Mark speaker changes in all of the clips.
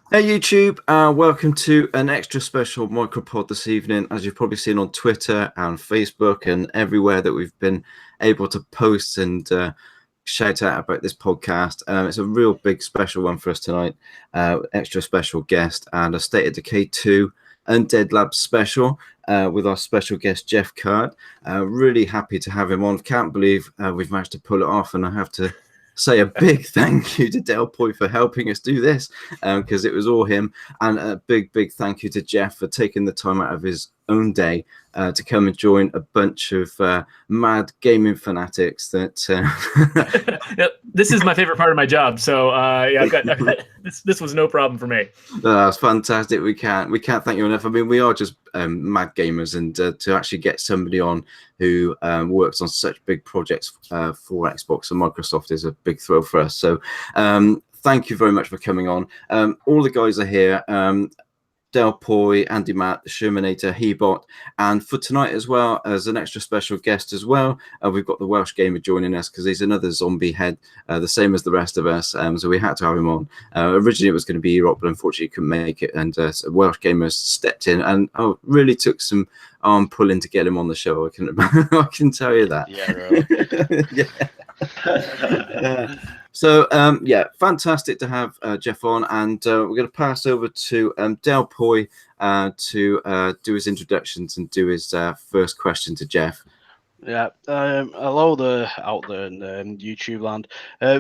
Speaker 1: Hey YouTube, welcome to an extra special MicroPod this evening. As you've probably seen on Twitter and Facebook and everywhere that we've been able to post and shout out about this podcast. It's a real big special one for us tonight. Extra special guest and a State of Decay 2 Undead Labs special with our special guest Geoff Card. Really happy to have him on. Can't believe we've managed to pull it off, and I have to say a big thank you to Delpoy for helping us do this, because it was all him, and a big thank you to Geoff for taking the time out of his own day to come and join a bunch of mad gaming fanatics that
Speaker 2: This is my favorite part of my job, so yeah, I've got this was no problem for me.
Speaker 1: That's fantastic. We can't thank you enough. I mean, we are just mad gamers, and to actually get somebody on who works on such big projects for Xbox and Microsoft is a big thrill for us. So thank you very much for coming on. All the guys are here. Delpoy, Andy Matt, the Shermanator, Hebot, and for tonight as well, as an extra special guest as well, we've got the Welsh Gamer joining us because he's another zombie head, the same as the rest of us, so we had to have him on. Originally it was going to be Europe, but unfortunately he couldn't make it, and so Welsh Gamer stepped in and really took some arm pulling to get him on the show. I can tell you that.
Speaker 3: Yeah, really.
Speaker 1: Yeah. So, yeah, fantastic to have Geoff on, and we're going to pass over to Delpoy to do his introductions and do his first question to Geoff.
Speaker 3: Yeah, hello there out there in YouTube land.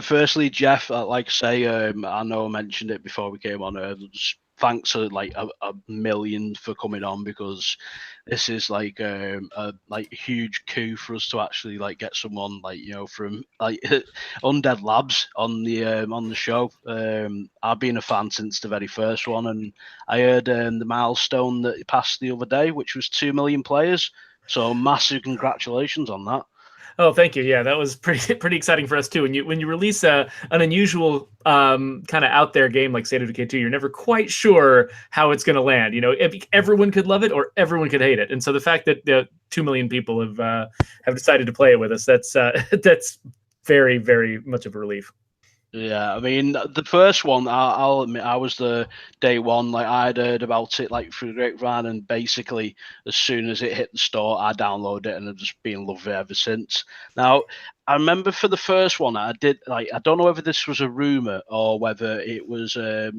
Speaker 3: Firstly, Geoff, like I say, I know I mentioned it before we came on. Thanks a million for coming on, because this is like a huge coup for us to actually get someone from Undead Labs on the show. I've been a fan since the very first one, and I heard the milestone that passed the other day, which was 2 million players. So massive congratulations on that.
Speaker 2: Oh, thank you. Yeah, that was pretty exciting for us too. When you release an unusual kind of out there game like State of Decay 2, you're never quite sure how it's going to land. Everyone could love it or everyone could hate it, and so the fact that 2 million people have decided to play it with us, that's very, very much of a relief.
Speaker 3: Yeah, I mean, the first one, I'll admit, I was the day one. I'd heard about it through the grapevine, and basically as soon as it hit the store, I downloaded it and I've just been in love with it ever since. Now, I remember for the first one, I did I don't know whether this was a rumor or whether it was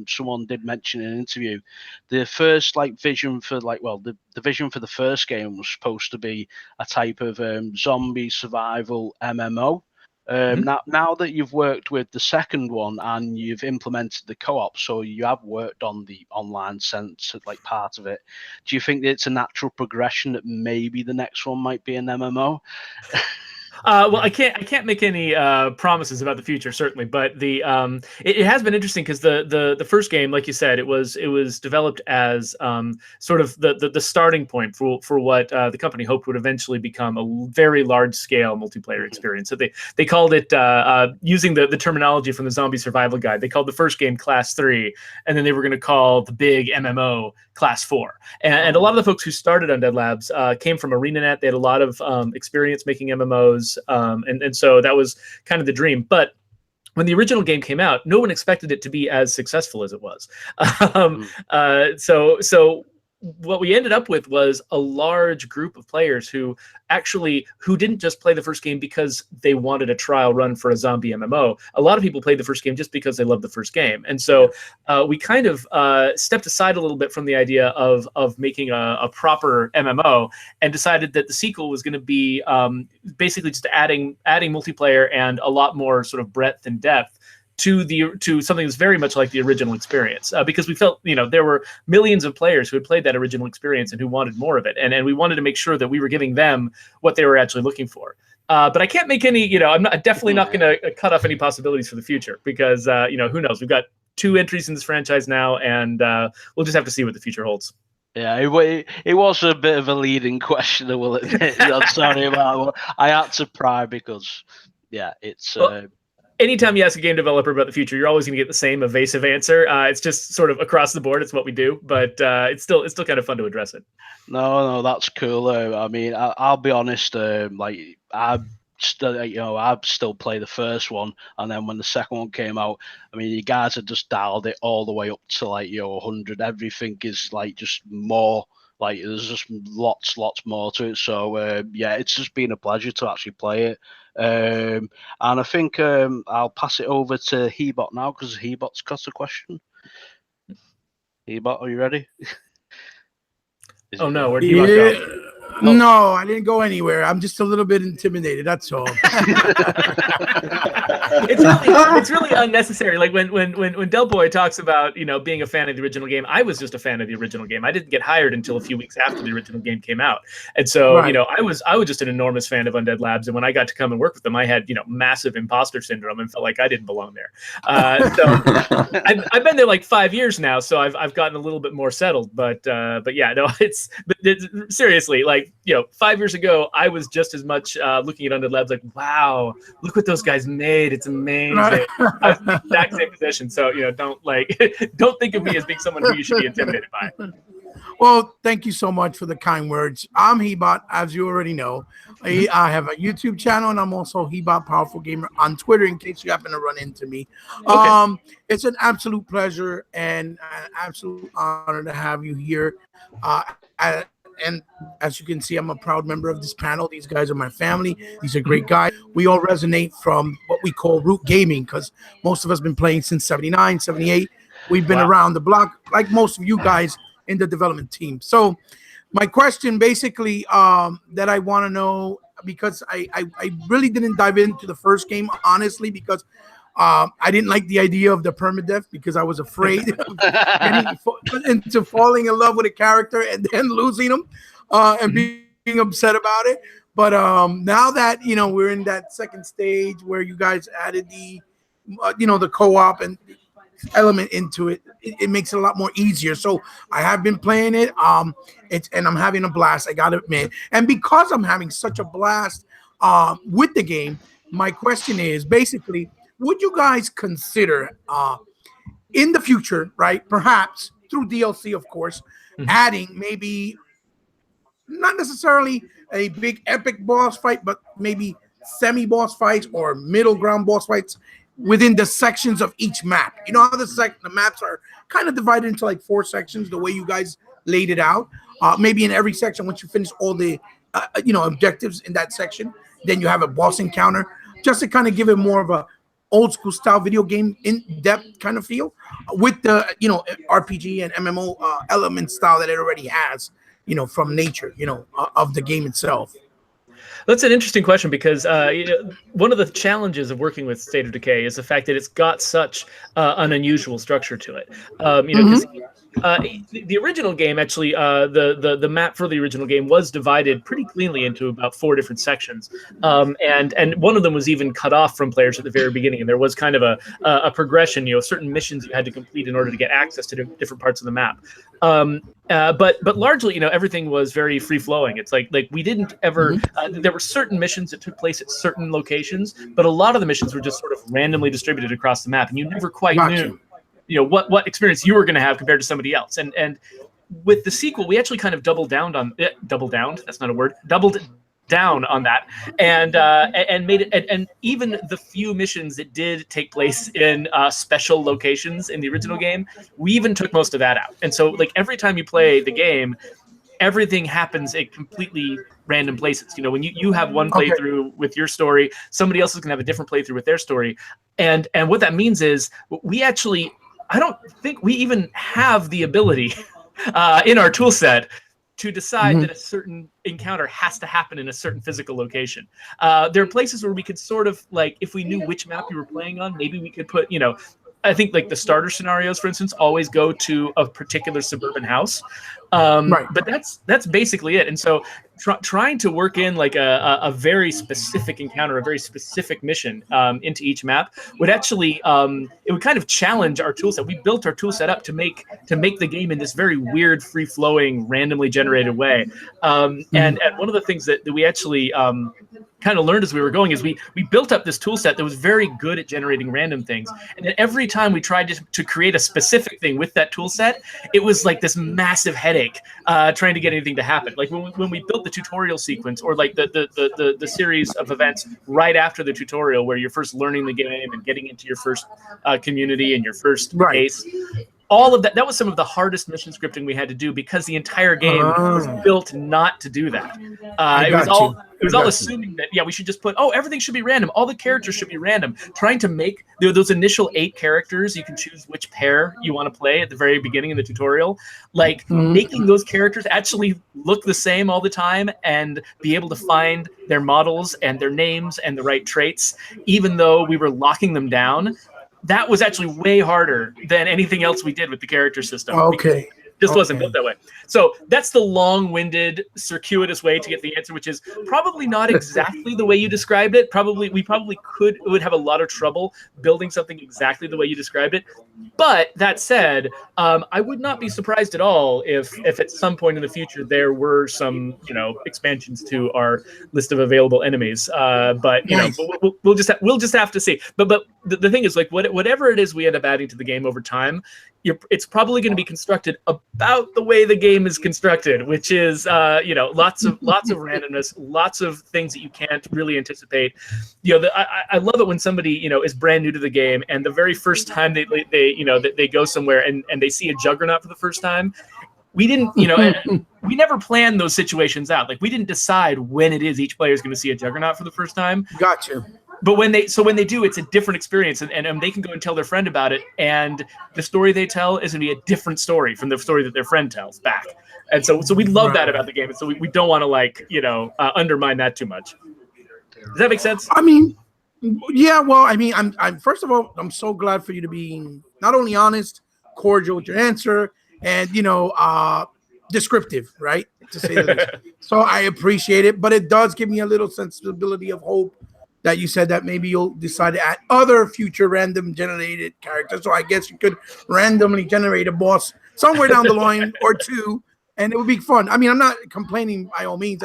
Speaker 3: someone did mention in an interview. The first vision for the vision for the first game was supposed to be a type of zombie survival MMO. Now that you've worked with the second one and you've implemented the co-op, so you have worked on the online sense of part of it, do you think that it's a natural progression that maybe the next one might be an MMO?
Speaker 2: Well, I can't make any promises about the future, certainly, but it has been interesting because the first game, like you said, it was developed as sort of the starting point for what the company hoped would eventually become a very large scale multiplayer experience. So they called it, using the terminology from the Zombie Survival Guide, they called the first game Class 3, and then they were going to call the big MMO Class 4. And a lot of the folks who started Undead Labs came from ArenaNet. They had a lot of experience making MMOs. And so that was kind of the dream. But when the original game came out, no one expected it to be as successful as it was. So what we ended up with was a large group of players who didn't just play the first game because they wanted a trial run for a zombie MMO. A lot of people played the first game just because they loved the first game. And so we kind of stepped aside a little bit from the idea of making a proper MMO and decided that the sequel was going to be basically just adding multiplayer and a lot more sort of breadth and depth to something that's very much like the original experience, because we felt there were millions of players who had played that original experience and who wanted more of it, and we wanted to make sure that we were giving them what they were actually looking for. But I can't make any, I'm definitely not going to cut off any possibilities for the future, because who knows? We've got 2 entries in this franchise now, and we'll just have to see what the future holds.
Speaker 3: Yeah, it was a bit of a leading question, I will admit. I'm sorry about that. I had to pry because, yeah, it's.
Speaker 2: Anytime you ask a game developer about the future, you're always going to get the same evasive answer. It's just sort of across the board. It's what we do, but it's still kind of fun to address it.
Speaker 3: No, that's cool. I mean, I'll be honest. I still, I'd still play the first one, and then when the second one came out, I mean, you guys had just dialed it all the way up to 100. Everything is just more. There's just lots more to it. So yeah, it's just been a pleasure to actually play it. And I think I'll pass it over to Hebot now, because Hebot's got a question. Hebot, are you ready?
Speaker 2: Oh no, where'd Hebot go?
Speaker 4: No, I didn't go anywhere. I'm just a little bit intimidated. That's all.
Speaker 2: It's really unnecessary. Like when Del Boy talks about being a fan of the original game, I was just a fan of the original game. I didn't get hired until a few weeks after the original game came out, and so
Speaker 4: Right.
Speaker 2: I was just an enormous fan of Undead Labs. And when I got to come and work with them, I had massive imposter syndrome and felt like I didn't belong there. So I've been there like 5 years now, so I've gotten a little bit more settled. But yeah, no, it's seriously 5 years ago, I was just as much looking at Undead Labs like, wow, look what those guys made. It's amazing. I was in the exact same position. So, don't think of me as being someone who you should be intimidated by.
Speaker 4: Well, thank you so much for the kind words. I'm Hebot, as you already know. I have a YouTube channel, and I'm also Hebot Powerful Gamer on Twitter, in case you happen to run into me.
Speaker 2: Okay.
Speaker 4: It's an absolute pleasure and an absolute honor to have you here. And as you can see, I'm a proud member of this panel. These guys are my family. These are great guys. We all resonate from what we call root gaming, because most of us have been playing since 79, 78. We've been around the block, like most of you guys in the development team. So my question basically that I want to know, because I really didn't dive into the first game, honestly, because I didn't like the idea of the permadeath, because I was afraid of getting into falling in love with a character and then losing them and being upset about it. But now that we're in that second stage where you guys added the the co-op and element into it, it makes it a lot more easier. So I have been playing it, and I'm having a blast, I gotta admit. And because I'm having such a blast with the game, my question is basically, would you guys consider in the future, right, perhaps through DLC, of course, adding maybe not necessarily a big epic boss fight, but maybe semi-boss fights or middle ground boss fights within the sections of each map? You know how the maps are kind of divided into like 4 sections, the way you guys laid it out. Maybe in every section, once you finish all the objectives in that section, then you have a boss encounter, just to kind of give it more of a old school style video game in-depth kind of feel with the RPG and MMO element style that it already has, from nature, of the game itself.
Speaker 2: That's an interesting question, because one of the challenges of working with State of Decay is the fact that it's got such an unusual structure to it. Because the original game, actually, the map for the original game was divided pretty cleanly into about 4 different sections, and one of them was even cut off from players at the very beginning, and there was kind of a progression, certain missions you had to complete in order to get access to different parts of the map. But largely, everything was very free flowing. It's like we didn't ever. There were certain missions that took place at certain locations, but a lot of the missions were just sort of randomly distributed across the map, and you never quite knew, what experience you were going to have compared to somebody else. And with the sequel, we actually kind of doubled down on that, and made it, and even the few missions that did take place in special locations in the original game, we even took most of that out. And so, like, every time you play the game, everything happens at completely random places. When you have one playthrough with your story, somebody else is going to have a different playthrough with their story. And what that means is, I don't think we even have the ability in our tool set to decide that a certain encounter has to happen in a certain physical location. There are places where we could sort of, like, if we knew which map you were playing on, maybe we could put, I think, like, the starter scenarios, for instance, always go to a particular suburban house. But that's basically it. And so trying to work in like a very specific encounter, a very specific mission into each map would actually it would kind of challenge our tool set. We built our tool set up to make the game in this very weird, free flowing, randomly generated way. And one of the things that we actually kind of learned as we were going is we built up this tool set that was very good at generating random things. And then every time we tried to create a specific thing with that tool set, it was like this massive headache headache trying to get anything to happen. Like when we built the tutorial sequence, or like the series of events right after the tutorial, where you're first learning the game and getting into your first community and your first base. All of that was some of the hardest mission scripting we had to do, because the entire game was built not to do that. It was all assuming that, we should just put, everything should be random. All the characters should be random. Trying to make those initial 8 characters, you can choose which pair you want to play at the very beginning of the tutorial. Like making those characters actually look the same all the time and be able to find their models and their names and the right traits, even though we were locking them down. That was actually way harder than anything else we did with the character system.
Speaker 4: Okay.
Speaker 2: It just wasn't built that way. So that's the long-winded, circuitous way to get the answer, which is probably not exactly the way you described it. We probably would have a lot of trouble building something exactly the way you described it. But that said, I would not be surprised at all if at some point in the future there were some, expansions to our list of available enemies. But we'll just have to see. But the thing is, like, whatever it is we end up adding to the game over time, it's probably going to be constructed about the way the game is constructed, which is lots of randomness, lots of things that you can't really anticipate. I love it when somebody is brand new to the game, and the very first time they go somewhere and they see a juggernaut for the first time. We didn't, we never planned those situations out. Like, we didn't decide when it is each player is going to see a juggernaut for the first time.
Speaker 4: Gotcha.
Speaker 2: But when they do, it's a different experience, and they can go and tell their friend about it, and the story they tell is going to be a different story from the story that their friend tells back. And so we love that about the game, and so we don't want to undermine that too much. Does that make sense?
Speaker 4: I mean, yeah. Well, I mean, I'm first of all, I'm so glad for you to be not only honest, cordial with your answer, and descriptive, right? To say the least. So I appreciate it, but it does give me a little sensibility of hope that you said that maybe you'll decide to add other future random generated characters. So I guess you could randomly generate a boss somewhere down the line or two, and it would be fun. I mean, I'm not complaining by all means.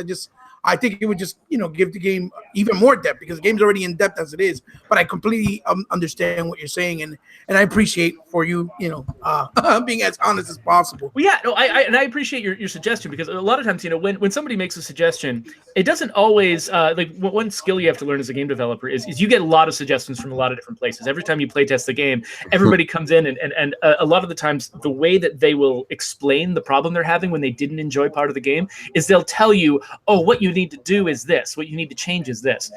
Speaker 4: I think it would just, give the game even more depth, because the game's already in depth as it is. But I completely understand what you're saying, and I appreciate for you, being as honest as possible.
Speaker 2: Well, yeah, no, I appreciate your suggestion, because a lot of times, when somebody makes a suggestion, it doesn't always one skill you have to learn as a game developer is you get a lot of suggestions from a lot of different places. Every time you play test the game, everybody comes in, and a lot of the times the way that they will explain the problem they're having when they didn't enjoy part of the game is they'll tell you, what you need to do is this, what you need to change is this.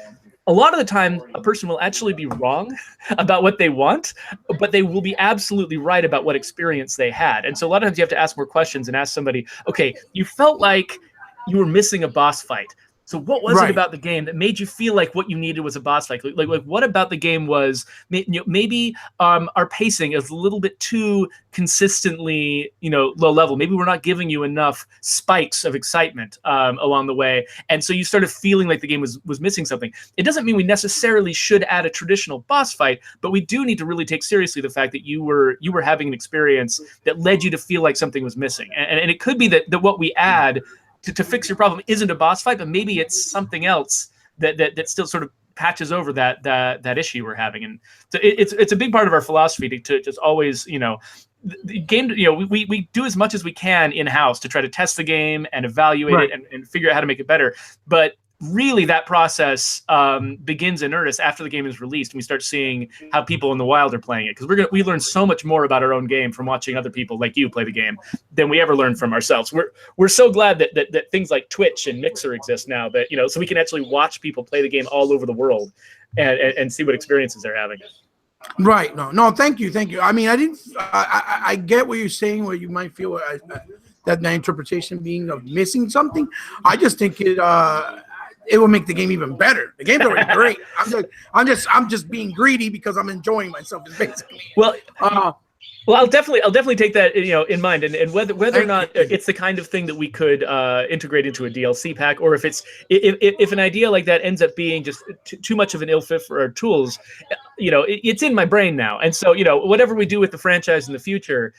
Speaker 2: A lot of the time, a person will actually be wrong about what they want, but they will be absolutely right about what experience they had. And so a lot of times you have to ask more questions and ask somebody, okay, you felt like you were missing a boss fight. So what was it about the game that made you feel like what you needed was a boss fight? Like what about the game was maybe our pacing is a little bit too consistently low level. Maybe we're not giving you enough spikes of excitement along the way, and so you started feeling like the game was missing something. It doesn't mean we necessarily should add a traditional boss fight, but we do need to really take seriously the fact that you were having an experience that led you to feel like something was missing, and it could be that what we add to fix your problem isn't a boss fight, but maybe it's something else that still sort of patches over that issue we're having. And so it's a big part of our philosophy to just always, the game, we do as much as we can in-house to try to test the game and evaluate it and figure out how to make it better. But really that process begins in earnest after the game is released, and we start seeing how people in the wild are playing it, because we learn so much more about our own game from watching other people like you play the game than we ever learned from ourselves. We're so glad that things like Twitch and Mixer exist now, that so we can actually watch people play the game all over the world and see what experiences they're having.
Speaker 4: Right. No, thank you. I mean, I get what you're saying, where you might feel that my interpretation being of missing something. I just think it will make the game even better. The game's already great. I'm just being greedy because I'm enjoying myself. Basically.
Speaker 2: Well, I'll definitely take that in mind, and whether or not it's the kind of thing that we could integrate into a DLC pack, or if an idea like that ends up being just too much of an ill fit for our tools. it's in my brain now. And so, whatever we do with the franchise in the future,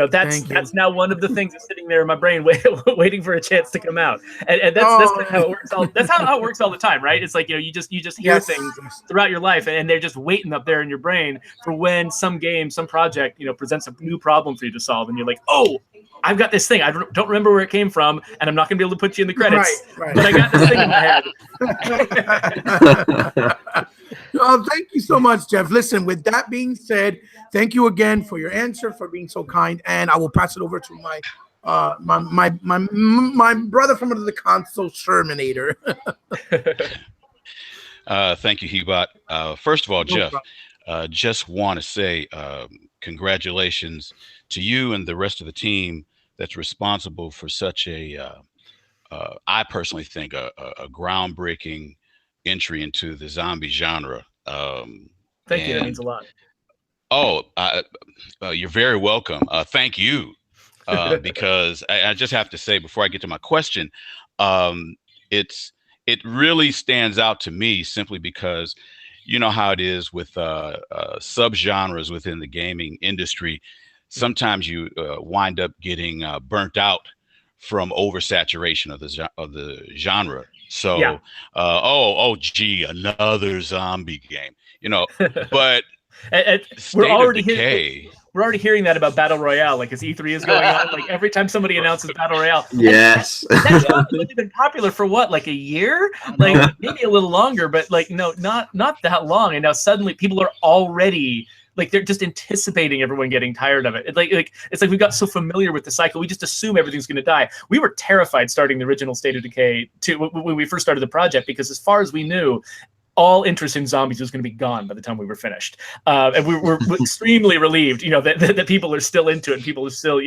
Speaker 2: that's now one of the things that's sitting there in my brain, waiting for a chance to come out. And that's kind of how it works. That's how it works all the time, right? It's like, you just hear things throughout your life, and they're just waiting up there in your brain for when some game, some project, presents a new problem for you to solve, and you're like, oh, I've got this thing. I don't remember where it came from, and I'm not going to be able to put you in the credits,
Speaker 4: right.
Speaker 2: but I got this thing in my head.
Speaker 4: Thank you so much, Geoff. Listen, with that being said, thank you again for your answer, for being so kind, and I will pass it over to my brother from under the console, Shermanator.
Speaker 5: Thank you, Hebot. First of all, Geoff, just want to say congratulations to you and the rest of the team that's responsible for such I personally think a groundbreaking entry into the zombie genre.
Speaker 2: Thank you. That means a lot.
Speaker 5: Oh, you're very welcome. Thank you. Because I just have to say, before I get to my question, it really stands out to me simply because you know how it is with subgenres within the gaming industry. Sometimes you wind up getting burnt out from oversaturation of the genre. So,
Speaker 2: yeah.
Speaker 5: Gee, another zombie game, but
Speaker 2: we're already hearing that about Battle Royale. Like, as E3 is going on, like every time somebody announces Battle Royale,
Speaker 1: yes,
Speaker 2: that's only been popular for what, like a year, like maybe a little longer, but like no, not that long. And now suddenly people are already like, they're just anticipating everyone getting tired of it. It's like we got so familiar with the cycle, we just assume everything's going to die. We were terrified starting the original State of Decay when we first started the project, because as far as we knew, all interest in zombies was going to be gone by the time we were finished. And we were extremely relieved, that people are still into it, and people are still,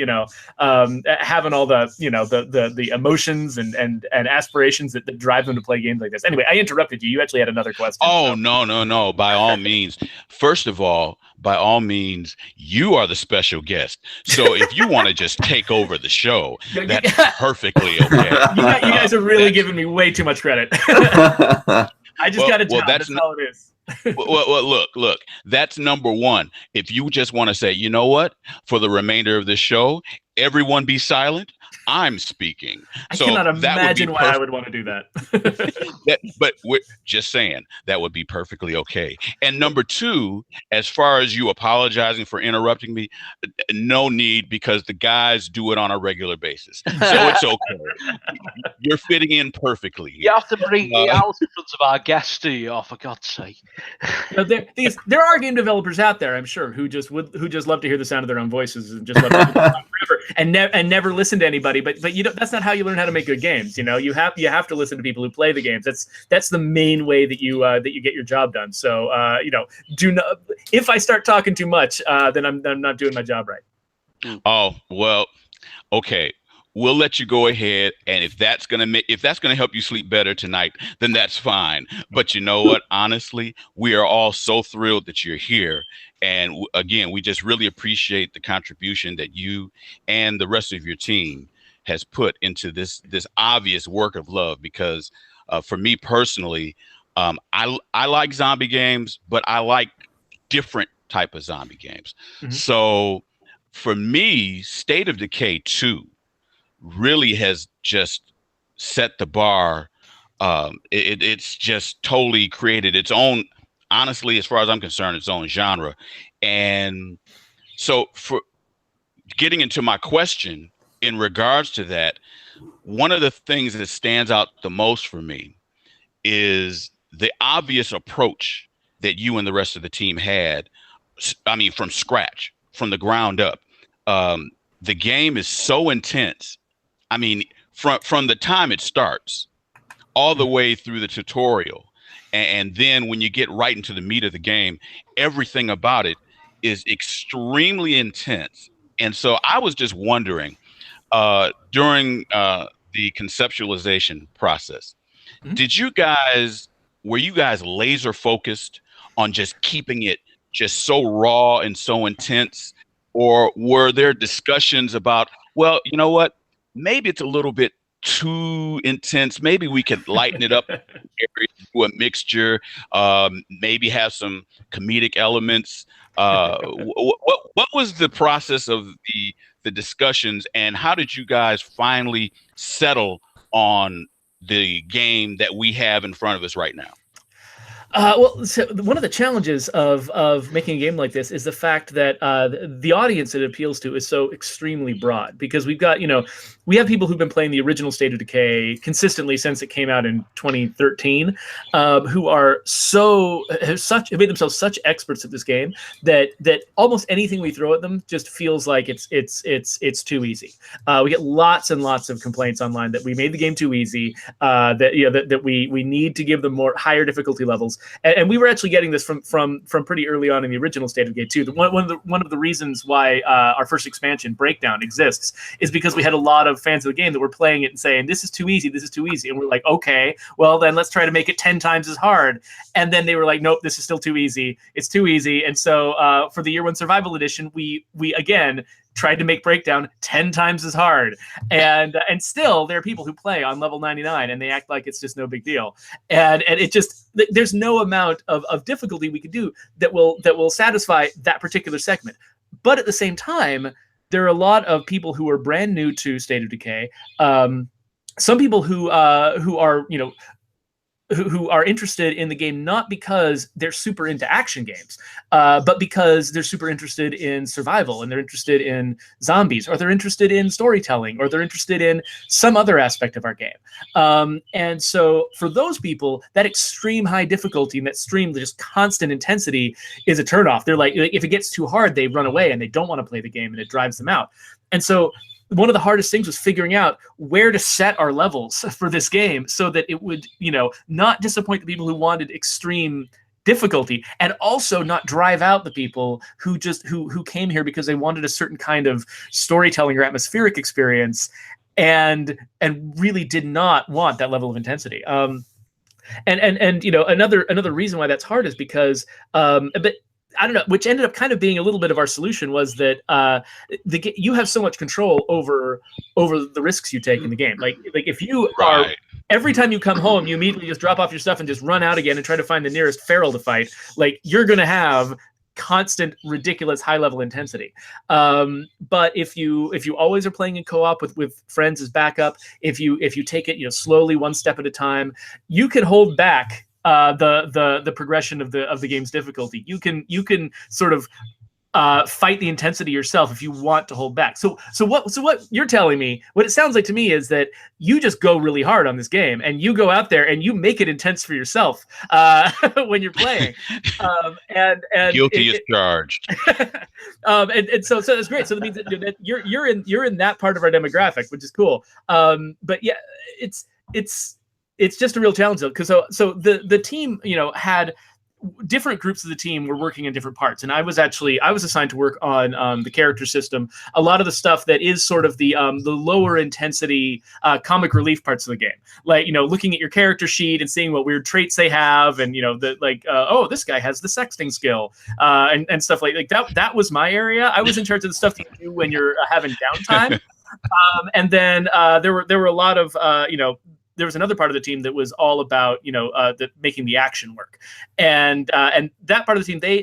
Speaker 2: having all the, the emotions and aspirations that drive them to play games like this. Anyway, I interrupted you. You actually had another question.
Speaker 5: Oh, no. By all means. First of all, by all means, you are the special guest. So if you want to just take over the show, that's perfectly okay.
Speaker 2: You guys are really giving me way too much credit. I just got to tell. That's all it is.
Speaker 5: Well, look, that's number one. If you just want to say, you know what, for the remainder of the show, everyone be silent, I'm speaking.
Speaker 2: I cannot imagine why I would want to do that.
Speaker 5: But we're just saying that would be perfectly okay. And number two, as far as you apologizing for interrupting me, no need, because the guys do it on a regular basis. So it's okay. You're fitting in perfectly.
Speaker 3: You have to bring me out in front of our guests, do you? Oh, for God's sake.
Speaker 2: There are game developers out there, I'm sure, who just love to hear the sound of their own voices and just love to talk forever and never listen to anybody. But that's not how you learn how to make good games. You have to listen to people who play the games. That's the main way that you get your job done. So do not. If I start talking too much, then I'm not doing my job right.
Speaker 5: Oh, well, okay. We'll let you go ahead, and if that's gonna help you sleep better tonight, then that's fine. But you know what? Honestly, we are all so thrilled that you're here, and again, we just really appreciate the contribution that you and the rest of your team has put into this obvious work of love. Because for me personally, I like zombie games, but I like different type of zombie games. Mm-hmm. So for me, State of Decay 2 really has just set the bar. It's just totally created its own, honestly, as far as I'm concerned, its own genre. And so for getting into my question in regards to that, one of the things that stands out the most for me is the obvious approach that you and the rest of the team had. I mean, from scratch, from the ground up. The game is so intense. I mean, from the time it starts all the way through the tutorial. And then when you get right into the meat of the game, everything about it is extremely intense. And so I was just wondering, during the conceptualization process, were you guys laser focused on just keeping it just so raw and so intense? Or were there discussions about, well, you know what? Maybe it's a little bit too intense. Maybe we could lighten it up, do a mixture, maybe have some comedic elements. What was the process of the discussions, and how did you guys finally settle on the game that we have in front of us right now?
Speaker 2: Well, so one of the challenges of making a game like this is the fact that the audience it appeals to is so extremely broad, because we've got, we have people who've been playing the original State of Decay consistently since it came out in 2013, who are have made themselves such experts at this game that almost anything we throw at them just feels like it's too easy. We get lots and lots of complaints online that we made the game too easy, that we need to give them higher difficulty levels. And we were actually getting this from pretty early on in the original State of Decay too. One of the reasons why our first expansion, Breakdown, exists is because we had a lot of fans of the game that were playing it and saying, this is too easy, and we're like, okay, well then let's try to make it 10 times as hard. And then they were like, nope, this is still too easy, it's too easy. And so for the Year 1 Survival Edition, we again tried to make Breakdown 10 times as hard, and still there are people who play on level 99 and they act like it's just no big deal, and it just, there's no amount of difficulty we could do that will satisfy that particular segment. But at the same time, there are a lot of people who are brand new to State of Decay, some people who are who are interested in the game not because they're super into action games, but because they're super interested in survival, and they're interested in zombies, or they're interested in storytelling, or they're interested in some other aspect of our game. And so for those people, that extreme high difficulty and that extreme just constant intensity is a turnoff. They're like, if it gets too hard, they run away and they don't want to play the game, and it drives them out. And so one of the hardest things was figuring out where to set our levels for this game so that it would, not disappoint the people who wanted extreme difficulty, and also not drive out the people who came here because they wanted a certain kind of storytelling or atmospheric experience, and really did not want that level of intensity. And another reason why that's hard is because but I don't know, which ended up kind of being a little bit of our solution, was that you have so much control over the risks you take in the game. Like if you are, every time you come home, you immediately just drop off your stuff and just run out again and try to find the nearest feral to fight. Like, you're going to have constant, ridiculous, high-level intensity. But if you always are playing in co-op with friends as backup, if you take it slowly, one step at a time, you can hold back the progression of the game's difficulty. You can sort of fight the intensity yourself if you want to hold back. So what you're telling me, what it sounds like to me, is that you just go really hard on this game, and you go out there and you make it intense for yourself when you're playing. And
Speaker 5: guilty as charged.
Speaker 2: And so that's great. So that means that you're in that part of our demographic, which is cool. But yeah, it's just a real challenge though, because so the team had different groups of the team were working in different parts, and I was assigned to work on the character system, a lot of the stuff that is sort of the lower intensity comic relief parts of the game, like looking at your character sheet and seeing what weird traits they have, and oh, this guy has the sexting skill, and stuff like that. That was my area. I was in charge of the stuff that you do when you're having downtime. And then there were a lot of there was another part of the team that was all about making the action work, and that part of the team, they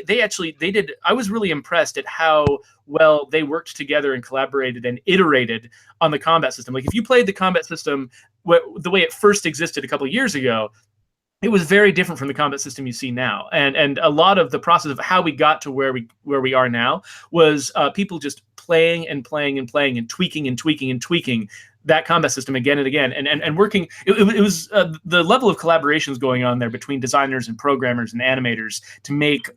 Speaker 2: did. I was really impressed at how well they worked together and collaborated and iterated on the combat system. Like, if you played the combat system the way it first existed a couple of years ago, it was very different from the combat system you see now, and a lot of the process of how we got to where we are now was people just playing and playing and playing and tweaking and tweaking and tweaking that combat system again and again, and working. It was the level of collaborations going on there between designers and programmers and animators to make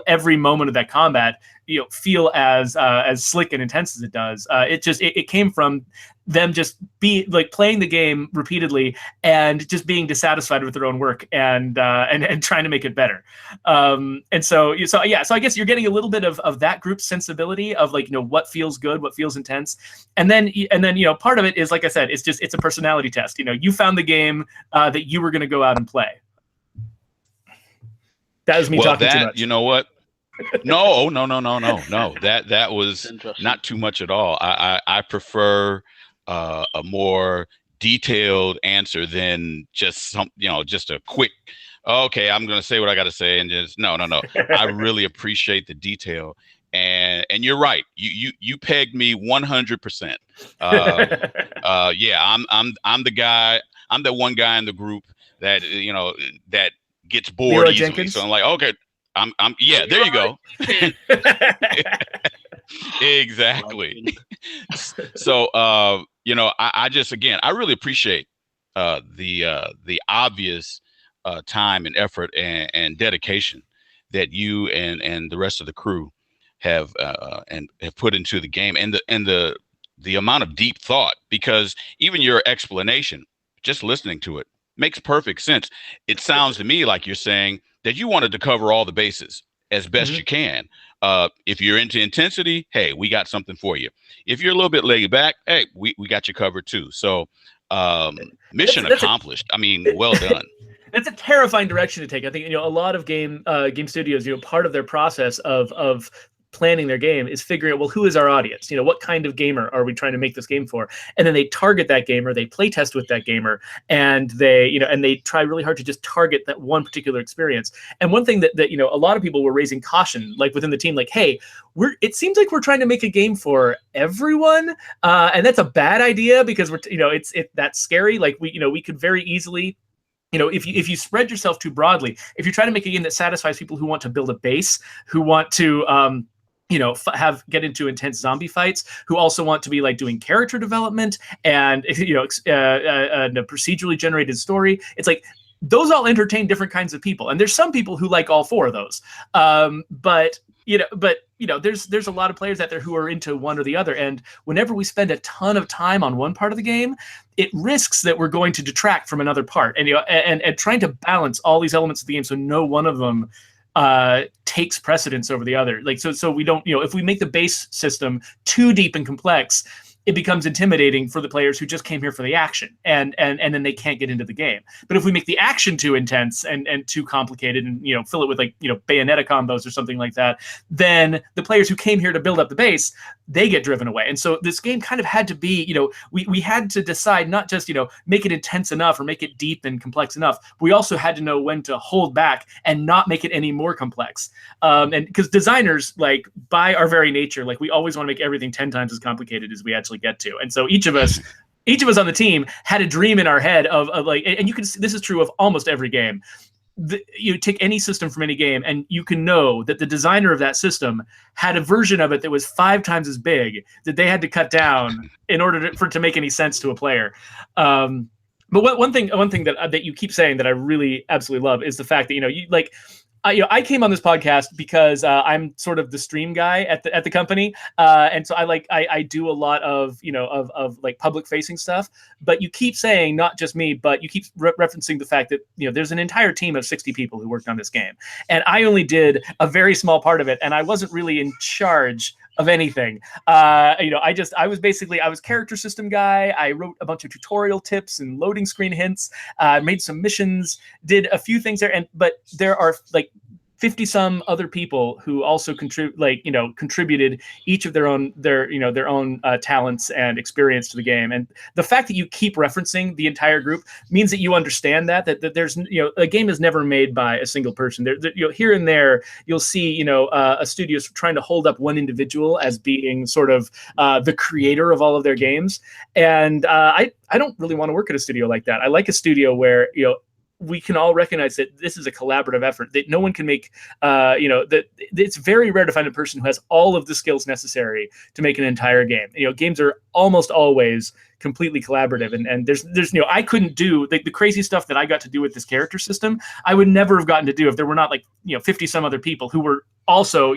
Speaker 2: every moment of that combat feel as slick and intense as it does. It came from them just playing the game repeatedly and just being dissatisfied with their own work and trying to make it better. So I guess you're getting a little bit of that group's sensibility of what feels good, what feels intense, and then part of it is, like I said, it's a personality test. You found the game that you were going to go out and play. That was me talking too much.
Speaker 5: You know what? No. That was not too much at all. I prefer a more detailed answer than just just a quick, okay, I'm going to say what I got to say, and just no. I really appreciate the detail, and you're right. You pegged me 100%. Yeah, I'm the guy. I'm the one guy in the group that that gets bored
Speaker 2: Leroy
Speaker 5: easily.
Speaker 2: Jenkins?
Speaker 5: So I'm like, okay, I'm yeah. There you go. Exactly. So I just, again, I really appreciate the obvious time and effort and dedication that you and the rest of the crew have put into the game, and the amount of deep thought, because even your explanation, just listening to it, makes perfect sense. It sounds to me like you're saying that you wanted to cover all the bases as best you can. If you're into intensity, hey, we got something for you. If you're a little bit laid back, hey, we got you covered too. So mission accomplished. I mean, well done.
Speaker 2: That's a terrifying direction to take. I think a lot of game studios, part of their process of planning their game is figuring out, well, who is our audience? What kind of gamer are we trying to make this game for? And then they target that gamer, they play test with that gamer, and they try really hard to just target that one particular experience. And one thing that a lot of people were raising caution, like within the team, like, hey, it seems like we're trying to make a game for everyone, and that's a bad idea, because that's scary. Like we could very easily, if you spread yourself too broadly, if you try to make a game that satisfies people who want to build a base, who want to get into intense zombie fights, who also want to be like doing character development and a procedurally generated story, it's like those all entertain different kinds of people, and there's some people who like all four of those. But there's a lot of players out there who are into one or the other, and whenever we spend a ton of time on one part of the game, it risks that we're going to detract from another part, and trying to balance all these elements of the game so no one of them takes precedence over the other. Like so we don't, if we make the base system too deep and complex, it becomes intimidating for the players who just came here for the action, and then they can't get into the game. But if we make the action too intense and too complicated, and fill it with like Bayonetta combos or something like that, then the players who came here to build up the base, they get driven away. And so this game kind of had to be, we had to decide not just make it intense enough or make it deep and complex enough. We also had to know when to hold back and not make it any more complex. And because designers, like by our very nature, like we always want to make everything 10 times as complicated as we actually get to. And so each of us on the team had a dream in our head of like, and you can, this is true of almost every game. You take any system from any game, and you can know that the designer of that system had a version of it that was 5 times as big that they had to cut down in order for it to make any sense to a player. But one thing that you keep saying that I really absolutely love is the fact that I came on this podcast because I'm sort of the stream guy at the company, and so I do a lot of like public facing stuff. But you keep saying, not just me, but you keep referencing the fact that there's an entire team of 60 people who worked on this game, and I only did a very small part of it, and I wasn't really in charge of anything. I was character system guy. I wrote a bunch of tutorial tips and loading screen hints, made some missions, did a few things there, but there are like 50 some other people who also contributed each of their own talents and experience to the game. And the fact that you keep referencing the entire group means that you understand that there's a game is never made by a single person. There here and there you'll see a studio trying to hold up one individual as being sort of the creator of all of their games. And I don't really want to work at a studio like that. I like a studio where we can all recognize that this is a collaborative effort, that no one can make, that it's very rare to find a person who has all of the skills necessary to make an entire game. Games are almost always completely collaborative, and there's I couldn't do the crazy stuff that I got to do with this character system. I would never have gotten to do if there were not 50 some other people who were also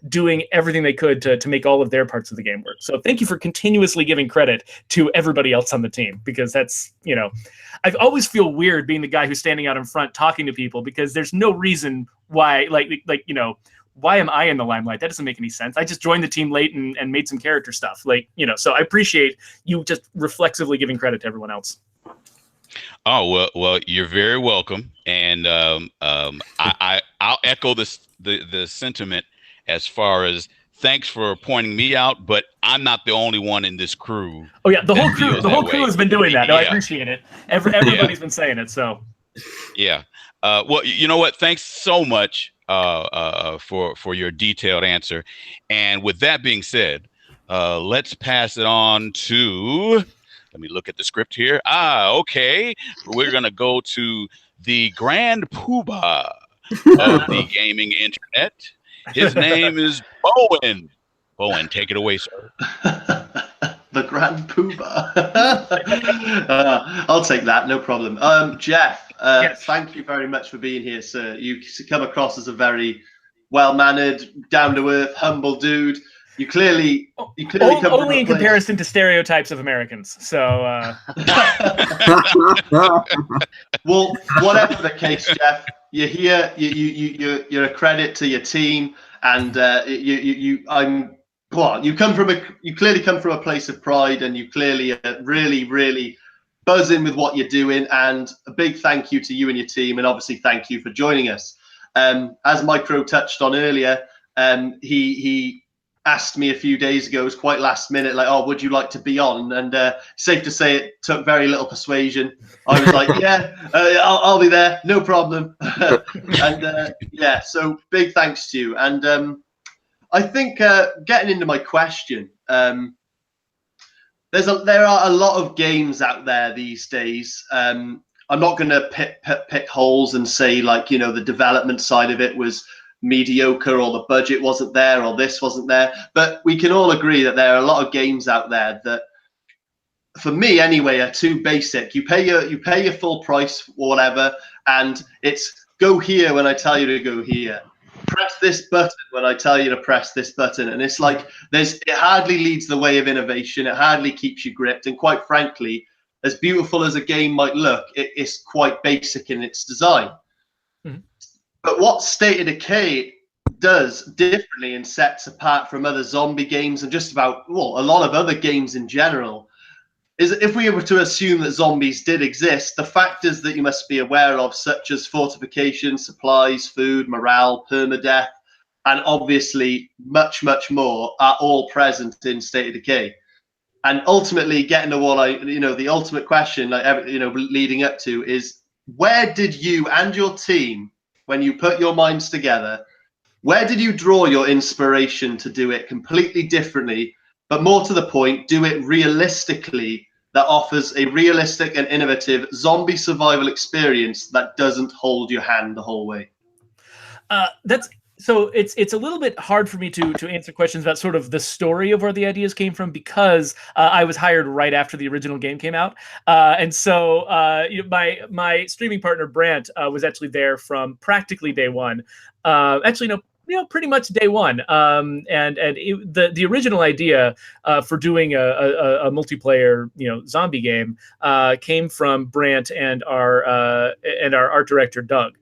Speaker 2: doing everything they could to make all of their parts of the game work. So thank you for continuously giving credit to everybody else on the team, because that's I always feel weird being the guy who's standing out in front talking to people, because there's no reason why why am I in the limelight? That doesn't make any sense. I just joined the team late and made some character stuff. So I appreciate you just reflexively giving credit to everyone else.
Speaker 5: Oh, well, you're very welcome. And I'll echo the sentiment as far as thanks for pointing me out, but I'm not the only one in this crew.
Speaker 2: Oh yeah, the whole
Speaker 5: that
Speaker 2: crew,
Speaker 5: feels
Speaker 2: the whole
Speaker 5: that
Speaker 2: crew
Speaker 5: way.
Speaker 2: has been doing that. No, I
Speaker 5: Yeah.
Speaker 2: appreciate it. Everybody's been saying it. So
Speaker 5: Yeah. Well, you know what? Thanks so much for your detailed answer. And with that being said, let's pass it on to. Let me look at the script here. Okay. We're gonna go to the Grand Poobah of the gaming internet. His name is Bowen. Bowen, take it away, sir.
Speaker 6: The Grand Poobah. I'll take that, no problem. Geoff,
Speaker 2: Yes.
Speaker 6: thank you very much for being here, sir. You come across as a very well-mannered, down-to-earth, humble dude. You clearly come from
Speaker 2: only
Speaker 6: a
Speaker 2: in
Speaker 6: place-
Speaker 2: comparison to stereotypes of Americans. So
Speaker 6: Well, whatever the case, Geoff, you're here. You're a credit to your team, and you clearly come from a place of pride, and you clearly are really buzzing with what you're doing. And a big thank you to you and your team, and obviously thank you for joining us. As Micro touched on earlier, he asked me a few days ago, it was quite last minute, like, oh, would you like to be on? And safe to say it took very little persuasion. I was like, yeah, I'll be there, no problem. And yeah, so big thanks to you. And I think getting into my question, there are a lot of games out there these days. I'm not going to pick holes and say, like, you know, the development side of it was mediocre, or the budget wasn't there, or this wasn't there, but we can all agree that there are a lot of games out there that, for me anyway, are too basic. You pay your full price or whatever, and it's go here when I tell you to go here, press this button when I tell you to press this button, and it's like it hardly leads the way of innovation. It hardly keeps you gripped, and quite frankly, as beautiful as a game might look, it's quite basic in its design. But what State of Decay does differently and sets apart from other zombie games, and just about, well, a lot of other games in general, is if we were to assume that zombies did exist, the factors that you must be aware of, such as fortification, supplies, food, morale, permadeath, and obviously much more, are all present in State of Decay. And ultimately, getting to what the ultimate question, like, leading up to, is where did you and your team, when you put your minds together, where did you draw your inspiration to do it completely differently, but more to the point, do it realistically, that offers a realistic and innovative zombie survival experience that doesn't hold your hand the whole way?
Speaker 2: So it's a little bit hard for me to answer questions about sort of the story of where the ideas came from, because I was hired right after the original game came out, and so my streaming partner Brant was actually there from practically day one. Pretty much day one. The original idea for doing a multiplayer zombie game came from Brant and our art director Doug.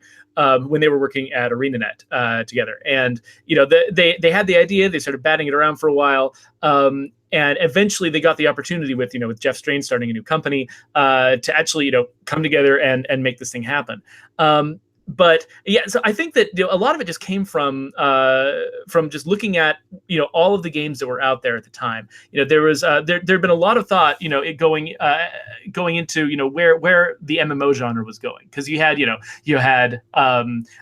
Speaker 2: When they were working at ArenaNet together, and they had the idea. They started batting it around for a while, and eventually they got the opportunity with Jeff Strain starting a new company to actually come together and make this thing happen. But yeah, so I think that a lot of it just came from just looking at all of the games that were out there at the time. There was there'd been a lot of thought going into where the MMO genre was going, because you had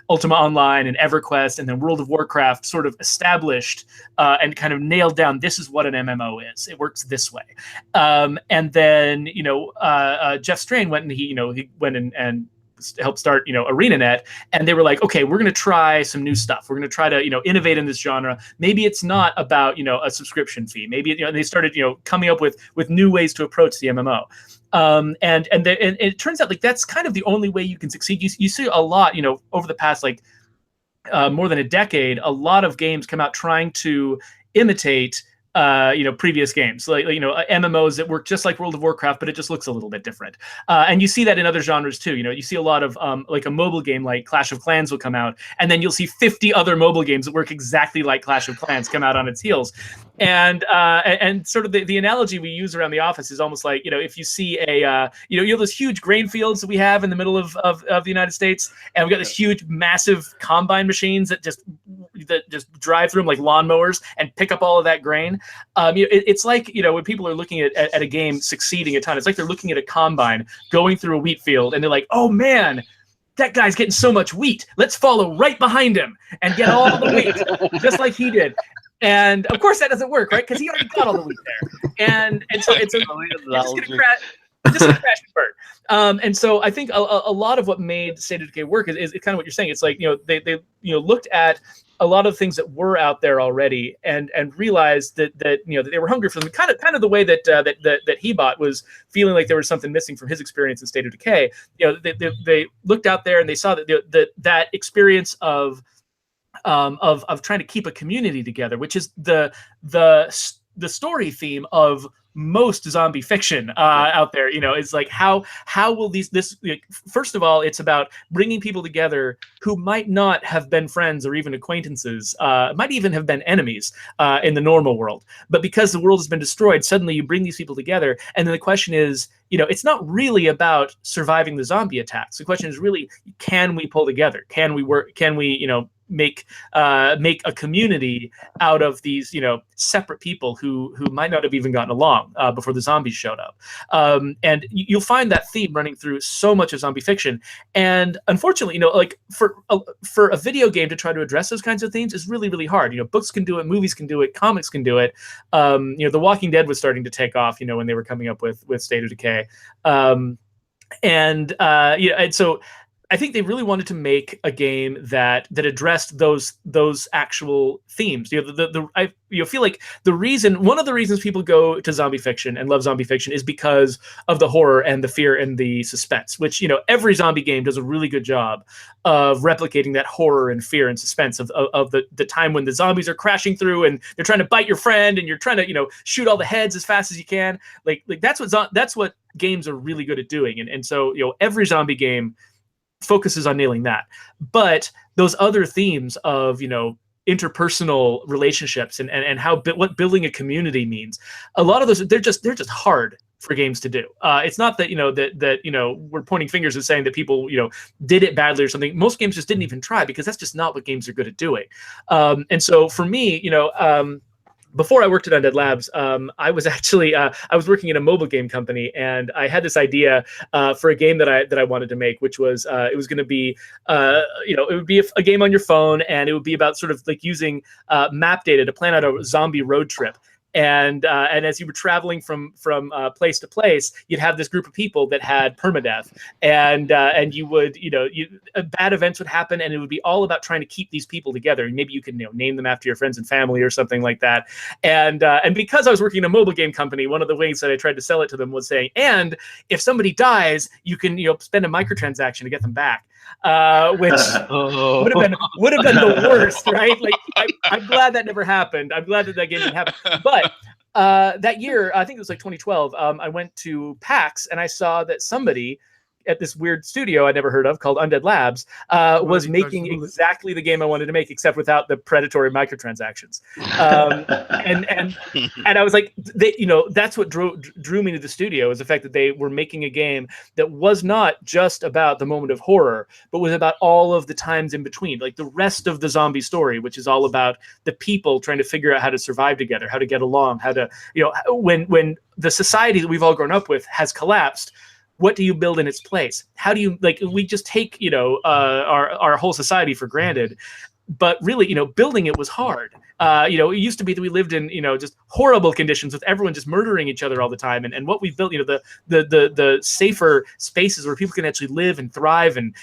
Speaker 2: Ultima Online and EverQuest, and then World of Warcraft sort of established and kind of nailed down, this is what an MMO is. It works this way. And then Jeff Strain went and he went and helped start ArenaNet, and they were like, okay, we're going to try some new stuff. We're going to try to innovate in this genre. Maybe it's not about a subscription fee. Maybe and they started coming up with new ways to approach the MMO. And it turns out like that's kind of the only way you can succeed. You see a lot over the past more than a decade, a lot of games come out trying to imitate previous games, like MMOs that work just like World of Warcraft, but it just looks a little bit different. And you see that in other genres too. You see a lot of like a mobile game like Clash of Clans will come out, and then you'll see 50 other mobile games that work exactly like Clash of Clans come out on its heels. And sort of the analogy we use around the office is almost like if you see a you have those huge grain fields that we have in the middle of the United States, and we've got this huge massive combine machines that just that just drive through them like lawnmowers and pick up all of that grain. It's like, when people are looking at a game succeeding a ton, it's like they're looking at a combine going through a wheat field and they're like, oh man, that guy's getting so much wheat. Let's follow right behind him and get all the wheat, just like he did. And of course that doesn't work, right? Because he already got all the wheat there. And so it's just going to crash. Just a crash and burn. And so I think a lot of what made State of Decay work is kind of what you're saying. It's like, they looked at a lot of things that were out there already and realized that that they were hungry for them. Kind of the way that Hebot was feeling like there was something missing from his experience in State of Decay. They looked out there and they saw that that experience of trying to keep a community together, which is the story theme of most zombie fiction out there. Is like how will first of all, it's about bringing people together who might not have been friends or even acquaintances, might even have been enemies in the normal world, but because the world has been destroyed, suddenly you bring these people together. And then the question is, it's not really about surviving the zombie attacks. The question is really, can we pull together? Can we work? Can we make a community out of these separate people who might not have even gotten along before the zombies showed up? And you'll find that theme running through so much of zombie fiction. And unfortunately, like for a video game to try to address those kinds of themes is really, really hard. Books can do it, movies can do it, comics can do it. The Walking Dead was starting to take off when they were coming up with State of Decay. And so I think they really wanted to make a game that addressed those actual themes. I feel like one of the reasons people go to zombie fiction and love zombie fiction is because of the horror and the fear and the suspense, which every zombie game does a really good job of replicating that horror and fear and suspense of the time when the zombies are crashing through and they're trying to bite your friend and you're trying to shoot all the heads as fast as you can. Like that's what games are really good at doing. And so every zombie game focuses on nailing that. But those other themes of interpersonal relationships and what building a community means, a lot of those they're just hard for games to do. It's not that that we're pointing fingers and saying that people did it badly or something. Most games just didn't even try, because that's just not what games are good at doing. And so for me, before I worked at Undead Labs, I was actually I was working in a mobile game company, and I had this idea for a game that I wanted to make, which was it was going to be it would be a game on your phone, and it would be about sort of like using map data to plan out a zombie road trip. And as you were traveling from place to place, you'd have this group of people that had permadeath, and you would bad events would happen, and it would be all about trying to keep these people together. And maybe you could name them after your friends and family or something like that. And because I was working in a mobile game company, one of the ways that I tried to sell it to them was saying, and if somebody dies, you can spend a microtransaction to get them back. Which would have been the worst, right? Like I'm glad that never happened. I'm glad that game didn't happen. But that year, I think it was like 2012, I went to PAX and I saw that somebody at this weird studio I'd never heard of called Undead Labs was making exactly the game I wanted to make, except without the predatory microtransactions. And I was like, that's what drew me to the studio, is the fact that they were making a game that was not just about the moment of horror, but was about all of the times in between, like the rest of the zombie story, which is all about the people trying to figure out how to survive together, how to get along, how to, when the society that we've all grown up with has collapsed, what do you build in its place? How do you, we just take, our whole society for granted, but really, building it was hard. It used to be that we lived in, just horrible conditions with everyone just murdering each other all the time. And what we've built, the safer spaces where people can actually live and thrive and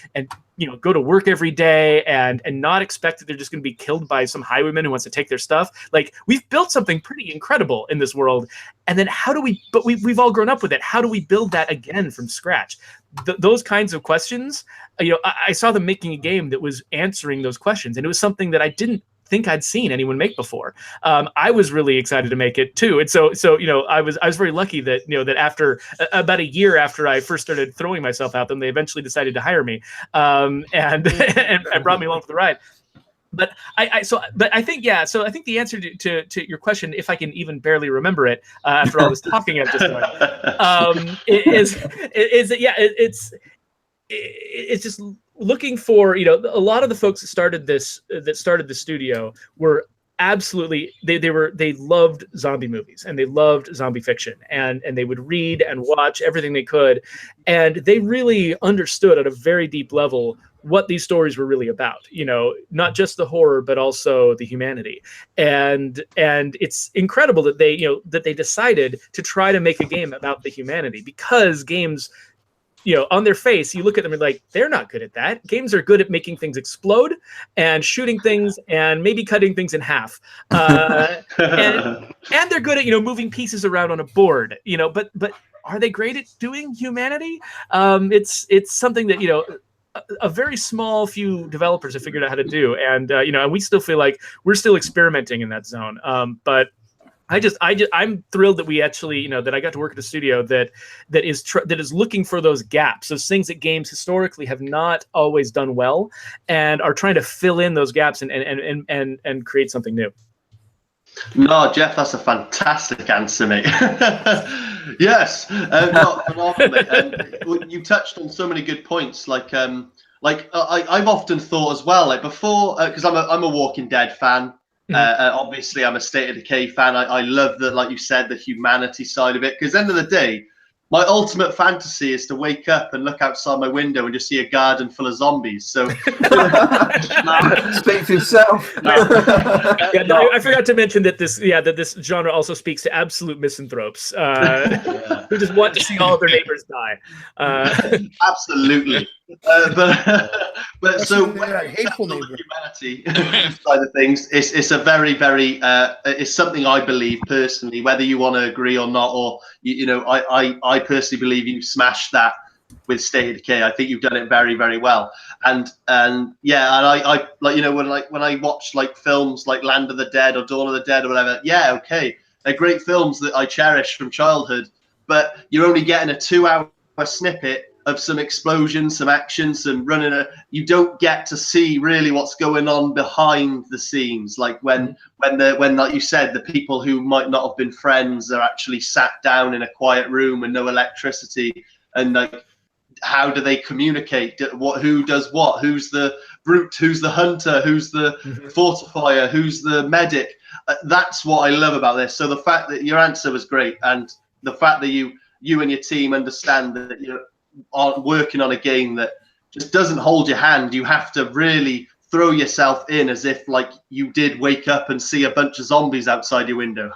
Speaker 2: go to work every day and not expect that they're just going to be killed by some highwayman who wants to take their stuff. Like, we've built something pretty incredible in this world. And then we've all grown up with it. How do we build that again from scratch? Those kinds of questions, I saw them making a game that was answering those questions. And it was something that I didn't think I'd seen anyone make before. I was really excited to make it too. And so I was very lucky that, that after about a year after I first started throwing myself at them, they eventually decided to hire me and brought me along for the ride. But I think the answer to your question, if I can even barely remember it after all this talking I've just done, is that it's just looking for, you know, a lot of the folks that started the studio were absolutely, they loved zombie movies and they loved zombie fiction, and they would read and watch everything they could, and they really understood at a very deep level what these stories were really about, you know, not just the horror but also the humanity. And it's incredible that they, you know, that they decided to try to make a game about the humanity, because games, you know, on their face, you look at them and like, they're not good at that. Games are good at making things explode and shooting things and maybe cutting things in half. And they're good at, you know, moving pieces around on a board, you know, but are they great at doing humanity? It's something that, you know, a very small few developers have figured out how to do. And, you know, and we still feel like we're still experimenting in that zone. But I'm thrilled that we actually, you know, that I got to work at a studio that is looking for those gaps, those things that games historically have not always done well, and are trying to fill in those gaps and create something new.
Speaker 6: No, Geoff, that's a fantastic answer, mate. Yes, no, phenomenal, mate. And you touched on so many good points. I've often thought as well, like before, because I'm a Walking Dead fan. Obviously, I'm a State of Decay fan. I love that, like you said, the humanity side of it. Because at the end of the day, my ultimate fantasy is to wake up and look outside my window and just see a garden full of zombies. So,
Speaker 1: speak for yourself.
Speaker 2: I forgot to mention that this genre also speaks to absolute misanthropes who just want to see all of their neighbors die.
Speaker 6: Absolutely. But so when hateful humanity side of things, it's a very, very it's something I believe personally, whether you want to agree or not, or you know, I personally believe you smashed that with State of Decay. I think you've done it very, very well. And yeah, and I like, you know, when I watch like films like Land of the Dead or Dawn of the Dead or whatever, yeah, okay, they're great films that I cherish from childhood, but you're only getting a 2-hour snippet of some explosions, some action, some running. You don't get to see really what's going on behind the scenes. Like when like you said, the people who might not have been friends are actually sat down in a quiet room with no electricity, and like, how do they communicate? Who does what? Who's the brute? Who's the hunter? Who's the fortifier? Who's the medic? That's what I love about this. So the fact that your answer was great, and the fact that you and your team understand that you're working on a game that just doesn't hold your hand. You have to really throw yourself in as if like you did wake up and see a bunch of zombies outside your window.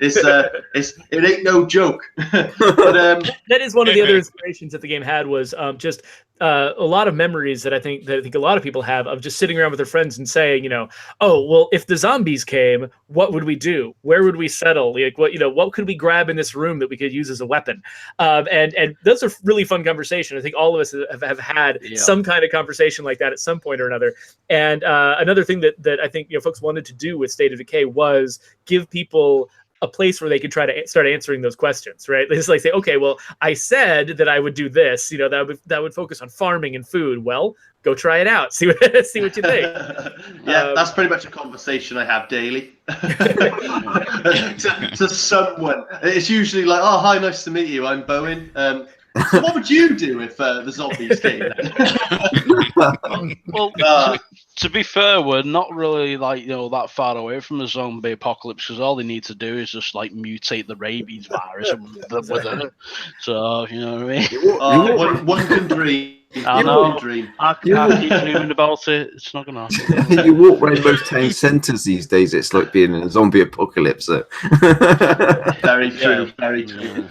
Speaker 6: It ain't no joke. But,
Speaker 2: that is one of the other inspirations that the game had, was just a lot of memories that I think a lot of people have of just sitting around with their friends and saying, you know, oh, well, if the zombies came, what would we do? Where would we settle? Like, what could we grab in this room that we could use as a weapon? And those are really fun conversations. I think all of us have had some kind of conversation like that at some point or another. And another thing that I think, you know, folks wanted to do with State of Decay was give people a place where they could try to start answering those questions, right? They just like say, okay, well, I said that I would do this, you know, that would focus on farming and food. Well, go try it out. See what you think.
Speaker 6: Yeah, that's pretty much a conversation I have daily. to someone. It's usually like, oh, hi, nice to meet you. I'm Bowen. So what would you do if the zombies came?
Speaker 3: Well, to be fair, we're not really like, you know, that far away from a zombie apocalypse, because all they need to do is just like mutate the rabies virus with it. So you know what I mean?
Speaker 6: One can dream.
Speaker 3: I know. I keep dreaming about it. It's not gonna happen.
Speaker 1: You walk around most town centres these days, it's like being in a zombie apocalypse. So.
Speaker 6: Very true. Very true.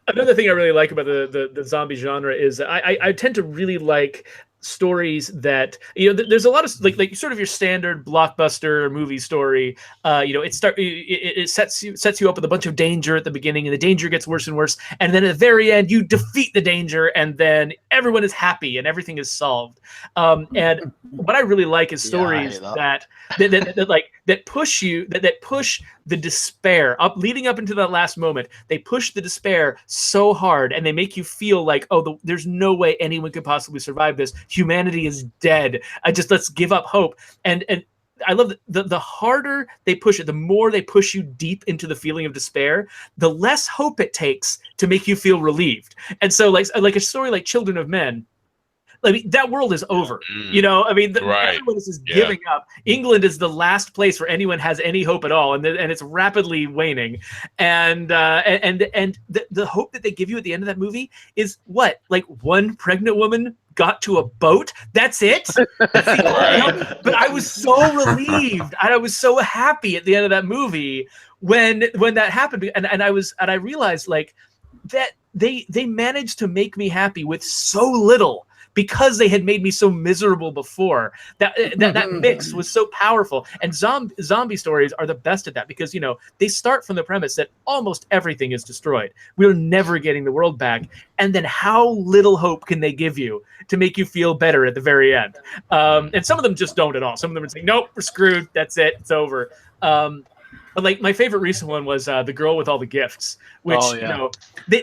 Speaker 2: Another thing I really like about the zombie genre is I tend to really like stories that, you know, there's a lot of like sort of your standard blockbuster movie story. You know, it sets you up with a bunch of danger at the beginning, and the danger gets worse and worse, and then at the very end you defeat the danger, and then everyone is happy and everything is solved. And what I really like is stories that push you, that push the despair leading up into that last moment. They push the despair so hard, and they make you feel like, oh, there's no way anyone could possibly survive this. Humanity is dead. Let's give up hope. And I love the harder they push it, the more they push you deep into the feeling of despair, the less hope it takes to make you feel relieved. And so like a story like Children of Men, I mean, that world is over. You know, I mean, everyone is just giving up. England is the last place where anyone has any hope at all, and it's rapidly waning. And the hope that they give you at the end of that movie is what? Like one pregnant woman got to a boat. That's it. But I was so relieved, and I was so happy at the end of that movie when that happened, and I realized like that they managed to make me happy with so little, because they had made me so miserable before. That mix was so powerful. And zombie stories are the best at that, because, you know, they start from the premise that almost everything is destroyed. We're never getting the world back. And then how little hope can they give you to make you feel better at the very end? And some of them just don't at all. Some of them are saying, nope, we're screwed. That's it. It's over. But like my favorite recent one was The Girl with All the Gifts, which you know, they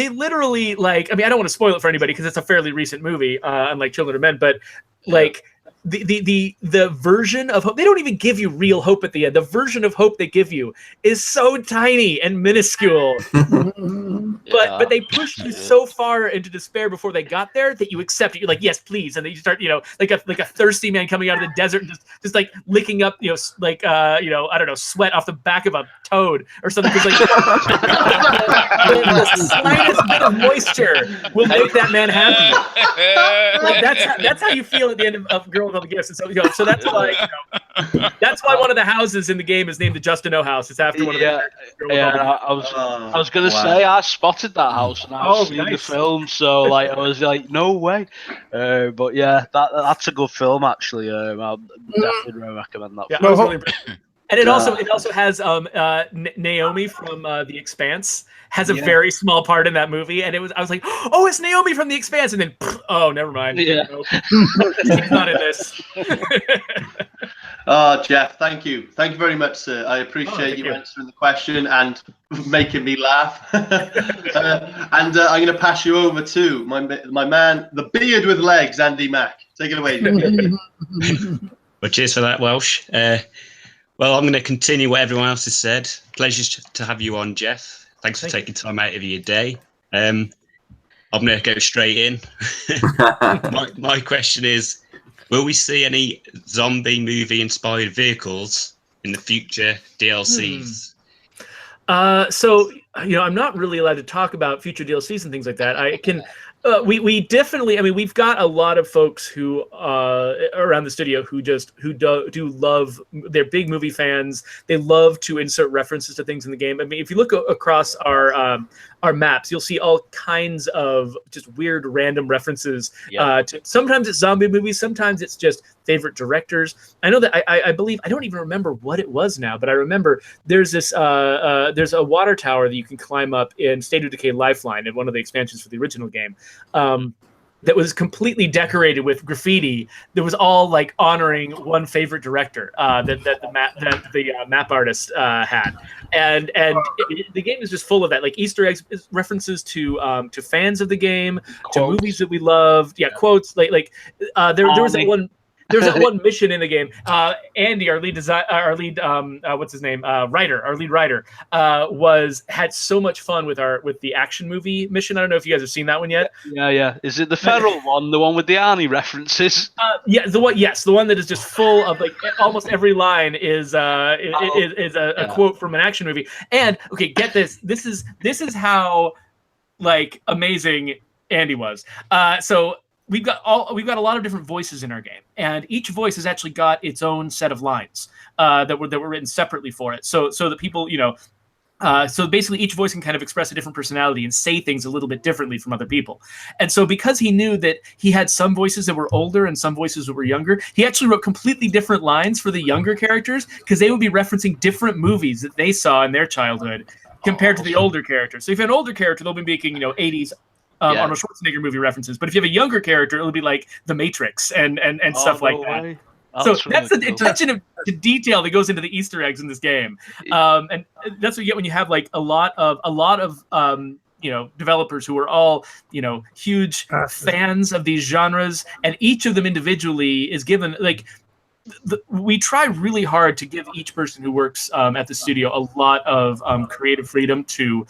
Speaker 2: literally, like, I mean, I don't want to spoil it for anybody because it's a fairly recent movie, unlike Children of Men, but like the version of hope, they don't even give you real hope at the end. The version of hope they give you is so tiny and minuscule. But they pushed you so far into despair before they got there that you accept it. You're like, yes, please. And then you start, you know, like a thirsty man coming out of the desert and just like licking up, you know, like you know, I don't know, sweat off the back of a toad or something. Because like the slightest bit of moisture will make that man happy. Like that's how you feel at the end of Girl with All the Gifts. And so, you know, so that's why, you know, that's why one of the houses in the game is named the Just No house. It's after one of the.
Speaker 3: I was gonna say I spotted that house and I've seen the film, so like I was like, no way. But yeah, that's a good film actually. I'll definitely recommend that.
Speaker 2: Yeah, I was really and it also has Naomi from The Expanse has a very small part in that movie, and I was like, oh, it's Naomi from The Expanse, and then oh, never mind. Yeah, she's not in this.
Speaker 6: Geoff, thank you very much, sir. I appreciate you answering the question and making me laugh. And I'm going to pass you over to my man, the beard with legs, Andy Mack. Take it away.
Speaker 7: Well, cheers for that, Welsh. Well, I'm going to continue what everyone else has said. Pleasure to have you on, Geoff. Thanks for taking time out of your day. I'm going to go straight in. My question is, will we see any zombie movie-inspired vehicles in the future DLCs?
Speaker 2: So, you know, I'm not really allowed to talk about future DLCs and things like that. I can... we definitely, I mean, we've got a lot of folks who around the studio who do love, they're big movie fans. They love to insert references to things in the game. I mean, if you look across our maps, you'll see all kinds of just weird random references. To sometimes it's zombie movies, sometimes it's just favorite directors. I know that I believe, I don't even remember what it was now, but I remember there's this there's a water tower that you can climb up in State of Decay Lifeline, in one of the expansions for the original game. That was completely decorated with graffiti that was all like honoring one favorite director that the map artist had, and the game is just full of that, like Easter eggs, references to fans of the game, quotes, to movies that we loved, quotes like there was that one. There's that one mission in the game. Andy, our lead what's his name? Our lead writer, had so much fun with the action movie mission. I don't know if you guys have seen that one yet. Yeah. Is it the federal one, the one with the Arnie references? The one that is just full of like almost every line is a quote from an action movie. And okay, get this. This is how like amazing Andy was. So. We've got a lot of different voices in our game, and each voice has actually got its own set of lines that were written separately for it. So that people, you know, so basically each voice can kind of express a different personality and say things a little bit differently from other people. And so because he knew that he had some voices that were older and some voices that were younger, he actually wrote completely different lines for the younger characters, because they would be referencing different movies that they saw in their childhood compared to the older characters. So if you have an older character, they'll be making, you know, 80s Arnold Schwarzenegger movie references, but if you have a younger character, it'll be like The Matrix and stuff like that. So that's the attention to detail that goes into the Easter eggs in this game, and that's what you get when you have like a lot of you know, developers who are all, you know, huge fans of these genres, and each of them individually is given like. we try really hard to give each person who works at the studio a lot of creative freedom to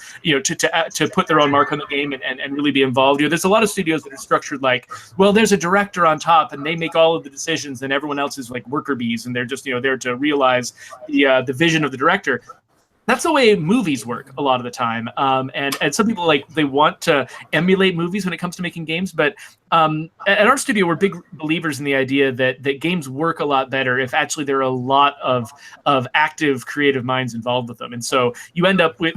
Speaker 2: put their own mark on the game and really be involved. There's a lot of studios that are structured like, well, there's a director on top and they make all of the decisions, and everyone else is like worker bees, and they're just there to realize the vision of the director. That's the way movies work a lot of the time. And some people they want to emulate movies when it comes to making games. But at our studio, we're big believers in the idea that games work a lot better if actually there are a lot of active creative minds involved with them. And so you end up with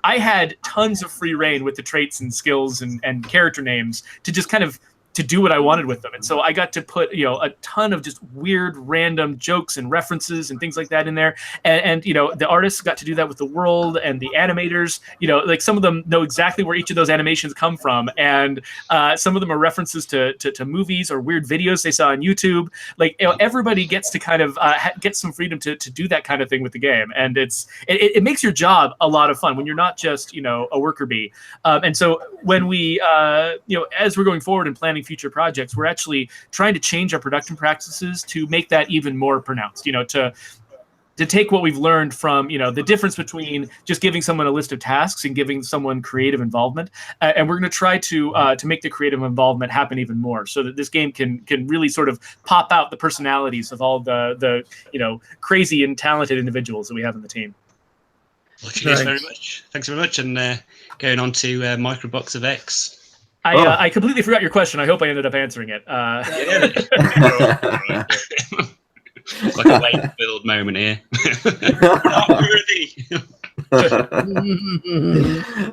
Speaker 2: I had tons of free reign with the traits and skills and character names to just kind of to do what I wanted with them. And so I got to put, a ton of just weird, random jokes and references and things like that in there. And the artists got to do that with the world, and the animators, some of them know exactly where each of those animations come from. And some of them are references to movies or weird videos they saw on YouTube. Everybody gets to kind of get some freedom to do that kind of thing with the game. And it makes your job a lot of fun when you're not just, a worker bee. And so when we, as we're going forward and planning future projects, we're actually trying to change our production practices to make that even more pronounced, to take what we've learned from, the difference between just giving someone a list of tasks and giving someone creative involvement. And we're going to try to make the creative involvement happen even more, so that this game can really sort of pop out the personalities of all the crazy and talented individuals that we have in the team.
Speaker 7: Thank you guys very much. Thanks very much. And going on to Microbox of X.
Speaker 2: I completely forgot your question. I hope I ended up answering it.
Speaker 7: Like a late build moment here. Not worthy.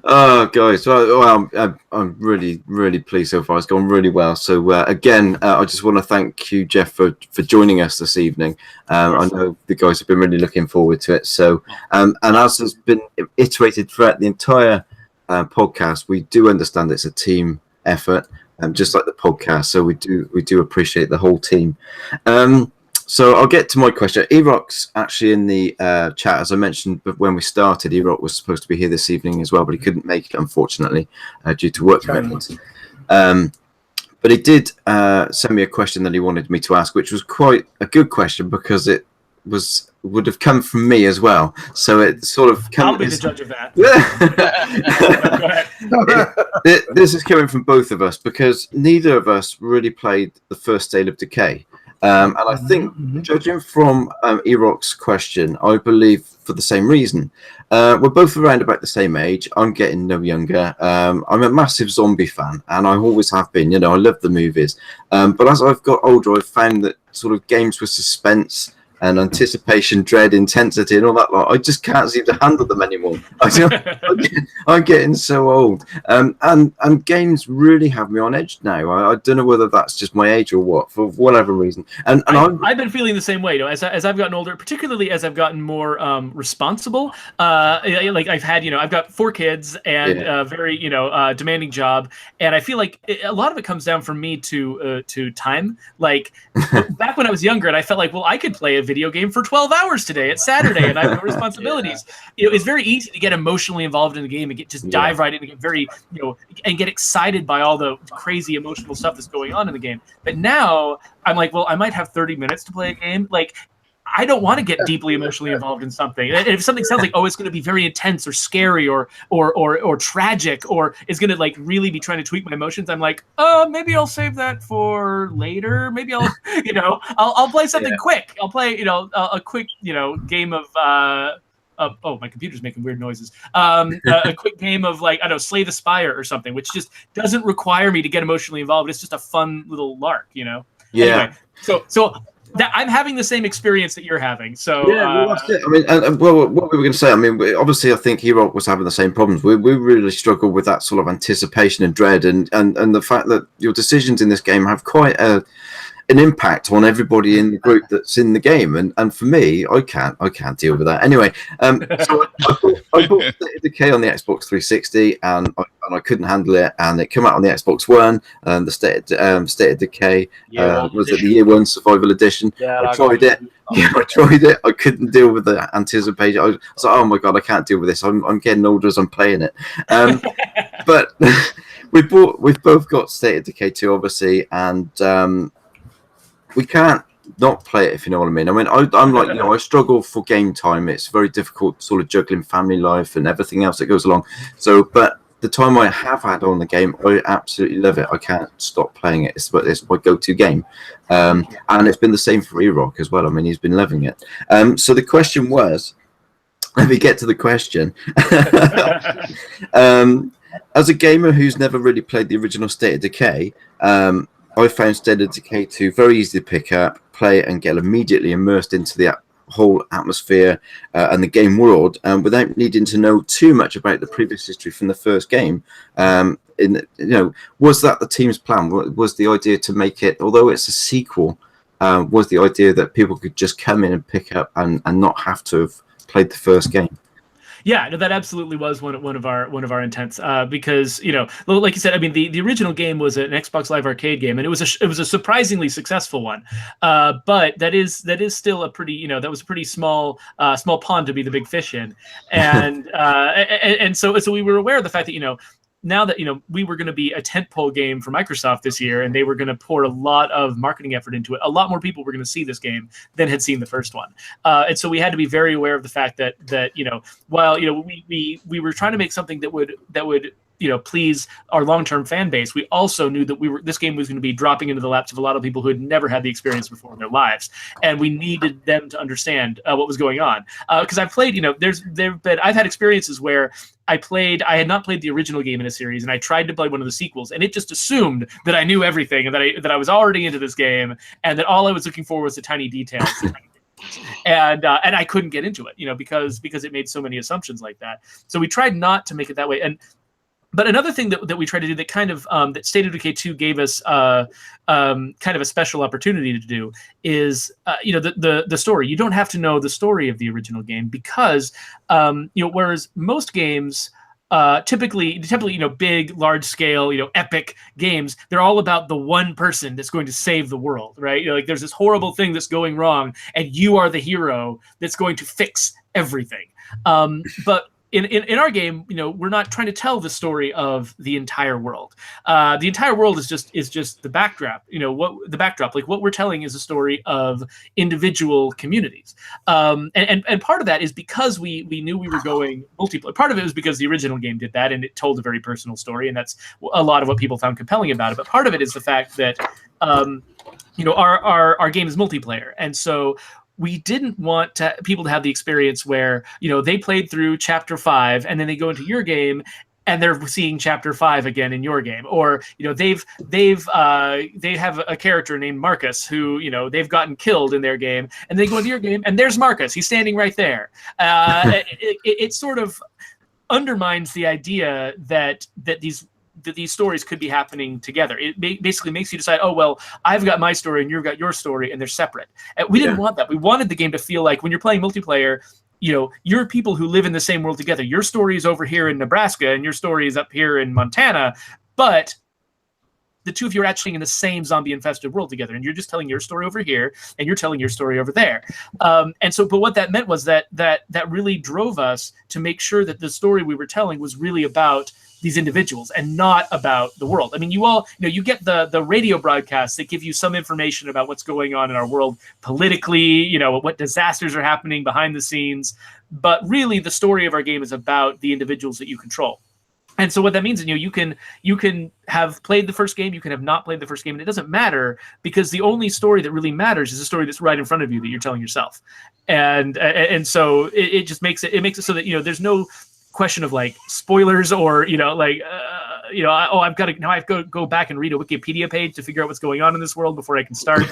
Speaker 1: Oh, guys, well, I'm really, really pleased so far. It's gone really well. So again, I just want to thank you, Geoff, for joining us this evening. I know the guys have been really looking forward to it. So, and as has been iterated throughout the entire podcast, we do understand it's a team effort, just like the podcast. So we do appreciate the whole team. So I'll get to my question. Erock's actually in the chat, as I mentioned, but when we started, Erock was supposed to be here this evening as well, but he couldn't make it, unfortunately, due to work commitments. But he did send me a question that he wanted me to ask, which was quite a good question because it would have come from me as well. So it sort of
Speaker 2: I'll be the judge of that.
Speaker 1: Go ahead. This is coming from both of us because neither of us really played the first State of Decay. And I think, judging from Erock's question, I believe for the same reason. We're both around about the same age. I'm getting no younger. I'm a massive zombie fan, and I always have been. I love the movies. But as I've got older, I've found that sort of games with suspense and anticipation, dread, intensity, and all that lot, I just can't seem to handle them anymore. I'm getting so old. And games really have me on edge now. I don't know whether that's just my age or what, for whatever reason. And
Speaker 2: I've been feeling the same way, as I've gotten older, particularly as I've gotten more responsible. I've had, I've got 4 kids and a very, demanding job. And I feel like a lot of it comes down for me to time. Back when I was younger and I felt like, well, I could play a video game for 12 hours today. It's Saturday and I have no responsibilities. It's very easy to get emotionally involved in the game and dive right in and get very, and get excited by all the crazy emotional stuff that's going on in the game. But now I'm like, well, I might have 30 minutes to play a game. I don't want to get deeply emotionally involved in something. And if something sounds like, oh, it's going to be very intense or scary or tragic, or is going to really be trying to tweak my emotions, I'm like, maybe I'll save that for later. Maybe I'll, I'll play something quick. I'll play, a quick, game of, oh, my computer's making weird noises. A quick game of Slay the Spire or something, which just doesn't require me to get emotionally involved. It's just a fun little lark, Yeah. Anyway, so that I'm having the same experience that you're having. So
Speaker 1: that's it. I mean, what we were going to say. I mean, obviously, I think Erock was having the same problems. We really struggle with that sort of anticipation and dread, and the fact that your decisions in this game have quite an impact on everybody in the group that's in the game. And for me, I can't deal with that. Anyway, so I bought State of Decay on the Xbox 360, and I couldn't handle it. And it came out on the Xbox One, and the State of Decay was it the Year 1 Survival Edition.
Speaker 2: Yeah,
Speaker 1: I tried it. I tried it. I couldn't deal with the anticipation. I was like, oh my god, I can't deal with this. I'm getting older as I'm playing it. But we've both got State of Decay 2, obviously, and we can't not play it, if you know what I mean. I mean, I'm like, I struggle for game time. It's very difficult sort of juggling family life and everything else that goes along. So, but the time I have had on the game, I absolutely love it. I can't stop playing it. It's my go-to game. And it's been the same for E-Rock as well. I mean, he's been loving it. So the question was, let me get to the question. As a gamer who's never really played the original State of Decay, I found State of Decay 2 very easy to pick up, play, and get immediately immersed into the whole atmosphere and the game world, without needing to know too much about the previous history from the first game. Was that the team's plan? Was the idea to make it, although it's a sequel, was the idea that people could just come in and pick up and not have to have played the first game?
Speaker 2: Yeah, no, that absolutely was one of our intents, because like you said, I mean, the original game was an Xbox Live Arcade game, and it was a surprisingly successful one, but that is still a pretty that was a pretty small pond to be the big fish in, and so we were aware of the fact that now that we were going to be a tentpole game for Microsoft this year, and they were going to pour a lot of marketing effort into it. A lot more people were going to see this game than had seen the first one, and so we had to be very aware of the fact that while we were trying to make something that would please our long-term fan base, we also knew that this game was going to be dropping into the laps of a lot of people who had never had the experience before in their lives, and we needed them to understand what was going on. Because I've played, I've had experiences where I had not played the original game in a series, and I tried to play one of the sequels, and it just assumed that I knew everything and that I was already into this game, and that all I was looking for was the tiny details. And I couldn't get into it, because it made so many assumptions like that. So we tried not to make it that way. But another thing that we tried to do that kind of that State of Decay 2 gave us kind of a special opportunity to do is the story. You don't have to know the story of the original game, because whereas most games typically big, large scale, epic games, they're all about the one person that's going to save the world, right? Like there's this horrible thing that's going wrong, and you are the hero that's going to fix everything. But in our game, we're not trying to tell the story of the entire world. The entire world is just the backdrop. The backdrop. Like what we're telling is a story of individual communities. And part of that is because we knew we were going multiplayer. Part of it was because the original game did that, and it told a very personal story, and that's a lot of what people found compelling about it. But part of it is the fact that our game is multiplayer, and so we didn't want people to have the experience where they played through chapter 5 and then they go into your game and they're seeing chapter 5 again in your game, or they have a character named Marcus who they've gotten killed in their game, and they go into your game and there's Marcus, he's standing right there. It sort of undermines the idea that these stories could be happening together. It basically makes you decide, oh, well, I've got my story and you've got your story, and they're separate. And we didn't want that. We wanted the game to feel like when you're playing multiplayer, you're people who live in the same world together. Your story is over here in Nebraska and your story is up here in Montana, but the two of you are actually in the same zombie-infested world together, and you're just telling your story over here, and you're telling your story over there. But what that meant was that really drove us to make sure that the story we were telling was really about these individuals and not about the world. I mean, you get the radio broadcasts that give you some information about what's going on in our world politically, what disasters are happening behind the scenes, but really the story of our game is about the individuals that you control. And so what that means is, you can have played the first game, you can have not played the first game, and it doesn't matter, because the only story that really matters is the story that's right in front of you that you're telling yourself. And so it just makes it so that there's no question of like spoilers or I've got to go back and read a Wikipedia page to figure out what's going on in this world before I can start.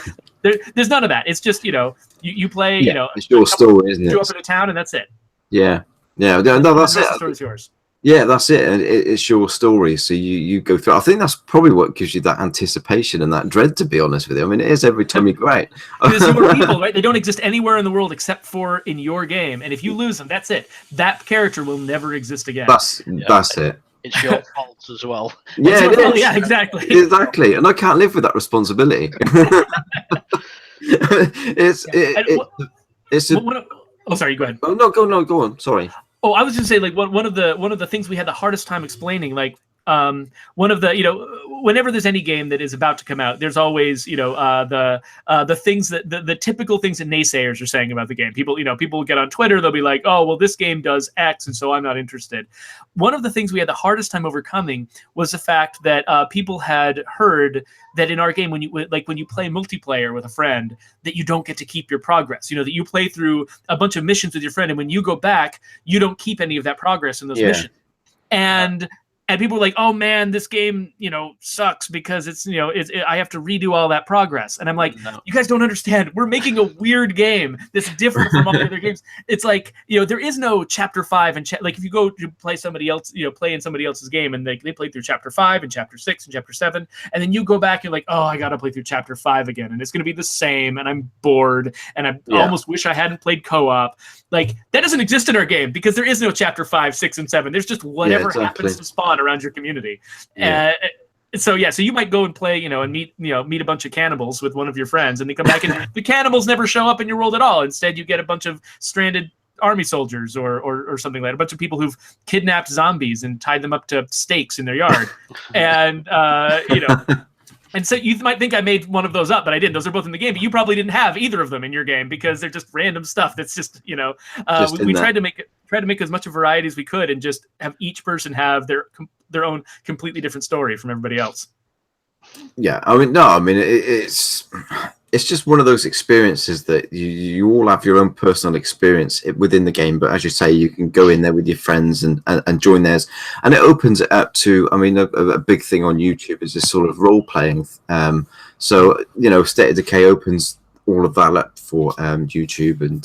Speaker 2: There's none of that. It's just you play
Speaker 1: it's your story, isn't it?
Speaker 2: You up in a town and that's it.
Speaker 1: No, that's it.
Speaker 2: The story's yours.
Speaker 1: Yeah, that's it. And it's your story, so you go through. I think that's probably what gives you that anticipation and that dread, to be honest with you. I mean, it is every time you go out.
Speaker 2: Because your people, right? They don't exist anywhere in the world except for in your game, and if you lose them, that's it. That character will never exist again.
Speaker 1: That's it.
Speaker 3: It's your fault as well.
Speaker 1: Yeah, it is.
Speaker 2: Yeah, exactly.
Speaker 1: Exactly, and I can't live with that responsibility.
Speaker 2: Sorry, go ahead.
Speaker 1: Oh no, go on. Sorry.
Speaker 2: Oh, I was just saying, like one of the things we had the hardest time explaining, like one of the, whenever there's any game that is about to come out, there's always, the things the typical things that naysayers are saying about the game. People get on Twitter, they'll be like, oh, well, this game does X, and so I'm not interested. One of the things we had the hardest time overcoming was the fact that people had heard that in our game, when you play multiplayer with a friend, that you don't get to keep your progress. That you play through a bunch of missions with your friend, and when you go back, you don't keep any of that progress in those missions. And people were like, "Oh man, this game, sucks because I have to redo all that progress." And I'm like, "You guys don't understand. We're making a weird game that's different from all the other games. It's like, there is no chapter 5 and like if you go to play somebody else, play in somebody else's game and they played through chapter 5 and chapter 6 and chapter 7, and then you go back and you're like, oh, I got to play through chapter 5 again, and it's going to be the same, and I'm bored, and I almost wish I hadn't played co-op. Like that doesn't exist in our game because there is no chapter 5, 6, and 7. There's just whatever happens to spawn around your community. So you might go and play, and meet a bunch of cannibals with one of your friends, and they come back and the cannibals never show up in your world at all. Instead, you get a bunch of stranded army soldiers or something like that, a bunch of people who've kidnapped zombies and tied them up to stakes in their yard, and And so you might think I made one of those up, but I didn't. Those are both in the game, but you probably didn't have either of them in your game because they're just random stuff. That's just, we tried to make as much a variety as we could and just have each person have their own completely different story from everybody else.
Speaker 1: Yeah, it's just one of those experiences that you all have your own personal experience within the game, but as you say, you can go in there with your friends and join theirs, and it opens it up to, a big thing on YouTube is this sort of role playing. So State of Decay opens all of that up for YouTube and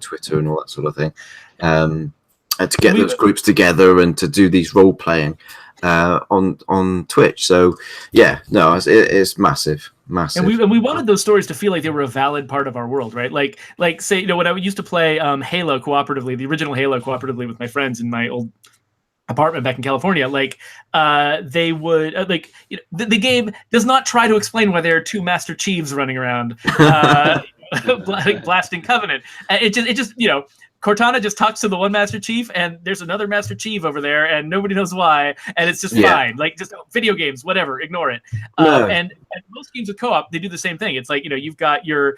Speaker 1: Twitter and all that sort of thing, to get those groups together and to do these role playing on Twitch. So it's massive.
Speaker 2: And we wanted those stories to feel like they were a valid part of our world, right? Like say, when I used to play Halo cooperatively, the original Halo cooperatively with my friends in my old apartment back in California, they would the game does not try to explain why there are two Master Chiefs running around blasting Covenant. It just Cortana just talks to the one Master Chief, and there's another Master Chief over there, and nobody knows why, and it's just fine. Like, just video games, whatever, ignore it. And most games with co-op, they do the same thing. It's like, you've got your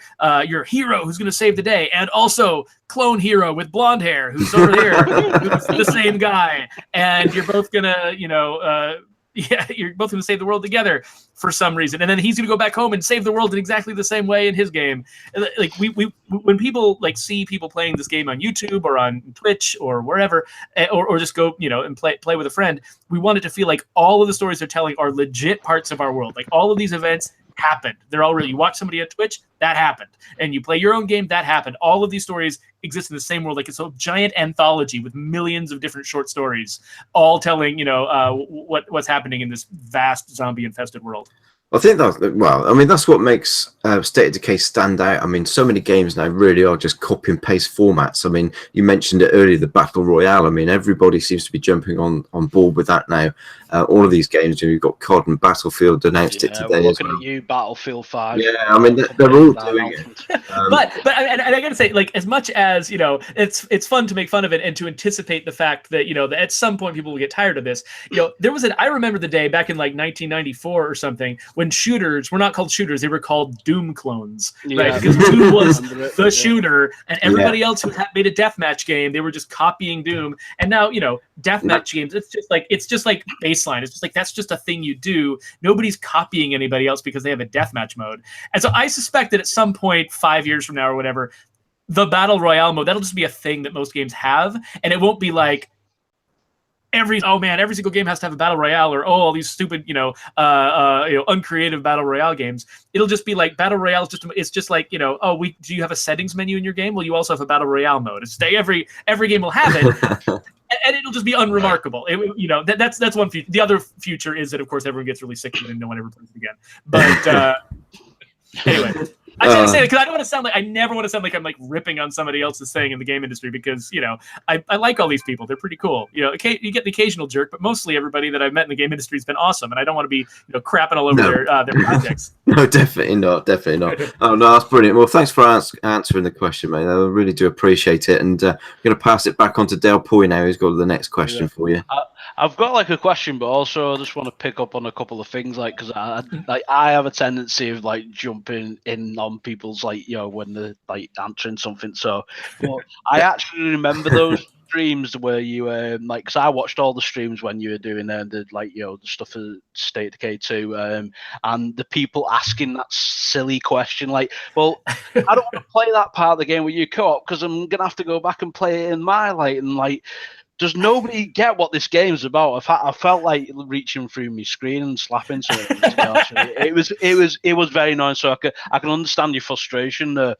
Speaker 2: hero who's going to save the day, and also clone hero with blonde hair who's over here, who's the same guy, and you're both going to, you're both going to save the world together for some reason, and then he's going to go back home and save the world in exactly the same way in his game. Like when people see people playing this game on YouTube or on Twitch or wherever, or just go and play with a friend, we want it to feel like all of the stories they're telling are legit parts of our world. Like all of these events happened. They're all real. You watch somebody on Twitch, that happened, and you play your own game, that happened. All of these stories exist in the same world. Like it's a giant anthology with millions of different short stories, all telling what's happening in this vast zombie infested world.
Speaker 1: I think that's what makes State of Decay stand out. So many games now really are just copy and paste formats. You mentioned it earlier, the Battle Royale. Everybody seems to be jumping on board with that now. All of these games, you've got COD and Battlefield announced it today.
Speaker 3: We're looking at you, Battlefield 5.
Speaker 1: Yeah, they're all doing it.
Speaker 2: But I gotta say, as much as it's fun to make fun of it and to anticipate the fact that that at some point people will get tired of this. I remember the day back in 1994 or something when shooters were not called shooters, they were called Doom clones, right? Because Doom was the shooter, and everybody else who had made a deathmatch game, they were just copying Doom. And now deathmatch games, it's just like baseline. It's just like that's just a thing you do. Nobody's copying anybody else because they have a deathmatch mode. And so I suspect that at some point, 5 years from now or whatever, the Battle Royale mode, that'll just be a thing that most games have, and it won't be like every single game has to have a Battle Royale, or all these stupid uncreative Battle Royale games. It'll just be like Battle Royale is just like do you have a settings menu in your game? Well, you also have a Battle Royale mode. Every game will have it. And it'll just be unremarkable. That's one future. The other future is that, of course, everyone gets really sick of it and no one ever plays it again. But anyway, I shouldn't say that because I don't want to sound like I never want to sound like I'm ripping on somebody else's thing in the game industry, because I like all these people. They're pretty cool. You get the occasional jerk, but mostly everybody that I've met in the game industry has been awesome, and I don't want to be crapping all over their projects.
Speaker 1: No, definitely not. Oh no, that's brilliant. Well, thanks for answering the question, mate. I really do appreciate it, and I'm going to pass it back on to Del Poy now, who's got the next question for you.
Speaker 3: I've got like a question, but also I just want to pick up on a couple of things, like because I have a tendency of like jumping in on people's like when they're like answering something. So, but I actually remember those streams where you like, because I watched all the streams when you were doing the like the stuff for State of Decay 2, and the people asking that silly question like, well, I don't want to play that part of the game with you co-op because I'm gonna have to go back and play it in my light, and like, does nobody get what this game's about? I felt like reaching through my screen and slapping something. It was very annoying. So I can understand your frustration there.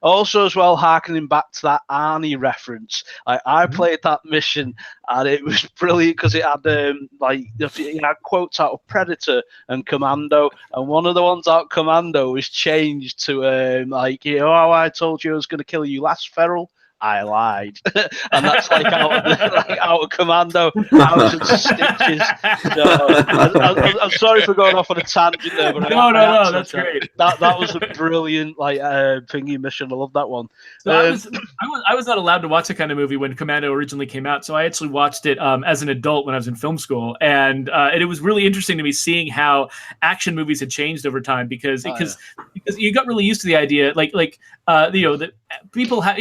Speaker 3: Also, as well, harkening back to that Arnie reference, I played that mission and it was brilliant because it had quotes out of Predator and Commando, and one of the ones out of Commando was changed to I told you I was going to kill you last, Feral. I lied, and that's like out of Commando, out of stitches. I'm sorry for going off on a tangent there, but
Speaker 2: no, that's great.
Speaker 3: That was a brilliant thingy mission. I love that one.
Speaker 2: So I was not allowed to watch that kind of movie when Commando originally came out, so I actually watched it as an adult when I was in film school, and it was really interesting to me seeing how action movies had changed over time because you got really used to the idea that people have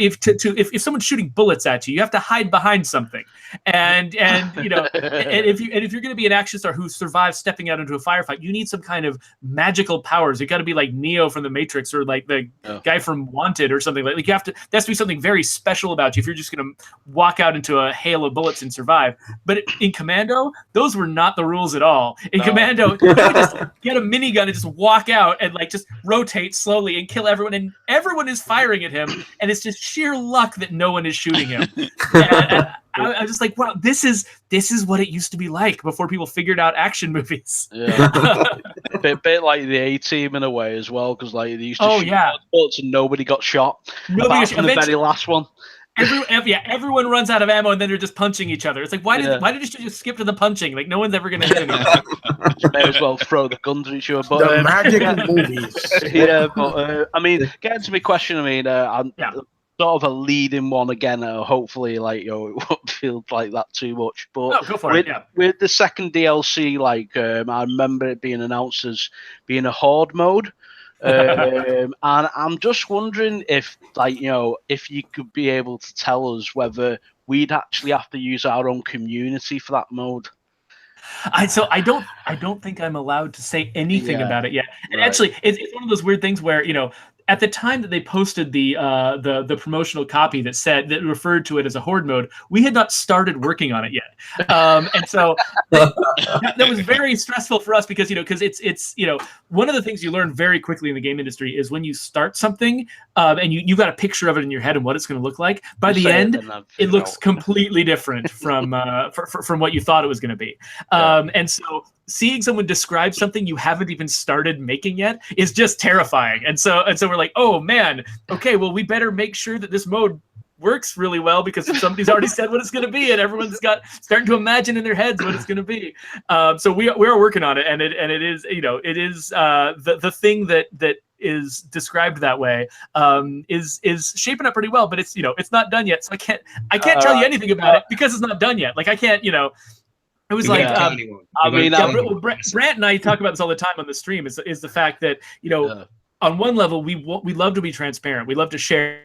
Speaker 2: if someone's shooting bullets at you, you have to hide behind something, and if you're going to be an action star who survives stepping out into a firefight, you need some kind of magical powers. You got to be like Neo from the Matrix or like the guy from Wanted or something like there has to be something very special about you if you're just going to walk out into a hail of bullets and survive. But in Commando, those were not the rules at all. In Commando, you would just get a minigun and just walk out and like just rotate slowly and kill everyone, and everyone is firing at him, and it's just sheer luck that no one is shooting him. And I'm just like, wow, this is what it used to be like before people figured out action movies.
Speaker 3: Yeah, bit like the A-Team in a way as well, because like they used to shoot bullets and nobody got shot. Apart from the very last one.
Speaker 2: Everyone runs out of ammo and then they're just punching each other. It's like, why did you just skip to the punching? Like, no one's ever gonna hit anyone.
Speaker 3: You may as well throw the guns at each other. But
Speaker 4: the magic of movies.
Speaker 3: Yeah, but I mean, getting to my question, I mean, sort of a leading one again. Hopefully, like it won't feel like that too much. But
Speaker 2: go for it. Yeah.
Speaker 3: With the second DLC, I remember it being announced as being a horde mode. And I'm just wondering if if you could be able to tell us whether we'd actually have to use our own community for that mode.
Speaker 2: I don't think I'm allowed to say anything about it yet. And actually, it's one of those weird things where at the time that they posted the promotional copy that referred to it as a horde mode, we had not started working on it yet, and so that was very stressful for us because it's one of the things you learn very quickly in the game industry is when you start something and you've got a picture of it in your head and what it's going to look like. By the end, it looks completely different from what you thought it was going to be, and so seeing someone describe something you haven't even started making yet is just terrifying. And so we're like, oh man, okay, well, we better make sure that this mode works really well because somebody's already said what it's going to be and everyone's starting to imagine in their heads what it's going to be. So we are working on it, and it is the thing that is described that way is shaping up pretty well, but it's not done yet. So I can't tell you anything about it because it's not done yet. Like I can't, it was Brant and I talk about this all the time on the stream. Is the fact that on one level we love to be transparent. We love to share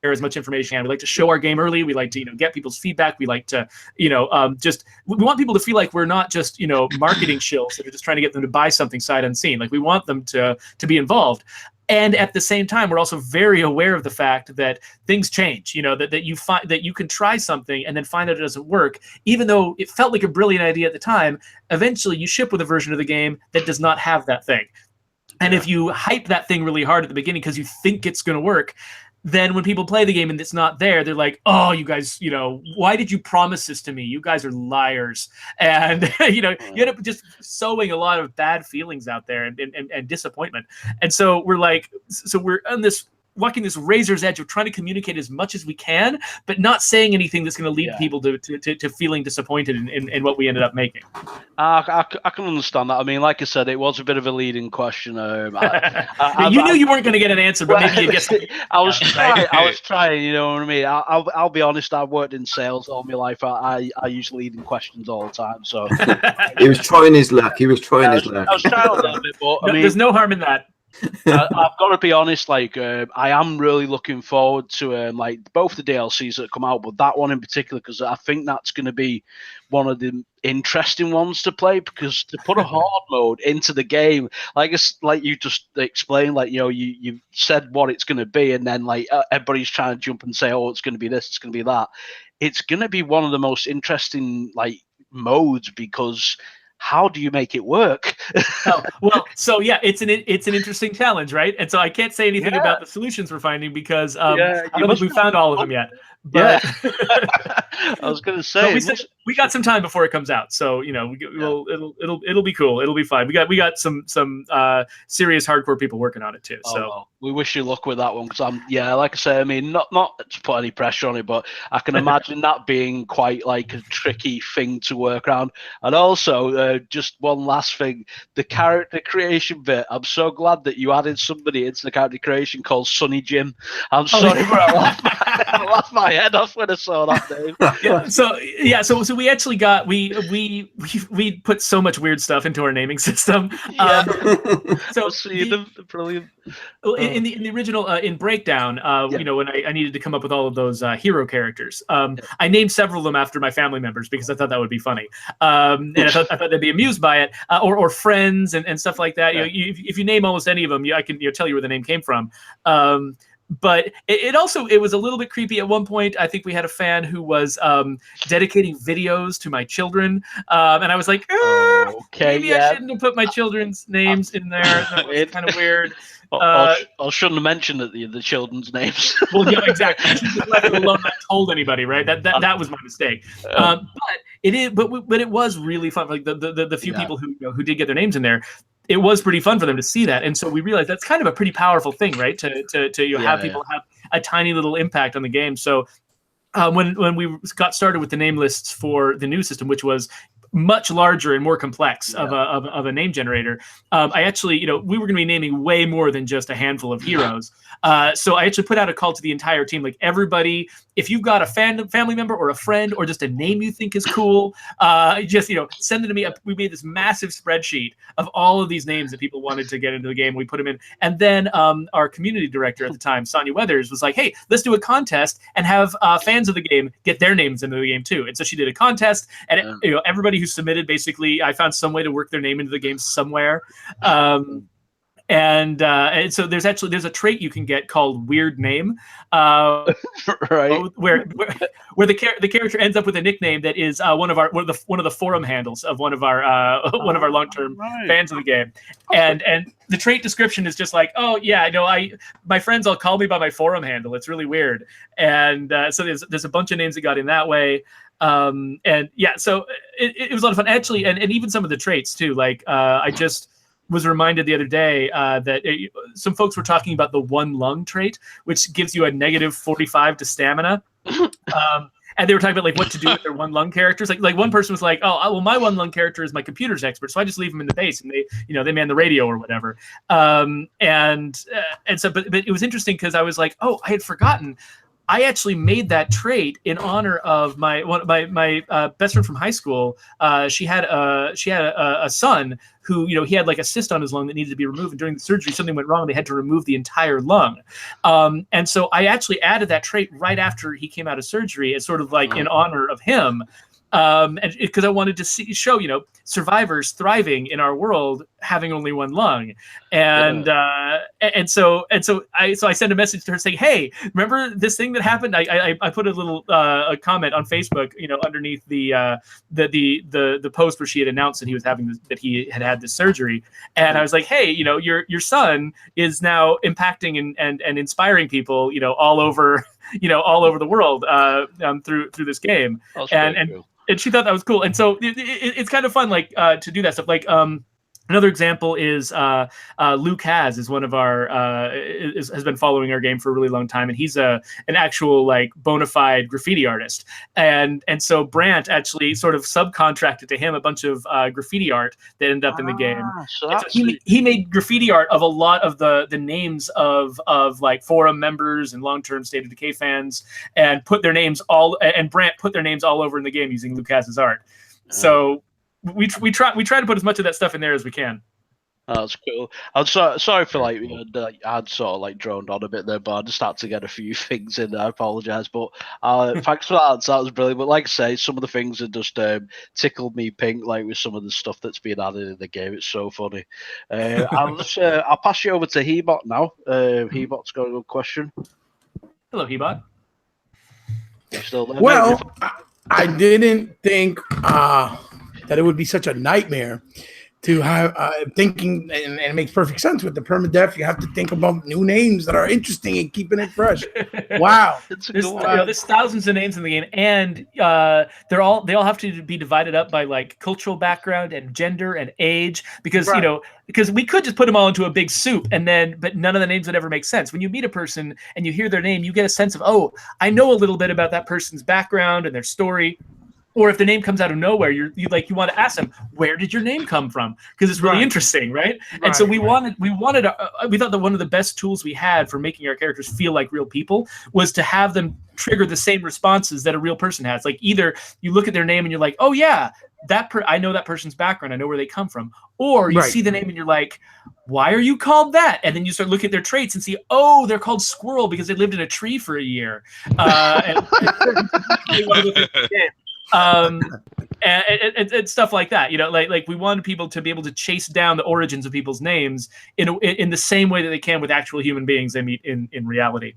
Speaker 2: as much information. We like to show our game early. We like to get people's feedback. We like to we want people to feel like we're not just marketing shills that are just trying to get them to buy something sight unseen. Like we want them to be involved. And at the same time, we're also very aware of the fact that things change, that you find that you can try something and then find out it doesn't work. Even though it felt like a brilliant idea at the time, eventually you ship with a version of the game that does not have that thing. And if you hype that thing really hard at the beginning because you think it's going to work, then when people play the game and it's not there, they're like, oh, you guys, why did you promise this to me? You guys are liars. And, you end up just sowing a lot of bad feelings out there and disappointment. And so we're on this walking this razor's edge of trying to communicate as much as we can, but not saying anything that's going to lead people to feeling disappointed in what we ended up making.
Speaker 3: I can understand that. I mean, like I said, it was a bit of a leading question.
Speaker 2: You knew you weren't going to get an answer, but maybe you guessed.
Speaker 3: I was trying. You know what I mean? I'll be honest. I've worked in sales all my life. I use leading questions all the time. So
Speaker 1: he was trying his luck. I was trying
Speaker 3: a little bit, but I mean,
Speaker 2: there's no harm in that.
Speaker 3: I've got to be honest. Like, I am really looking forward to like both the DLCs that come out, but that one in particular, because I think that's going to be one of the interesting ones to play, because to put a hard mode into the game, like you just explained, like, you know, you said what it's going to be, and then like everybody's trying to jump and say, oh, it's going to be this, it's going to be that. It's going to be one of the most interesting like modes, because how do you make it work?
Speaker 2: So yeah, it's an interesting challenge, right? And so I can't say anything about the solutions we're finding, because I don't think we found all of them yet. But
Speaker 3: I was going to say
Speaker 2: we got some time before it comes out, so you know it'll be cool. It'll be fine. We got some serious hardcore people working on it too. So
Speaker 3: we wish you luck with that one, because like I say, I mean, not to put any pressure on it, but I can imagine that being quite like a tricky thing to work around. And also, just one last thing, the character creation bit. I'm so glad that you added somebody into the character creation called Sonny Jim. I'm sorry, but I laughed my head off when I saw that name.
Speaker 2: So we actually got we put so much weird stuff into our naming system.
Speaker 3: Brilliant.
Speaker 2: In the original in Breakdown, you know, when I needed to come up with all of those hero characters, I named several of them after my family members, because I thought that would be funny, and I thought they'd be amused by it, or friends and stuff like that. You know, if you name almost any of them, I can tell you where the name came from. But it was a little bit creepy at one point. I think we had a fan who was dedicating videos to my children, and I was like, maybe I shouldn't have put my children's names in there. That was kind of weird.
Speaker 3: I shouldn't have mentioned the children's names.
Speaker 2: Well, yeah, exactly. Just left it alone, not told anybody, right? That was my mistake. But it was really fun. Like the few people who did get their names in there, it was pretty fun for them to see that, and so we realized that's kind of a pretty powerful thing, right? To have people have a tiny little impact on the game. So when we got started with the name lists for the new system, which was much larger and more complex of a name generator, I actually, we were going to be naming way more than just a handful of heroes. So I actually put out a call to the entire team, like, everybody, if you've got a family member or a friend or just a name you think is cool, just send it to me. We made this massive spreadsheet of all of these names that people wanted to get into the game. We put them in, and then our community director at the time, Sonia Weathers, was like, "Hey, let's do a contest and have fans of the game get their names into the game too." And so she did a contest, and everybody who submitted, basically, I found some way to work their name into the game somewhere. And so there's a trait you can get called Weird Name, right? Where the character ends up with a nickname that is one of the forum handles of one of our long-term fans of the game, and the trait description is just like, oh yeah, my friends all call me by my forum handle. It's really weird, and so there's a bunch of names that got in that way. So it was a lot of fun, actually, and even some of the traits too. Like I just was reminded the other day that some folks were talking about the one lung trait, which gives you a -45 to stamina. And they were talking about like what to do with their one lung characters. Like one person was like, "Oh, well, my one lung character is my computer's expert, so I just leave them in the base and they man the radio or whatever." But it was interesting because I was like, "Oh, I had forgotten." I actually made that trait in honor of my best friend from high school. She had a son who, he had like a cyst on his lung that needed to be removed. And during the surgery, something went wrong. They had to remove the entire lung. And so I actually added that trait right after he came out of surgery as sort of like in honor of him. And because I wanted to show survivors thriving in our world having only one lung, and so I sent a message to her saying, "Hey, remember this thing that happened?" I put a little a comment on Facebook, underneath the post where she had announced that he had this surgery, and I was like, "Hey, your son is now impacting and inspiring people, all over the world through this game," and she thought that was cool. And so it's kind of fun, like to do that stuff. Like Another example is Luke is one of our has been following our game for a really long time, and he's an actual like bona fide graffiti artist, and so Brant actually sort of subcontracted to him a bunch of graffiti art that ended up in the game. So he made graffiti art of a lot of the names of like forum members and long-term State of Decay fans, and Brant put their names all over in the game using Lucas's art. So we try to put as much of that stuff in there as we can.
Speaker 3: Oh, that's cool. I'm sorry for like I'd sort of like droned on a bit there, but I just had to get a few things in. I apologize, but thanks for that. That was brilliant. But like I say, some of the things that just tickled me pink, like with some of the stuff that's been added in the game. It's so funny. I'll pass you over to Hebot now. Hebot's got a good question.
Speaker 2: Hello, Hebot.
Speaker 3: Still there?
Speaker 4: Well, I didn't think that it would be such a nightmare to have thinking, and it makes perfect sense with the permadeath. You have to think about new names that are interesting and keeping it fresh. Wow,
Speaker 2: there's thousands of names in the game, and they all have to be divided up by like cultural background and gender and age, because because we could just put them all into a big soup, but none of the names would ever make sense. When you meet a person and you hear their name, you get a sense of, oh, I know a little bit about that person's background and their story. Or if the name comes out of nowhere, you want to ask them, where did your name come from? Because it's really interesting, right? And so we thought that one of the best tools we had for making our characters feel like real people was to have them trigger the same responses that a real person has. Like either you look at their name and you're like, oh yeah, I know that person's background, I know where they come from. Or you see the name and you're like, why are you called that? And then you start looking at their traits and see, oh, they're called Squirrel because they lived in a tree for a year. And stuff like that, like we wanted people to be able to chase down the origins of people's names in the same way that they can with actual human beings they meet in reality.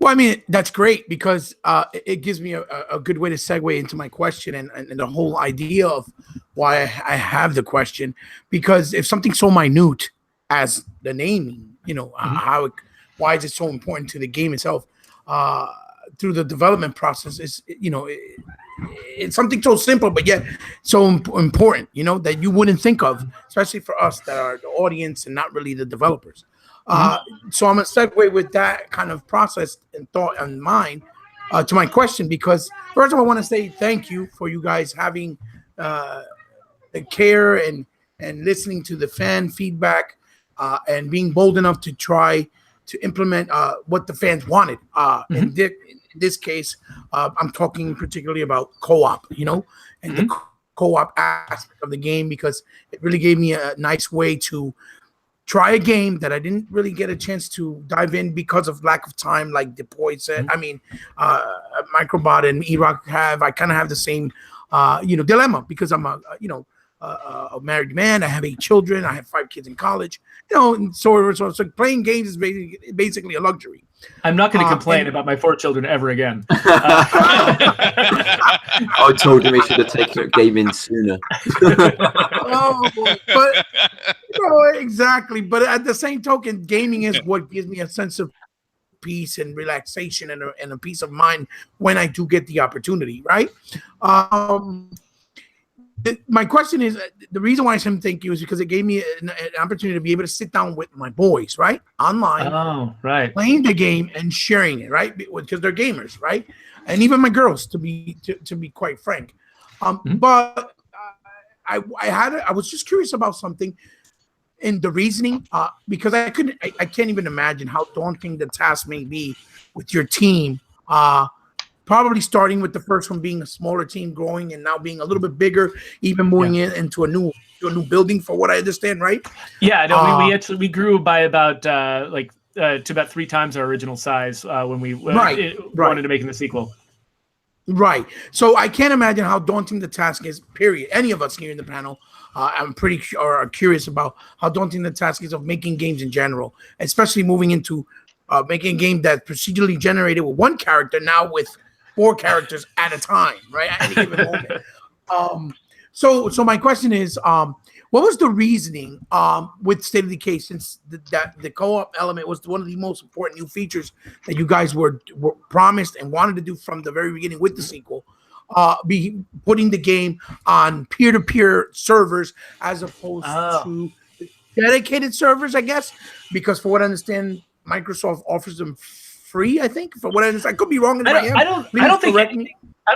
Speaker 4: Well, I mean, that's great because it gives me a good way to segue into my question and the whole idea of why I have the question. Because if something so minute as the naming, why is it so important to the game itself? Through the development process, it's something so simple, but yet so important, that you wouldn't think of, especially for us that are the audience and not really the developers. So I'm going to segue with that kind of process and thought in mind to my question, because first of all, I want to say thank you for you guys having the care and listening to the fan feedback and being bold enough to try to implement what the fans wanted. In this case, I'm talking particularly about co-op, and the co-op aspect of the game, because it really gave me a nice way to try a game that I didn't really get a chance to dive in because of lack of time, like Depoy said. I mean, MicroPod and E-Rock I kind of have the same, dilemma, because I'm a married man. I have 8 children. I have 5 kids in college. And so playing games is basically a luxury.
Speaker 2: I'm not going to complain about my 4 children ever again.
Speaker 1: I told him he should have taken up gaming sooner.
Speaker 4: Exactly. But at the same token, gaming is what gives me a sense of peace and relaxation and a peace of mind when I do get the opportunity, right? My question is, the reason why I said thank you is because it gave me an opportunity to be able to sit down with my boys, right? Online, playing the game and sharing it, right? Because they're gamers, right? And even my girls, to be quite frank. But I was just curious about something in the reasoning, because I can't even imagine how daunting the task may be with your team. Probably starting with the first one being a smaller team, growing and now being a little bit bigger, even moving into a new building, for what I understand, right?
Speaker 2: Yeah, no, we grew by about to about 3 times our original size when we wanted to make the sequel.
Speaker 4: Right. So I can't imagine how daunting the task is, period. Any of us here in the panel, I'm pretty curious about how daunting the task is of making games in general, especially moving into making a game that's procedurally generated with 1 character, now with 4 characters at a time, right? At any given moment. So my question is, what was the reasoning with State of Decay, since the co-op element was one of the most important new features that you guys were promised and wanted to do from the very beginning with the sequel? be putting the game on peer-to-peer servers as opposed to dedicated servers, I guess, because for what I understand, Microsoft offers them free. I think, for what I understand, I could be wrong. And
Speaker 2: I don't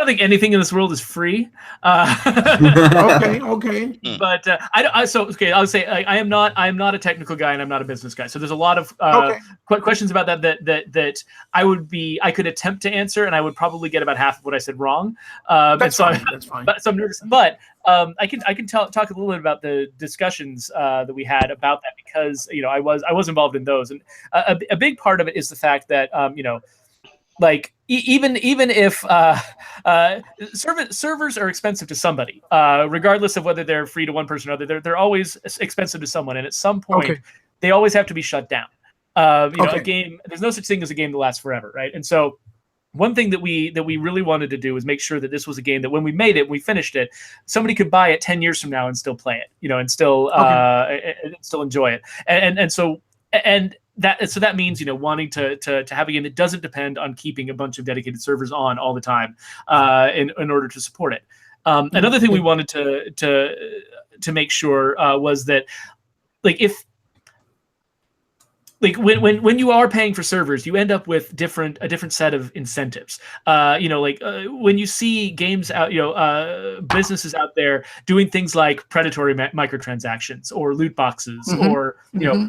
Speaker 2: think anything in this world is free.
Speaker 4: Okay.
Speaker 2: But I'll say I am not a technical guy and I'm not a business guy. So there's a lot of questions about that I could attempt to answer, and I would probably get about half of what I said wrong.
Speaker 4: That's fine.
Speaker 2: But so I'm nervous. But I can talk a little bit about the discussions that we had about that, because I was involved in those, and a big part of it is the fact that like even if servers are expensive to somebody, regardless of whether they're free to one person or other, they're always expensive to someone, and at some point they always have to be shut down. A game, there's no such thing as a game that lasts forever, right? And so one thing that we really wanted to do was make sure that this was a game that when we made it, we finished it, somebody could buy it 10 years from now and still play it, and still enjoy it. And so that means wanting to have a game that doesn't depend on keeping a bunch of dedicated servers on all the time in order to support it. Another thing we wanted to make sure was that, when you are paying for servers, you end up with a different set of incentives. When you see games out, businesses out there doing things like predatory microtransactions or loot boxes or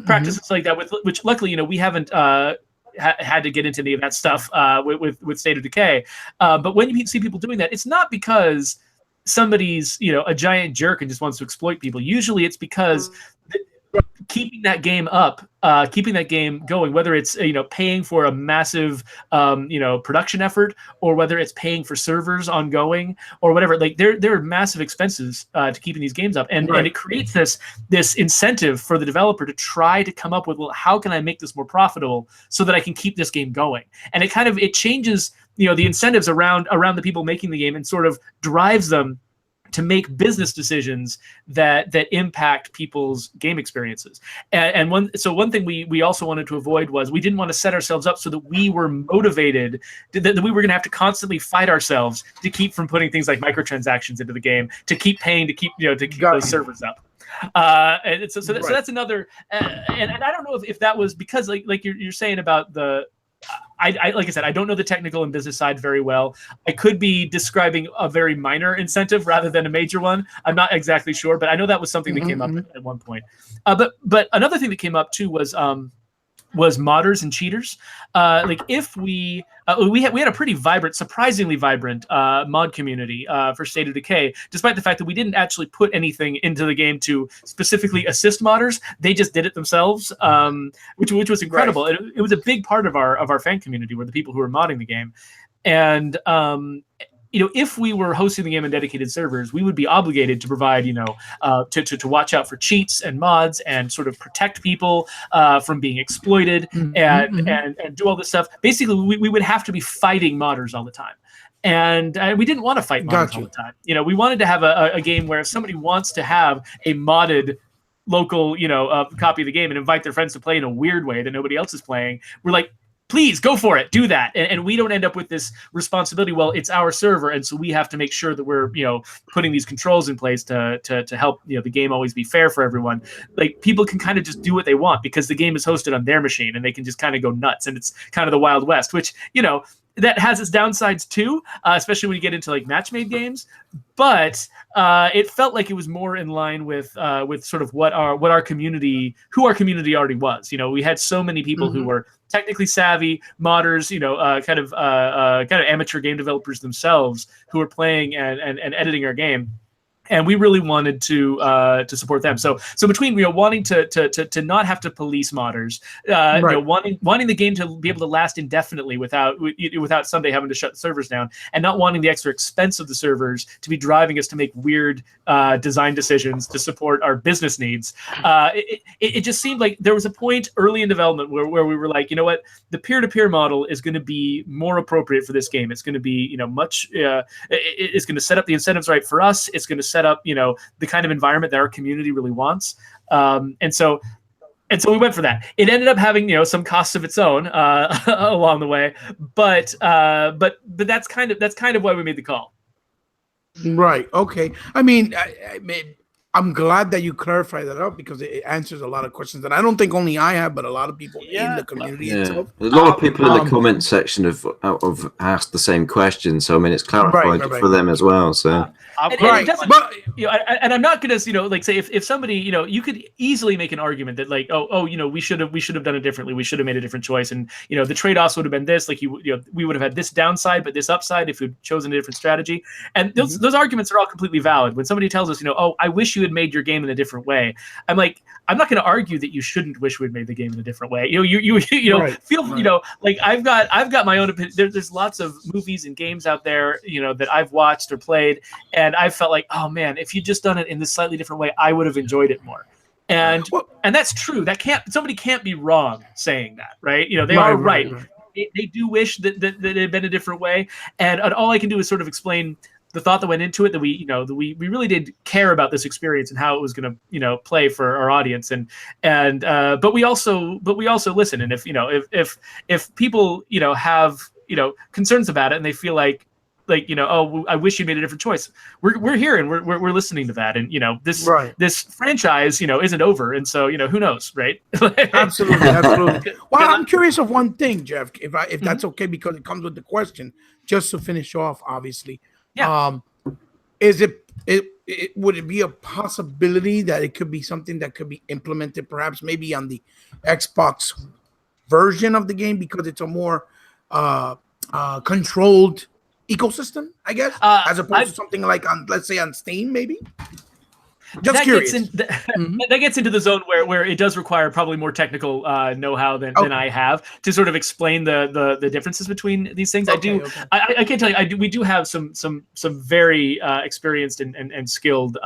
Speaker 2: practices like that, which luckily we haven't had to get into any of that stuff with State of Decay. But when you see people doing that, it's not because somebody's a giant jerk and just wants to exploit people. Usually, it's because keeping that game up, keeping that game going, whether it's paying for a massive production effort, or whether it's paying for servers ongoing or whatever, there are massive expenses to keeping these games up, and it creates this incentive for the developer to try to come up with, well, how can I make this more profitable so that I can keep this game going? And it changes the incentives around the people making the game, and sort of drives them to make business decisions that impact people's game experiences. And one thing we also wanted to avoid was, we didn't want to set ourselves up so that we were motivated, that we were going to have to constantly fight ourselves to keep from putting things like microtransactions into the game, to keep paying to keep those servers up. So that's another. And I don't know if that was because like you're saying about the. Like I said, I don't know the technical and business side very well. I could be describing a very minor incentive rather than a major one. I'm not exactly sure, but I know that was something that came up at one point. But another thing that came up too was modders and cheaters. If we had a pretty vibrant, surprisingly vibrant mod community for State of Decay, despite the fact that we didn't actually put anything into the game to specifically assist modders. They just did it themselves, which was incredible. Right. It was a big part of our fan community, were the people who were modding the game. And if we were hosting the game on dedicated servers, we would be obligated to provide, to watch out for cheats and mods and sort of protect people from being exploited and do all this stuff. Basically, we would have to be fighting modders all the time. And we didn't want to fight modders all the time. We wanted to have a game where if somebody wants to have a modded local, copy of the game and invite their friends to play in a weird way that nobody else is playing, we're like, please go for it, do that. And we don't end up with this responsibility. Well, it's our server, and so we have to make sure that we're, putting these controls in place to help, the game always be fair for everyone. Like, people can kind of just do what they want because the game is hosted on their machine, and they can just kind of go nuts, and it's kind of the Wild West, which, that has its downsides too, especially when you get into like match-made games. But it felt like it was more in line with sort of what our community already was. We had so many people who were technically savvy modders, kind of amateur game developers themselves who were playing and editing our game. And we really wanted to support them. So between wanting to not have to police modders, wanting the game to be able to last indefinitely without someday having to shut the servers down, and not wanting the extra expense of the servers to be driving us to make weird design decisions to support our business needs, it just seemed like there was a point early in development where we were like, you know what, the peer-to-peer model is going to be more appropriate for this game. It's going to be it's going to set up the incentives right for us. It's going to set up the kind of environment that our community really wants, and so we went for that. It ended up having some costs of its own along the way, but that's kind of why we made the call.
Speaker 4: Right. Okay. I mean, I'm glad that you clarified that up because it answers a lot of questions that I don't think only I have, but a lot of people in the community
Speaker 1: Yeah,
Speaker 4: itself.
Speaker 1: a lot of people in the comment section have asked the same question, so I mean it's clarified for them as well. So
Speaker 2: and I'm not gonna like say if somebody you could easily make an argument that like we should have done it differently, we should have made a different choice, and the trade-offs would have been this, like we would have had this downside but this upside if we'd chosen a different strategy, and those arguments are all completely valid. When somebody tells us I wish you had made your game in a different way, I'm like, I'm not going to argue that you shouldn't wish we'd made the game in a different way. Like I've got my own opinion. There's lots of movies and games out there, that I've watched or played, and I've felt like, oh man, if you'd just done it in this slightly different way, I would have enjoyed it more. And that's true. Somebody can't be wrong saying that, right? They are right. They do wish that it had been a different way, and all I can do is sort of explain the thought that went into it, that we really did care about this experience and how it was going to, play for our audience, but we also listen. And if people, have, concerns about it and they feel like, I wish you made a different choice. We're here and we're listening to that. And, this franchise, isn't over. And so, who knows, right?
Speaker 4: Absolutely. Well, I'm curious of one thing, Geoff, if that's okay, because it comes with the question, just to finish off, obviously.
Speaker 2: Yeah.
Speaker 4: Would it be a possibility that it could be something that could be implemented perhaps maybe on the Xbox version of the game, because it's a more controlled ecosystem, I guess, as opposed to something like let's say on Steam, maybe? Just curious.
Speaker 2: That gets into the zone where it does require probably more technical know-how than I have to sort of explain the differences between these things.
Speaker 4: Okay.
Speaker 2: I can't tell you. We do have some very experienced and skilled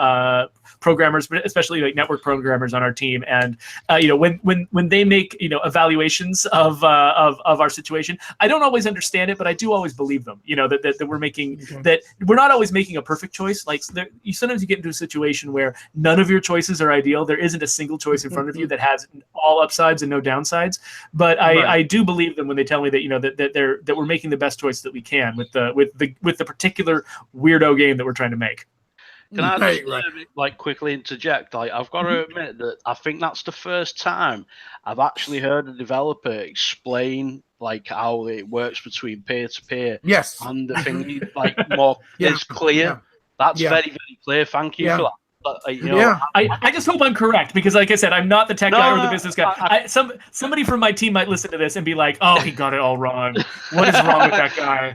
Speaker 2: programmers, but especially like network programmers on our team. And when they make evaluations of our situation, I don't always understand it, but I do always believe them. That we're making that we're not always making a perfect choice. Like sometimes you get into a situation where none of your choices are ideal. There isn't a single choice in front of you that has all upsides and no downsides. But I do believe them when they tell me that that we're making the best choice that we can with the particular weirdo game that we're trying to make.
Speaker 3: Can I just quickly interject? I've got to admit that I think that's the first time I've actually heard a developer explain how it works between peer to peer.
Speaker 4: Yes,
Speaker 3: and the thing more is clear. Yeah. That's very, very clear. Thank you for that.
Speaker 2: I just hope I'm correct, because like I said, I'm not the tech guy or the business guy. Somebody from my team might listen to this and be like, oh, he got it all wrong. What is wrong with that guy?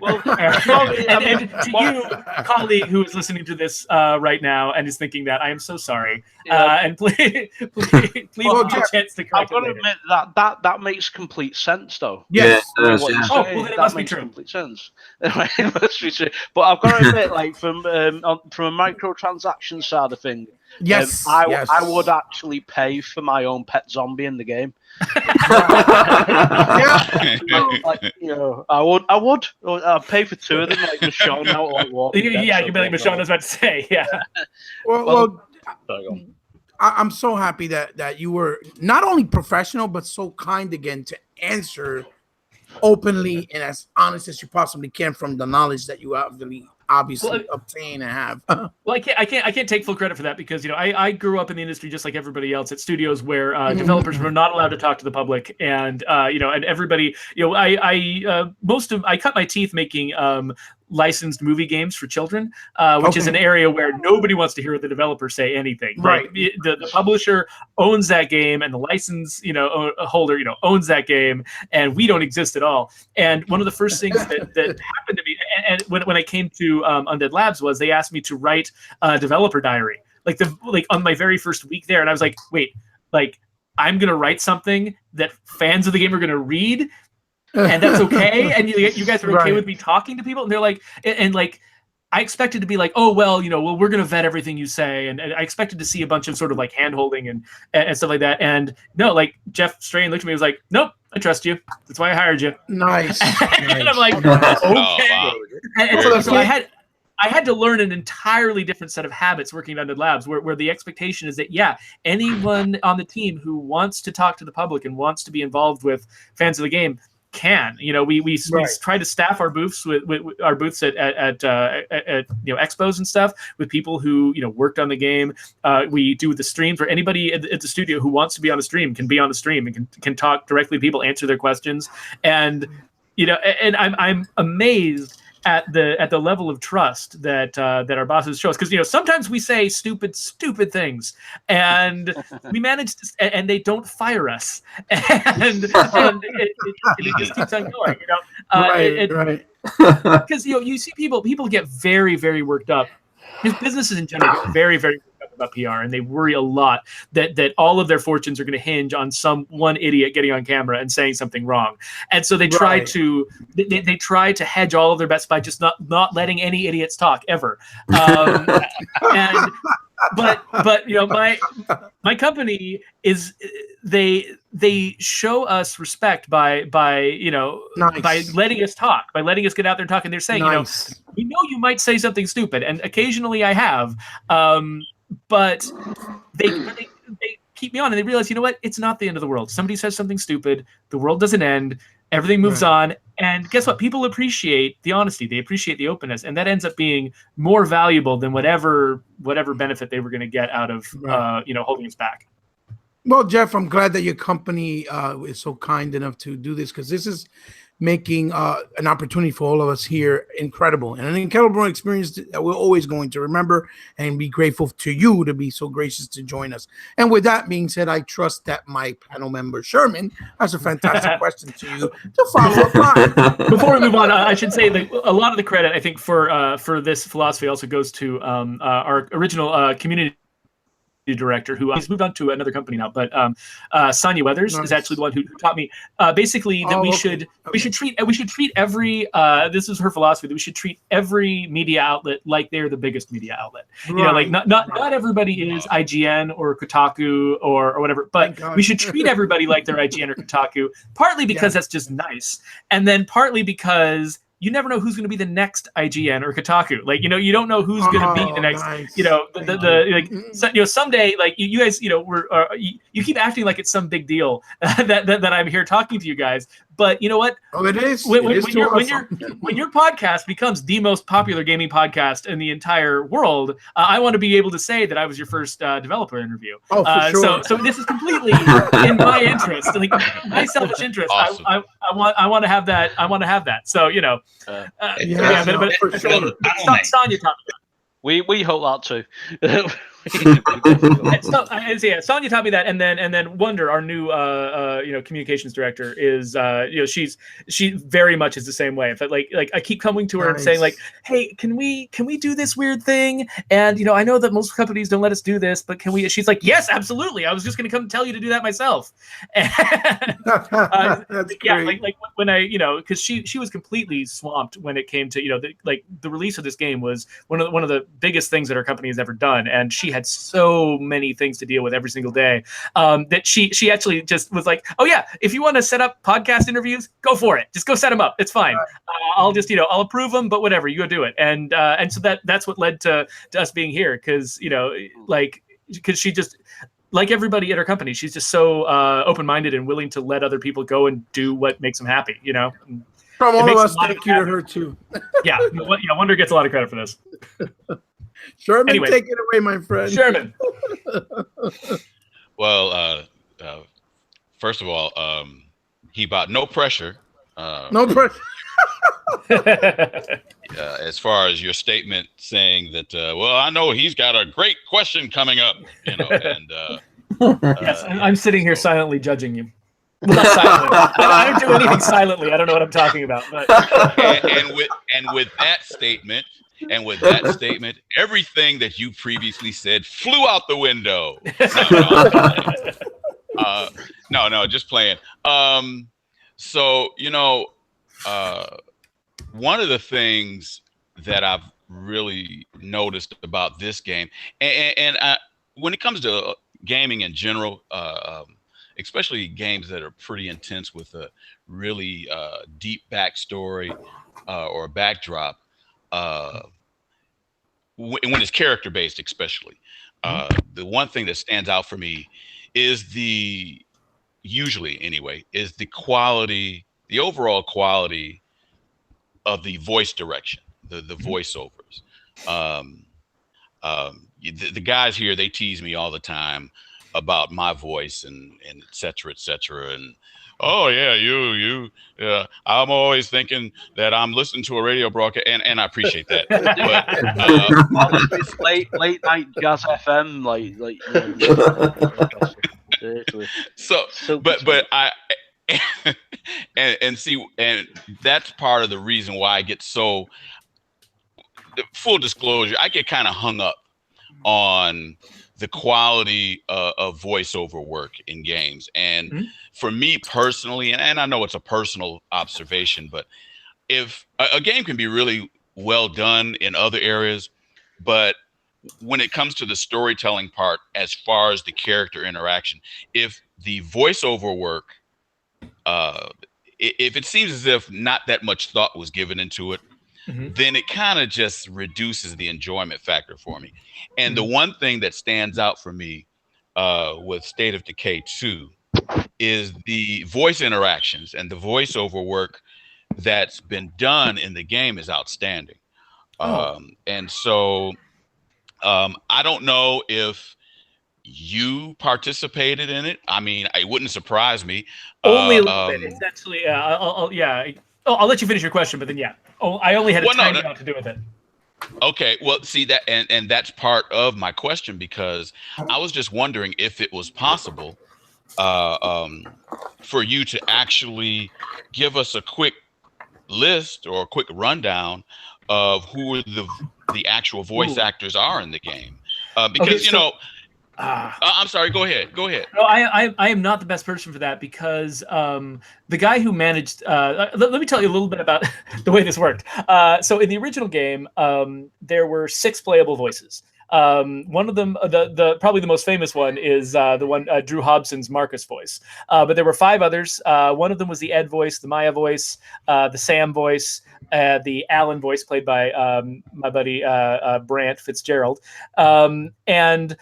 Speaker 2: And to you, colleague who is listening to this right now and is thinking that, I am so sorry. And please give a chance to correct
Speaker 3: I've got to admit that makes complete sense, though.
Speaker 4: Yes.
Speaker 2: Then it must be true.
Speaker 3: Complete sense. It must be true. But I've got to admit, from a microtransaction side of things,
Speaker 4: yes,
Speaker 3: I would actually pay for my own pet zombie in the game. I would. I'd pay for two of them, like Michonne out like Walking Dead.
Speaker 2: Yeah, you'd be like Michonne was about to say. Yeah.
Speaker 4: Well, I'm so happy that you were not only professional but so kind again to answer openly and as honest as you possibly can from the knowledge that you obviously obtain and have.
Speaker 2: Well, I can't take full credit for that, because I grew up in the industry just like everybody else at studios where developers were not allowed to talk to the public, and and everybody, I cut my teeth making licensed movie games for children, which is an area where nobody wants to hear the developers say anything.
Speaker 4: Right.
Speaker 2: The publisher owns that game, and the license holder owns that game, and we don't exist at all. And one of the first things that happened to me, and when I came to Undead Labs, was they asked me to write a developer diary, like on my very first week there, and I was like, wait, I'm gonna write something that fans of the game are gonna read. And that's okay, and you guys are okay with me talking to people, and they're like, I expected to be like, oh well, we're gonna vet everything you say, and I expected to see a bunch of sort of like hand holding and stuff like that, and no, Jeff Strain looked at me and was like, nope, I trust you, that's why I hired you.
Speaker 4: Nice.
Speaker 2: And I'm like, okay.
Speaker 5: Wow.
Speaker 2: And so I had to learn an entirely different set of habits working at Undead Labs, where the expectation is that, anyone on the team who wants to talk to the public and wants to be involved with fans of the game, can. We try to staff our booths with our booths at expos and stuff with people who worked on the game. We do the streams where anybody at the studio who wants to be on a stream can be on the stream and can talk directly to people, answer their questions, and and I'm amazed at the level of trust that our bosses show us, because sometimes we say stupid things and we manage to, and they don't fire us, and it just keeps on going.
Speaker 4: Right.
Speaker 2: Because you see people get very, very worked up. Because businesses in general get very, very worked up about PR, and they worry a lot that all of their fortunes are going to hinge on one idiot getting on camera and saying something wrong. And so they try to they try to hedge all of their bets by just not letting any idiots talk ever. But my company is they show us respect by letting us talk, by letting us get out there and talk. And they're saying, we know you might say something stupid, and occasionally I have, but they keep me on, and they realize, it's not the end of the world. Somebody says something stupid, the world doesn't end, everything moves on. And guess what? People appreciate the honesty. They appreciate the openness, and that ends up being more valuable than whatever benefit they were going to get out of holding us back.
Speaker 4: Well, Geoff, I'm glad that your company is so kind enough to do this, because this is making an opportunity for all of us here incredible, and an incredible experience that we're always going to remember, and be grateful to you to be so gracious to join us. And with that being said, I trust that my panel member Sherman has a fantastic question to you to follow up on.
Speaker 2: Before we move on, I should say that a lot of the credit, I think, for this philosophy also goes to our original community director, who he's moved on to another company now, but Sonia Weathers is actually the one who taught me basically that we should treat every this is her philosophy, that we should treat every media outlet like they're the biggest media outlet. Not everybody is IGN or Kotaku or whatever, but we should treat everybody like they're IGN or Kotaku, partly because that's just nice, and then partly because you never know who's going to be the next IGN or Kotaku. You don't know who's going to be the next. Someday, you guys, you keep acting like it's some big deal that I'm here talking to you guys. But you know what?
Speaker 4: Oh, it is.
Speaker 2: When your podcast becomes the most popular gaming podcast in the entire world, I want to be able to say that I was your first developer interview.
Speaker 4: Oh, for sure.
Speaker 2: So this is completely in my interest, my selfish interest.
Speaker 5: Awesome.
Speaker 2: I want to have that. I want to have that. So but Sonia taught me that.
Speaker 3: We hope that too.
Speaker 2: Sonia taught me that, and then Wonder, our new communications director, is she very much is the same way. In fact, like I keep coming to her and saying, like, hey, can we do this weird thing? And I know that most companies don't let us do this, but can we? She's like, yes, absolutely. I was just going to come tell you to do that myself. And,
Speaker 4: That's great.
Speaker 2: like when I because she was completely swamped when it came to the release of this game was one of the biggest things that our company has ever done, and she had so many things to deal with every single day that she actually just was like, oh yeah, if you want to set up podcast interviews, go for it. Just go set them up. It's fine. I'll just I'll approve them, but whatever, you go do it. And so that's what led to us being here, because because she just, like everybody at her company, she's just so open-minded and willing to let other people go and do what makes them happy.
Speaker 4: From all of us, thank you to her too.
Speaker 2: Yeah, Wonder gets a lot of credit for this.
Speaker 4: Sherman,
Speaker 2: anyway,
Speaker 4: take it away, my friend.
Speaker 2: Sherman.
Speaker 5: Well, first of all, he bought no pressure.
Speaker 4: No pressure.
Speaker 5: As far as your statement saying that, well, I know he's got a great question coming up, and
Speaker 2: yes, I'm sitting here silently judging you. Not silently. I don't do anything silently. I don't know what I'm talking about. But.
Speaker 5: and with that statement. And with that statement, everything that you previously said flew out the window. No, just playing. So, one of the things that I've really noticed about this game, and when it comes to gaming in general, especially games that are pretty intense with a really deep backstory or a backdrop, when it's character based, especially, the one thing that stands out for me is usually anyway, is the quality the overall quality of the voice direction, the voiceovers. The guys here, they tease me all the time about my voice and et cetera, and oh yeah, I'm always thinking that I'm listening to a radio broadcast, and I appreciate that. But
Speaker 3: it's late night jazz FM,
Speaker 5: but I and see, and that's part of the reason why I get so. Full disclosure, I get kind of hung up on the quality of voiceover work in games. And for me personally, and I know it's a personal observation, but if a game can be really well done in other areas, but when it comes to the storytelling part, as far as the character interaction, if the voiceover work, if it seems as if not that much thought was given into it, then it kind of just reduces the enjoyment factor for me. And the one thing that stands out for me with State of Decay 2 is the voice interactions, and the voiceover work that's been done in the game is outstanding. And so I don't know if you participated in it. I mean, it wouldn't surprise me.
Speaker 2: Only a little bit. It's actually, I'll let you finish your question, but then I only had a tiny amount to do with it.
Speaker 5: Okay, well, see that, and that's part of my question, because I was just wondering if it was possible for you to actually give us a quick list or a quick rundown of who the actual voice actors are in the game, because I'm sorry. Go ahead.
Speaker 2: No, I am not the best person for that, because the guy who managed. Let me tell you a little bit about the way this worked. So in the original game, there were 6 playable voices. One of them, the probably the most famous one, is the one Drew Hobson's Marcus voice. But there were 5 others. One of them was the Ed voice, the Maya voice, the Sam voice, the Alan voice played by my buddy Brant Fitzgerald, and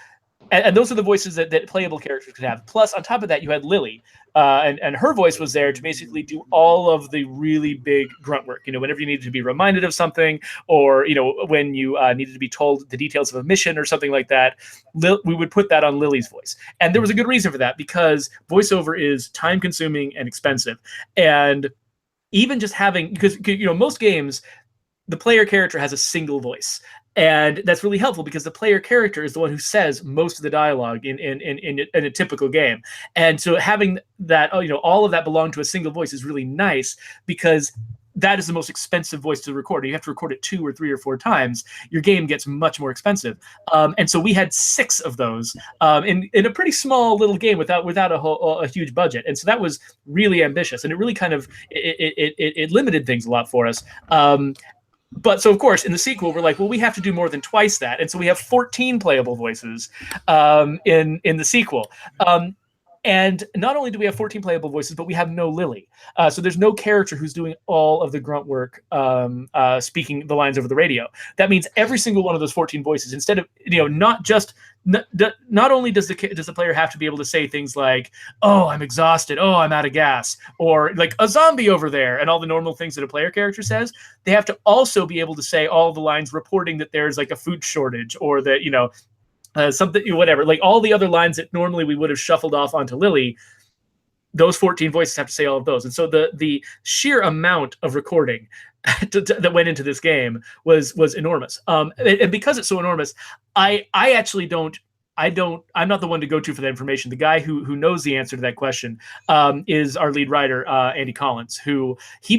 Speaker 2: those are the voices that playable characters could have. Plus, on top of that, you had Lily, and her voice was there to basically do all of the really big grunt work. Whenever you needed to be reminded of something, or when you needed to be told the details of a mission or something like that, we would put that on Lily's voice. And there was a good reason for that, because voiceover is time-consuming and expensive. And even just having, because most games, the player character has a single voice. And that's really helpful, because the player character is the one who says most of the dialogue in a typical game. And so having that, all of that belong to a single voice is really nice, because that is the most expensive voice to record. You have to record it 2 or 3 or 4 times. Your game gets much more expensive. And so we had 6 of those in a pretty small little game without a huge budget. And so that was really ambitious, and it really kind of it limited things a lot for us. But so, of course, in the sequel, we're like, well, we have to do more than twice that. And so we have 14 playable voices in the sequel. And not only do we have 14 playable voices, but we have no Lily. So there's no character who's doing all of the grunt work, speaking the lines over the radio. That means every single one of those 14 voices, instead of, not only does the player have to be able to say things like, oh, I'm exhausted, oh, I'm out of gas, or like a zombie over there, and all the normal things that a player character says, they have to also be able to say all the lines reporting that there's like a food shortage, or that, something, whatever, like all the other lines that normally we would have shuffled off onto Lily. Those 14 voices have to say all of those. And so the sheer amount of recording that went into this game was enormous. And because it's so enormous, I'm not the one to go to for that information. The guy who knows the answer to that question is our lead writer, Andy Collins, who he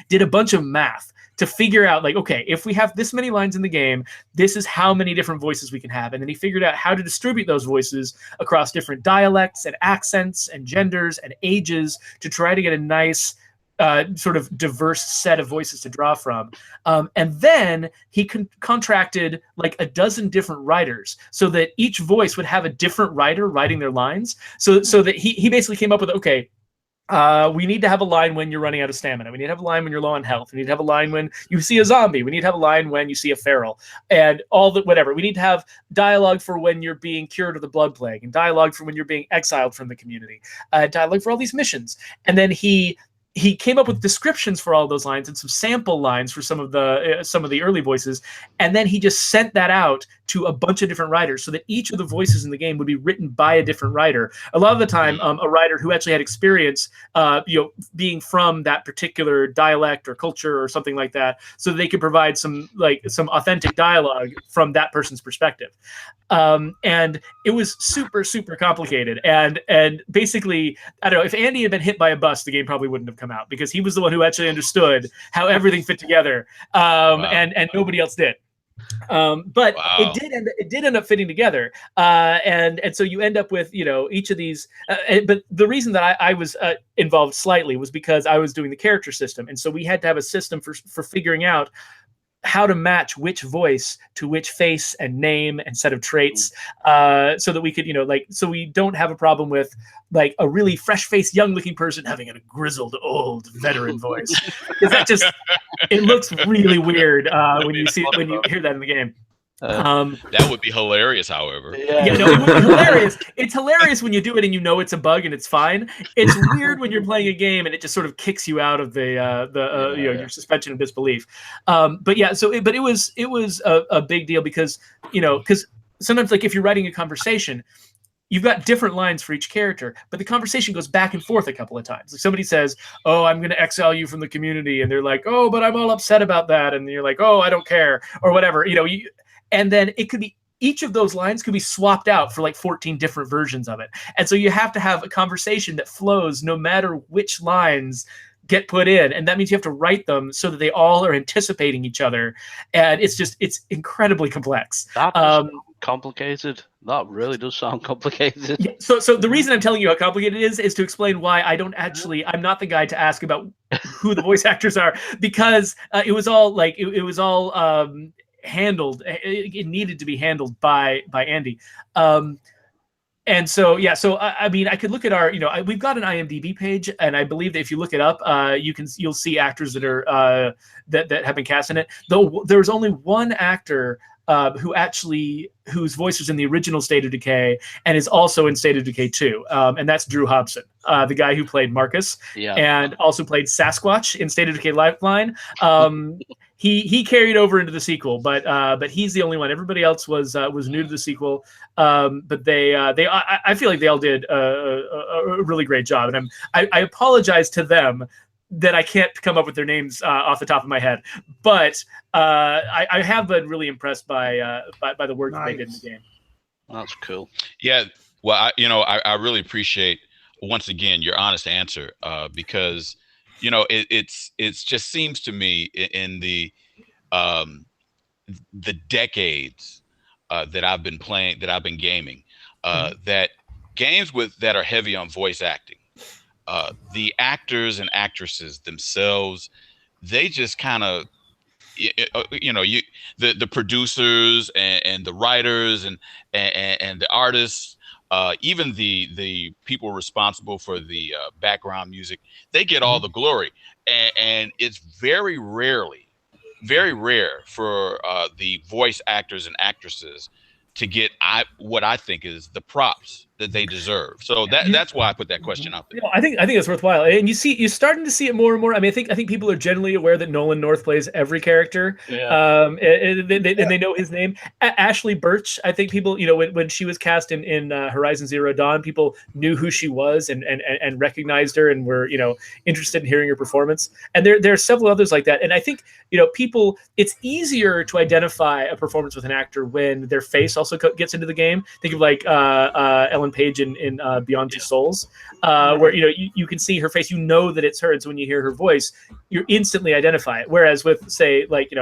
Speaker 2: did a bunch of math to figure out, like, okay, if we have this many lines in the game, this is how many different voices we can have. And then he figured out how to distribute those voices across different dialects and accents and genders and ages to try to get a nice sort of diverse set of voices to draw from. And then he contracted like a dozen different writers so that each voice would have a different writer writing their lines. So that he basically came up with, okay, we need to have a line when you're running out of stamina. We need to have a line when you're low on health. We need to have a line when you see a zombie. We need to have a line when you see a feral, and all that, whatever. We need to have dialogue for when you're being cured of the blood plague, and dialogue for when you're being exiled from the community, dialogue for all these missions. And then he came up with descriptions for all those lines and some sample lines for some of the early voices, and then he just sent that out to a bunch of different writers so that each of the voices in the game would be written by a different writer. A lot of the time, a writer who actually had experience, being from that particular dialect or culture or something like that, so that they could provide some authentic dialogue from that person's perspective. And it was super, super complicated. And basically, I don't know, if Andy had been hit by a bus, the game probably wouldn't have come out, because he was the one who actually understood how everything fit together. And nobody else did. But it did end up fitting together. And so you end up with, each of these, but the reason that I was involved slightly was because I was doing the character system. And so we had to have a system for figuring out how to match which voice to which face and name and set of traits, so that we could, so we don't have a problem with like a really fresh-faced, young-looking person having a grizzled, old veteran voice, because that just it looks really weird when you hear that in the game.
Speaker 5: That would be hilarious, however.
Speaker 2: It would be hilarious. It's hilarious when you do it and you know it's a bug and it's fine. It's weird when you're playing a game and it just sort of kicks you out of your suspension of disbelief. But it was a big deal because sometimes, like, if you're writing a conversation, you've got different lines for each character, but the conversation goes back and forth a couple of times. Like, somebody says, "Oh, I'm going to exile you from the community," and they're like, "Oh, but I'm all upset about that," and you're like, "Oh, I don't care," or whatever. And then it could be, each of those lines could be swapped out for like 14 different versions of it. And so you have to have a conversation that flows no matter which lines get put in. And that means you have to write them so that they all are anticipating each other. And it's incredibly complex.
Speaker 3: That's complicated. That really does sound complicated.
Speaker 2: Yeah, so the reason I'm telling you how complicated it is to explain why I'm not the guy to ask about who the voice actors are, because it was all handled. It needed to be handled by Andy. And so I mean, I could look at our, we've got an IMDb page, and I believe that if you look it up, you'll see actors that are that have been cast in it. Though there was only one actor whose voice was in the original State of Decay and is also in State of Decay 2, and that's Drew Hobson, the guy who played Marcus, and also played Sasquatch in State of Decay Lifeline. He carried over into the sequel, but he's the only one. Everybody else was new to the sequel, but I feel like they all did a really great job, and I apologize to them that I can't come up with their names off the top of my head, but I have been really impressed by the work that they did in the game.
Speaker 3: That's cool.
Speaker 5: Yeah, well, I really appreciate, once again, your honest answer, because it's just seems to me in the decades that I've been playing, that I've been gaming, that games that are heavy on voice acting, the actors and actresses themselves, they just kind of, the producers and the writers and the artists, even the people responsible for the background music, they get all the glory, and it's very rare for the voice actors and actresses to get what I think is the props that they deserve. So that's why I put that question out there.
Speaker 2: I think it's worthwhile, and you're starting to see it more and more. I mean, I think people are generally aware that Nolan North plays every character, and they know his name. Ashley Birch, I think people, when she was cast in Horizon Zero Dawn, people knew who she was and recognized her and were interested in hearing her performance. And there are several others like that. And I think people, it's easier to identify a performance with an actor when their face also gets into the game. Think of like Ellen Page in Beyond Two Souls, where you can see her face, that it's her, and so when you hear her voice, you instantly identify it. Whereas with, say, like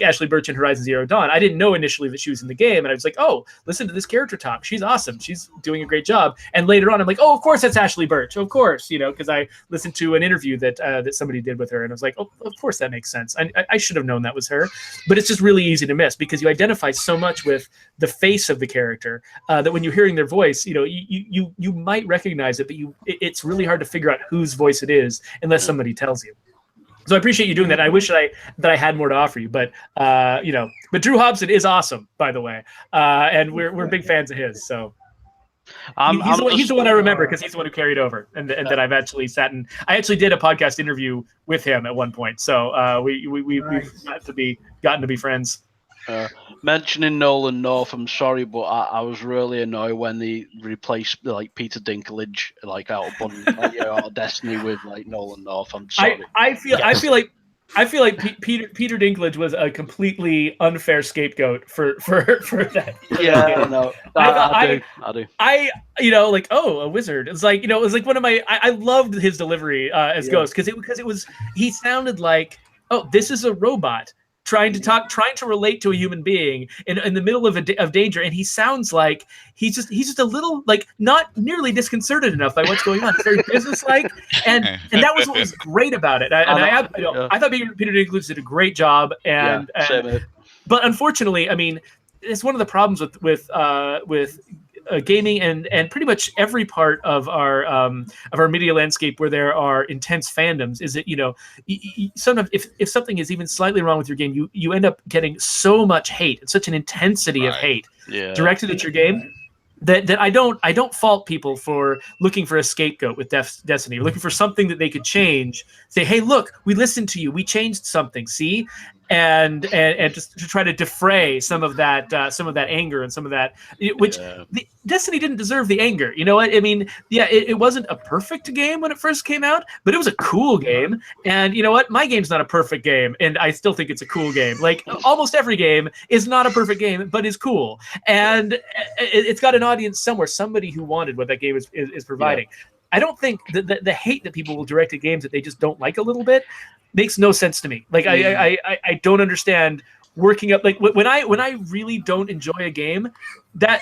Speaker 2: Ashley Birch in Horizon Zero Dawn, I didn't know initially that she was in the game, and I was like, oh, listen to this character talk, she's awesome, she's doing a great job. And later on, I'm like, oh, of course that's Ashley Birch, of course, because I listened to an interview that somebody did with her, and I was like, oh, of course that makes sense. I should have known that was her, but it's just really easy to miss because you identify so much with the face face of the character that when you're hearing their voice, you might recognize it, but it's really hard to figure out whose voice it is unless somebody tells you. So I appreciate you doing that. I wish that I had more to offer you, but but Drew Hobson is awesome, by the way, and we're big fans of his. So he's the one I remember because he's the one who carried over, and that I've actually I actually did a podcast interview with him at one point. So we've gotten to be friends.
Speaker 3: Mentioning Nolan North, I'm sorry, but I was really annoyed when they replaced like Peter Dinklage out of Destiny with Nolan North. I'm sorry.
Speaker 2: I feel like Peter Dinklage was a completely unfair scapegoat for that.
Speaker 3: Yeah, no, I do.
Speaker 2: A wizard. It's one of my. I loved his delivery as Ghost because he sounded like, oh, this is a robot trying to relate to a human being in the middle of danger, and he sounds like he's just a little not nearly disconcerted enough by what's going on. It's very businesslike, and that was what was great about it. I thought Peter Dinklage did a great job, but unfortunately, I mean, it's one of the problems with gaming and pretty much every part of our media landscape where there are intense fandoms is that sometimes if something is even slightly wrong with your game, you end up getting so much hate and such an intensity of hate directed at your game that I don't fault people for looking for a scapegoat with Destiny, looking for something that they could change. Say, hey, look, we listened to you, we changed something. See. And just to try to defray some of that anger and some of that, which Destiny didn't deserve the anger. You know what I mean? Yeah, it wasn't a perfect game when it first came out, but it was a cool game. And you know what? My game's not a perfect game, and I still think it's a cool game. Like almost every game is not a perfect game, but is cool, and it's got an audience somewhere, somebody who wanted what that game is providing. Yeah. I don't think the hate that people will direct at games that they just don't like a little bit makes no sense to me. Like I don't understand working up when I really don't enjoy a game, that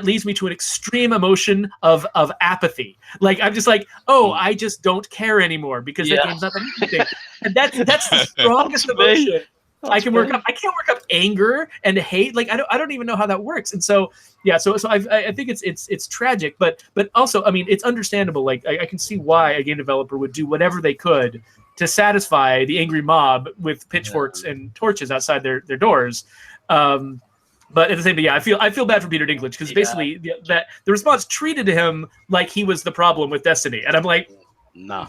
Speaker 2: leads me to an extreme emotion of apathy. Like I'm just like, oh, I just don't care anymore because that game's not the thing. And that's the strongest emotion I can work up. I can't work up anger and hate. Like I don't even know how that works. And so I think it's tragic, but also, I mean, it's understandable. Like I can see why a game developer would do whatever they could to satisfy the angry mob with pitchforks and torches outside their doors. But at the same time, I feel bad for Peter Dinklage because basically the response treated him like he was the problem with Destiny, and I'm like, no.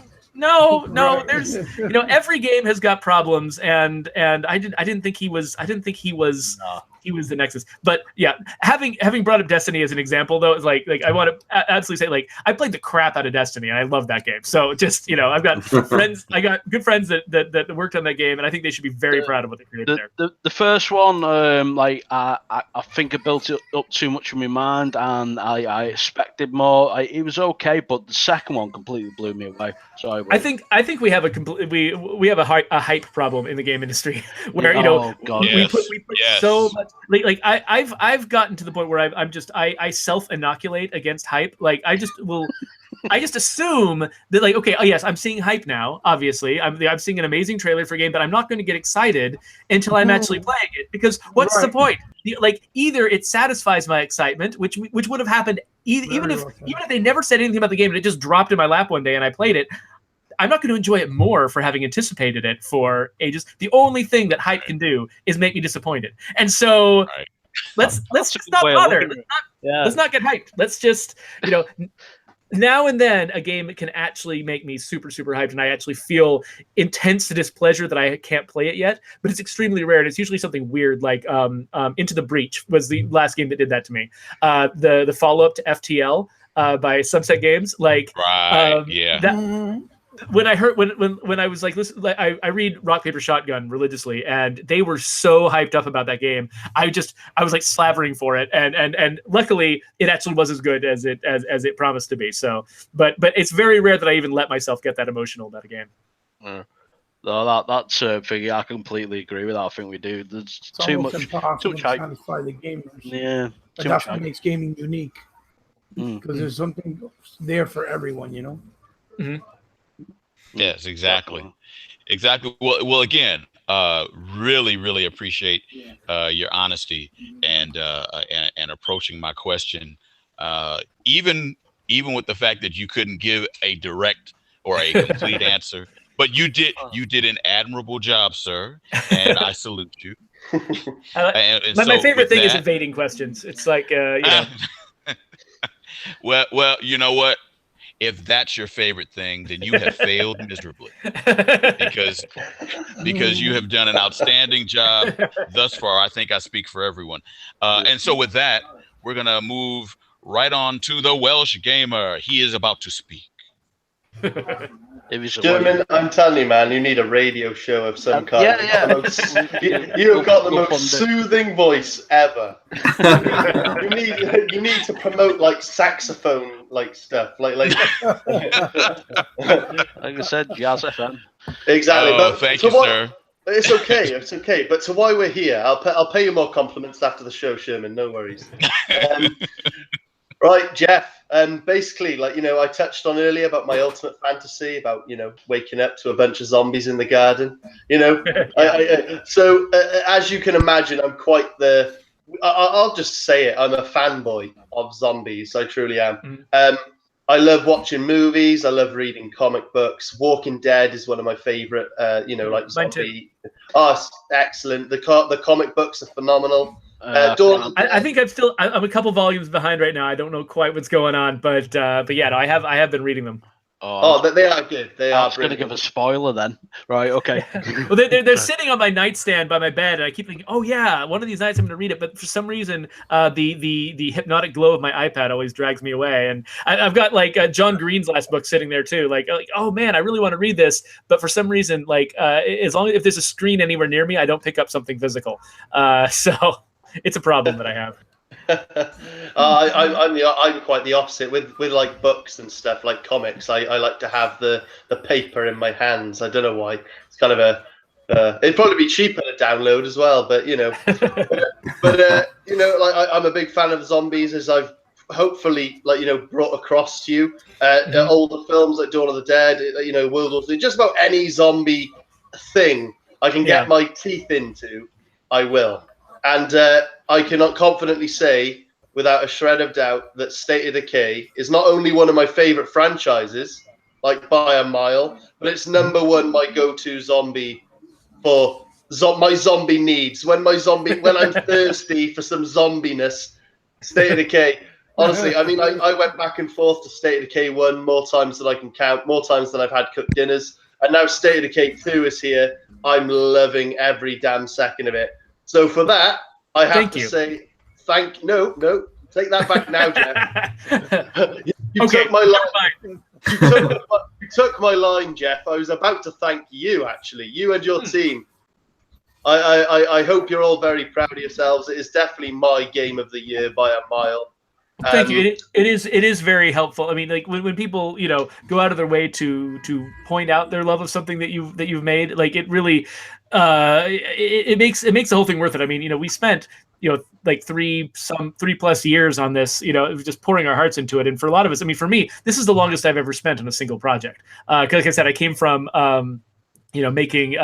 Speaker 2: There's every game has got problems, and I didn't think he was the Nexus. But yeah, having brought up Destiny as an example though, is like I want to absolutely say I played the crap out of Destiny and I love that game. So just I've got friends, I got good friends that worked on that game, and I think they should be very proud of what they created there.
Speaker 3: The first one, I think I built it up too much in my mind, and I expected more. It was okay, but the second one completely blew me away. So
Speaker 2: I think we have we have a hype problem in the game industry where we put so much. Like I've gotten to the point where I self-inoculate against hype. Like I just assume that okay, oh yes, I'm seeing hype now. Obviously, I'm seeing an amazing trailer for a game, but I'm not going to get excited until I'm actually playing it, because what's the point? Like either it satisfies my excitement, which would have happened even if they never said anything about the game and it just dropped in my lap one day and I played it. I'm not going to enjoy it more for having anticipated it for ages. The only thing that hype can do is make me disappointed. And so let's just not bother. Let's not get hyped. Let's just, now and then a game can actually make me super, super hyped, and I actually feel intense displeasure that I can't play it yet, but it's extremely rare, and it's usually something weird like Into the Breach was the last game that did that to me. The follow-up to FTL by Sunset Games. When I heard when I was like, listen, I read Rock Paper Shotgun religiously, and they were so hyped up about that game. I was like slavering for it, and luckily it actually was as good as it promised to be. So, but it's very rare that I even let myself get that emotional about a game.
Speaker 3: No, that's a thing. I completely agree with that. I think we do. There's too much hype.
Speaker 4: To satisfy the gamers.
Speaker 3: Yeah,
Speaker 4: but that's what makes gaming unique, because there's something there for everyone.
Speaker 2: Mm-hmm.
Speaker 5: Yes, exactly. Well, again, Really appreciate your honesty and approaching my question. Even with the fact that you couldn't give a direct or a complete answer, but you did an admirable job, sir, and I salute you. And
Speaker 2: my
Speaker 5: so
Speaker 2: favorite
Speaker 5: with
Speaker 2: thing is
Speaker 5: that-
Speaker 2: evading questions. It's like you know.
Speaker 5: well, you know what? If that's your favorite thing, then you have failed miserably because you have done an outstanding job thus far. I think I speak for everyone. And so with that, we're gonna move right on to the Welsh Gamer. He is about to speak.
Speaker 6: German, I'm telling you, man, you need a radio show of some kind. You've got the most soothing voice ever. you need to promote like saxophone like stuff, like like
Speaker 3: I said, Jazz FM.
Speaker 6: Exactly.
Speaker 5: Oh,
Speaker 6: but
Speaker 5: thank you, sir.
Speaker 6: It's okay. But to why we're here, I'll pay you more compliments after the show, Sherman. No worries. Right, Jeff. Basically, like, you know, I touched on earlier about my ultimate fantasy about, you know, waking up to a bunch of zombies in the garden. You know, so as you can imagine, I'm quite the. I'll just say it. I'm a fanboy of zombies. I truly am. I love watching movies. I love reading comic books. Walking Dead is one of my favorite. You know, like zombie. Oh, excellent. The comic books are phenomenal.
Speaker 2: I think I'm a couple volumes behind right now. I don't know quite what's going on, but yeah, no, I have been reading them.
Speaker 6: They are good. They are.
Speaker 3: Going to give a spoiler then, right? Okay.
Speaker 2: Well, they're sitting on my nightstand by my bed, and I keep thinking, oh yeah, one of these nights I'm going to read it. But for some reason, the hypnotic glow of my iPad always drags me away, and I've got like John Green's last book sitting there too. Like, oh man, I really want to read this, but for some reason, like as long as if there's a screen anywhere near me, I don't pick up something physical. So it's a problem that I have.
Speaker 6: I'm quite the opposite with like books and stuff like comics. I like to have the paper in my hands. I don't know why. It's kind of a it'd probably be cheaper to download as well, but you know. but you know, like I'm a big fan of zombies, as I've hopefully like you know brought across to you. Older films like Dawn of the Dead, you know, World War II, just about any zombie thing I can get my teeth into, I will. And I cannot confidently say, without a shred of doubt, that State of Decay is not only one of my favorite franchises, like by a mile, but it's number one my go-to zombie for my zombie needs. When I'm thirsty for some zombiness, State of Decay. Honestly, I mean, I went back and forth to State of Decay 1 more times than I can count, more times than I've had cooked dinners, and now State of Decay 2 is here. I'm loving every damn second of it. So for that, I have to say no, take that back now, Jeff. You took my line. You took my line, Jeff. I was about to thank you, actually, you and your team. I hope you're all very proud of yourselves. It is definitely my game of the year by a mile.
Speaker 2: Thank you. It is very helpful. I mean, like when people, you know, go out of their way to point out their love of something that you've made, like it really it makes the whole thing worth it. I mean, you know, we spent, you know, like 3+ years on this, you know, just pouring our hearts into it. And for a lot of us, I mean, for me, this is the longest I've ever spent on a single project. 'Cause like I said, I came from you know, making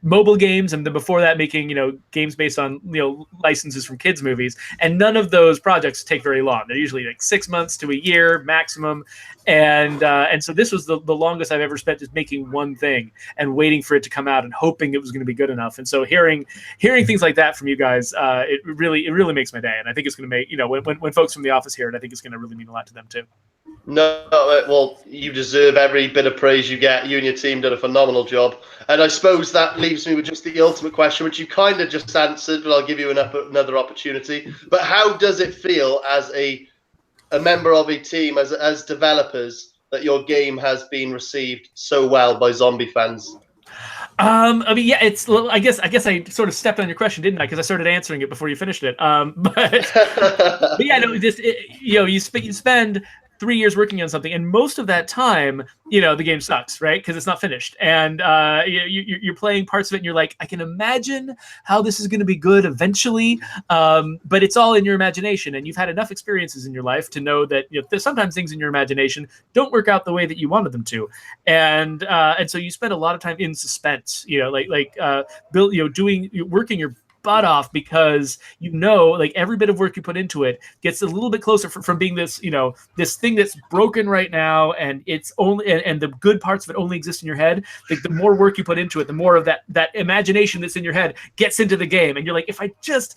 Speaker 2: mobile games, and then before that making, you know, games based on, you know, licenses from kids movies, and none of those projects take very long. They're usually like 6 months to a year maximum, and so this was the longest I've ever spent just making one thing and waiting for it to come out and hoping it was going to be good enough. And so hearing things like that from you guys, it really makes my day, and I think it's going to make, you know, when folks from the office hear it, I think it's going to really mean a lot to them too.
Speaker 6: No, well, you deserve every bit of praise you get. You and your team did a phenomenal job. And I suppose that leaves me with just the ultimate question, which you kind of just answered, but I'll give you another opportunity. But how does it feel as a member of a team, as developers, that your game has been received so well by zombie fans?
Speaker 2: I mean, yeah, it's. I guess I sort of stepped on your question, didn't I? Because I started answering it before you finished it. But yeah, no, you know, you spend 3 years working on something, and most of that time, the game sucks, right? Because it's not finished, and you're playing parts of it, and you're like, I can imagine how this is going to be good eventually, but it's all in your imagination, and you've had enough experiences in your life to know that sometimes things in your imagination don't work out the way that you wanted them to, and so you spend a lot of time in suspense, working your butt off, because like every bit of work you put into it gets a little bit closer from being this this thing that's broken right now, and it's only and the good parts of it only exist in your head. Like the more work you put into it, the more of that imagination that's in your head gets into the game, and you're like, if I just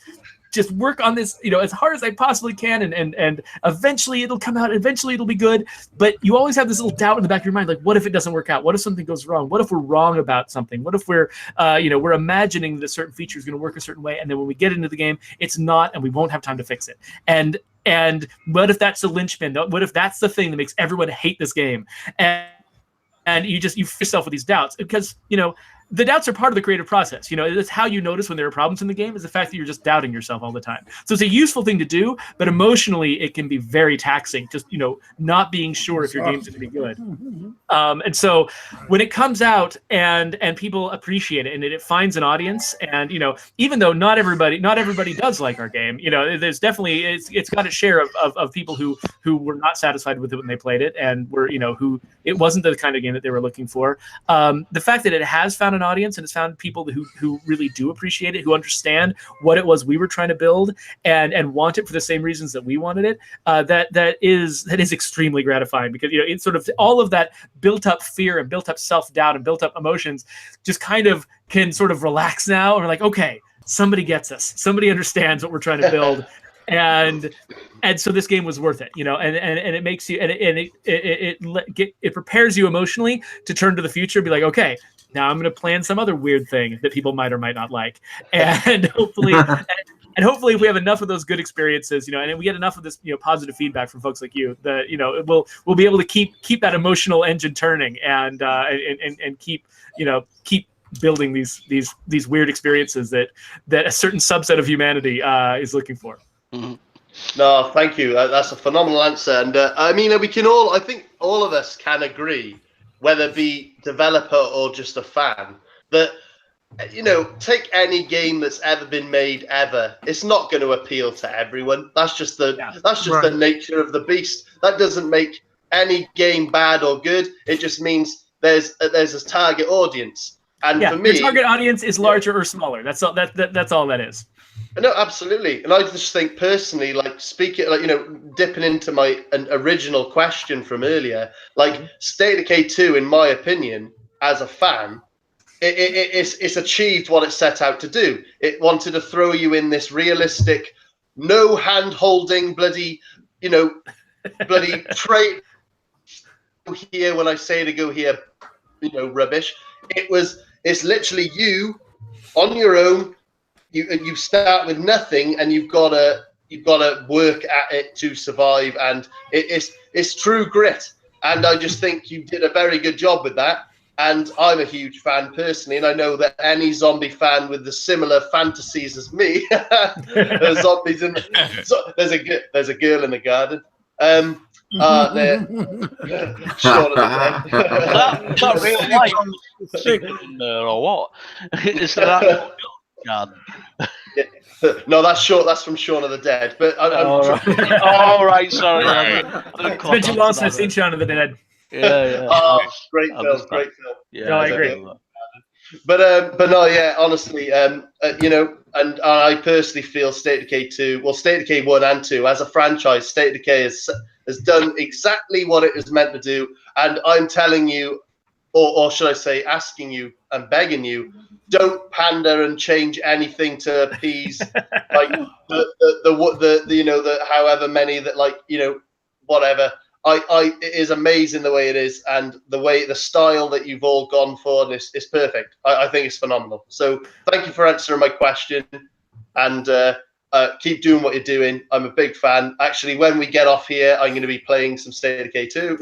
Speaker 2: work on this as hard as I possibly can, and eventually it'll come out, eventually it'll be good. But you always have this little doubt in the back of your mind, like, what if it doesn't work out? What if something goes wrong? What if we're wrong about something? What if we're we're imagining that a certain feature is going to work a certain way, and then when we get into the game it's not, and we won't have time to fix it? And what if that's the linchpin? What if that's the thing that makes everyone hate this game? And you fill yourself with these doubts, because the doubts are part of the creative process. It's how you notice when there are problems in the game, is the fact that you're just doubting yourself all the time. So it's a useful thing to do, but emotionally it can be very taxing, just, not being sure if your game's going to be good. And so when it comes out and people appreciate it, and it finds an audience, and, even though not everybody does like our game, there's definitely, it's got its share of people who were not satisfied with it when they played it, and were, who it wasn't the kind of game that they were looking for. The fact that it has found an audience, and it's found people who really do appreciate it, who understand what it was we were trying to build, and want it for the same reasons that we wanted it, that is extremely gratifying, because it's sort of all of that built up fear and built up self-doubt and built up emotions just kind of can sort of relax now, and we're like, okay, somebody gets us, somebody understands what we're trying to build. And so this game was worth it, and it makes you, and it prepares you emotionally to turn to the future and be like, okay, now I'm going to plan some other weird thing that people might or might not like, and hopefully, hopefully, if we have enough of those good experiences, and we get enough of this, positive feedback from folks like you, that we'll be able to keep that emotional engine turning, and keep building these weird experiences that a certain subset of humanity is looking for.
Speaker 6: Mm-hmm. No, thank you. That's a phenomenal answer, and I think all of us can agree, whether it be developer or just a fan, that take any game that's ever been made ever, it's not going to appeal to everyone. That's just the nature of the beast. That doesn't make any game bad or good. It just means there's a target audience, and for me, the
Speaker 2: target audience is larger or smaller. That's all. That's all that is.
Speaker 6: No, absolutely. And I just think personally, dipping into my original question from earlier, State of Decay 2, in my opinion, as a fan, it's achieved what it set out to do. It wanted to throw you in this realistic, no hand-holding, bloody trade here when I say to go here, rubbish. It's literally you on your own. You start with nothing, and you've got to work at it to survive, and it's true grit. And I just think you did a very good job with that. And I'm a huge fan personally, and I know that any zombie fan with the similar fantasies as me, there's zombies in there's a girl in the garden. Shaun of the Dead.
Speaker 3: Is that real life? Or what? Is that? God.
Speaker 6: No, that's from Shaun of the Dead. But
Speaker 3: right, sorry.
Speaker 2: It's been too long since I've seen Shaun of the Dead.
Speaker 6: Yeah. Great film.
Speaker 2: Yeah, no, I agree.
Speaker 6: But no, yeah, honestly, and I personally feel State of Decay 2, well, State of Decay 1 and 2, as a franchise, State of Decay has done exactly what it was meant to do. And I'm telling you, or should I say, asking you and begging you, don't pander and change anything to appease the however many that whatever. It is amazing the way it is, and the style that you've all gone for is perfect. I think it's phenomenal. So thank you for answering my question, and keep doing what you're doing. I'm a big fan. Actually, when we get off here, I'm going to be playing some State of Decay 2,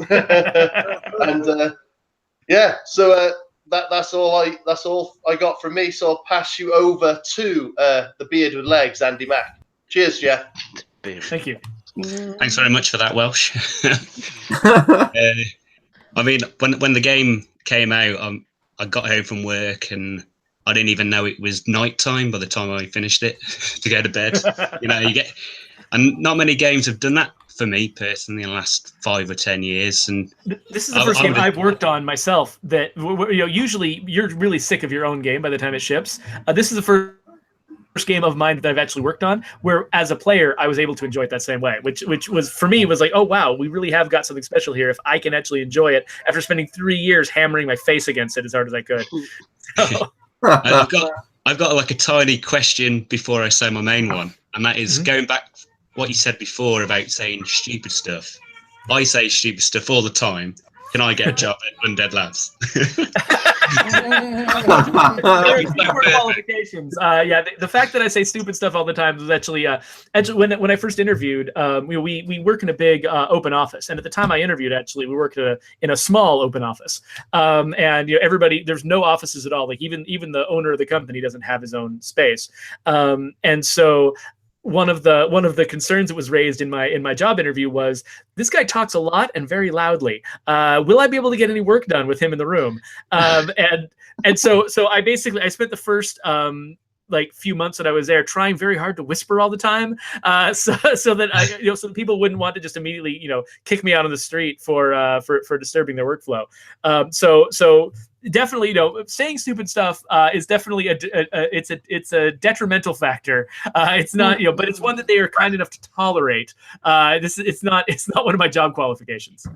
Speaker 6: and so that's all I got from me. So I'll pass you over to the beard with legs, Andy Mack. Cheers, Geoff.
Speaker 2: Thank you.
Speaker 7: Thanks very much for that, Welsh. I mean, when the game came out, I got home from work and I didn't even know it was nighttime by the time I finished it to go to bed. And not many games have done that for me personally in the last 5 or 10 years. And
Speaker 2: this is the first game I've worked on myself that, usually you're really sick of your own game by the time it ships. This is the first game of mine that I've actually worked on where as a player I was able to enjoy it that same way, which was for me was like, oh wow, we really have got something special here if I can actually enjoy it after spending 3 years hammering my face against it as hard as I could. So.
Speaker 7: I've got like a tiny question before I say my main one, and that is going back what you said before about saying stupid stuff. I say stupid stuff all the time. Can I get a job at Undead Labs?
Speaker 2: Qualifications. The fact that I say stupid stuff all the time was actually when I first interviewed. We work in a big open office, and at the time I interviewed, actually, we worked in a small open office, and everybody, there's no offices at all. Like even the owner of the company doesn't have his own space, and so. One of the concerns that was raised in my job interview was this guy talks a lot and very loudly. Will I be able to get any work done with him in the room? And so I spent the first few months that I was there trying very hard to whisper all the time, so that so people wouldn't want to just immediately kick me out on the street for disturbing their workflow. So definitely, saying stupid stuff is definitely it's a detrimental factor. It's not, but it's one that they are kind enough to tolerate. It's not one of my job qualifications.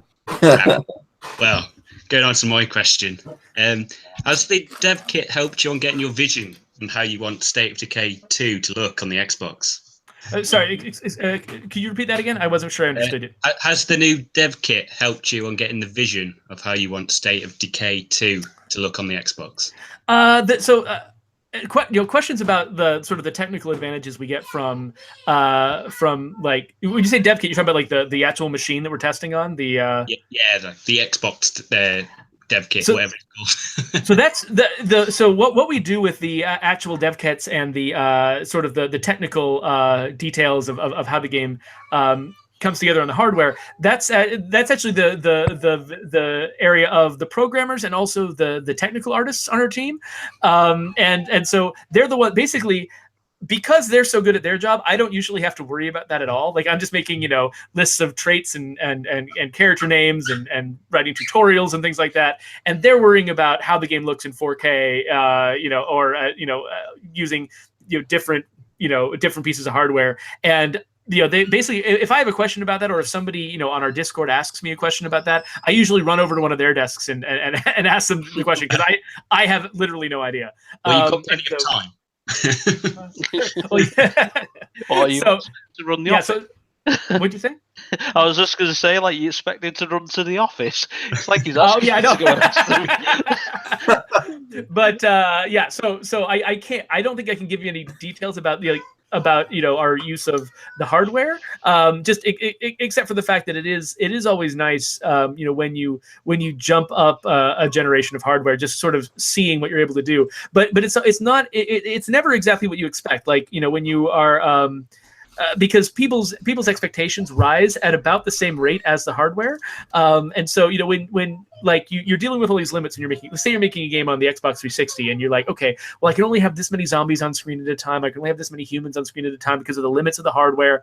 Speaker 7: Well, going on to my question, has the dev kit helped you on getting your vision and how you want State of Decay 2 to look on the Xbox?
Speaker 2: Sorry, could you repeat that again? I wasn't sure I understood it.
Speaker 7: Has the new dev kit helped you on getting the vision of how you want State of Decay 2 to look on the Xbox?
Speaker 2: Questions about the sort of the technical advantages we get from like when you say dev kit, you're talking about like the actual machine that we're testing on the
Speaker 7: Xbox dev kit, whatever it's called.
Speaker 2: So that's so what we do with the actual dev kits and the sort of the technical details of how the game comes together on the hardware. That's actually the area of the programmers and also the technical artists on our team, and so they're the one basically. Because they're so good at their job, I don't usually have to worry about that at all. Like I'm just making, lists of traits and character names and writing tutorials and things like that. And they're worrying about how the game looks in 4K, using different pieces of hardware. And they basically, if I have a question about that, or if somebody on our Discord asks me a question about that, I usually run over to one of their desks and ask them the question because I have literally no idea.
Speaker 7: Well, you've got plenty of time.
Speaker 3: Or you to run the office.
Speaker 2: What'd you say?
Speaker 3: I was just going to say, like, you expected to run to the office. It's like he's asking you to go next.
Speaker 2: But so I can't. I don't think I can give you any details about our use of the hardware, just except for the fact that it is always nice, when you jump up a generation of hardware, just sort of seeing what you're able to do. But it's never exactly what you expect. Like when you are. Because people's expectations rise at about the same rate as the hardware, and so when like you're dealing with all these limits, and let's say you're making a game on the Xbox 360, and you're like, okay, well I can only have this many zombies on screen at a time, I can only have this many humans on screen at a time because of the limits of the hardware.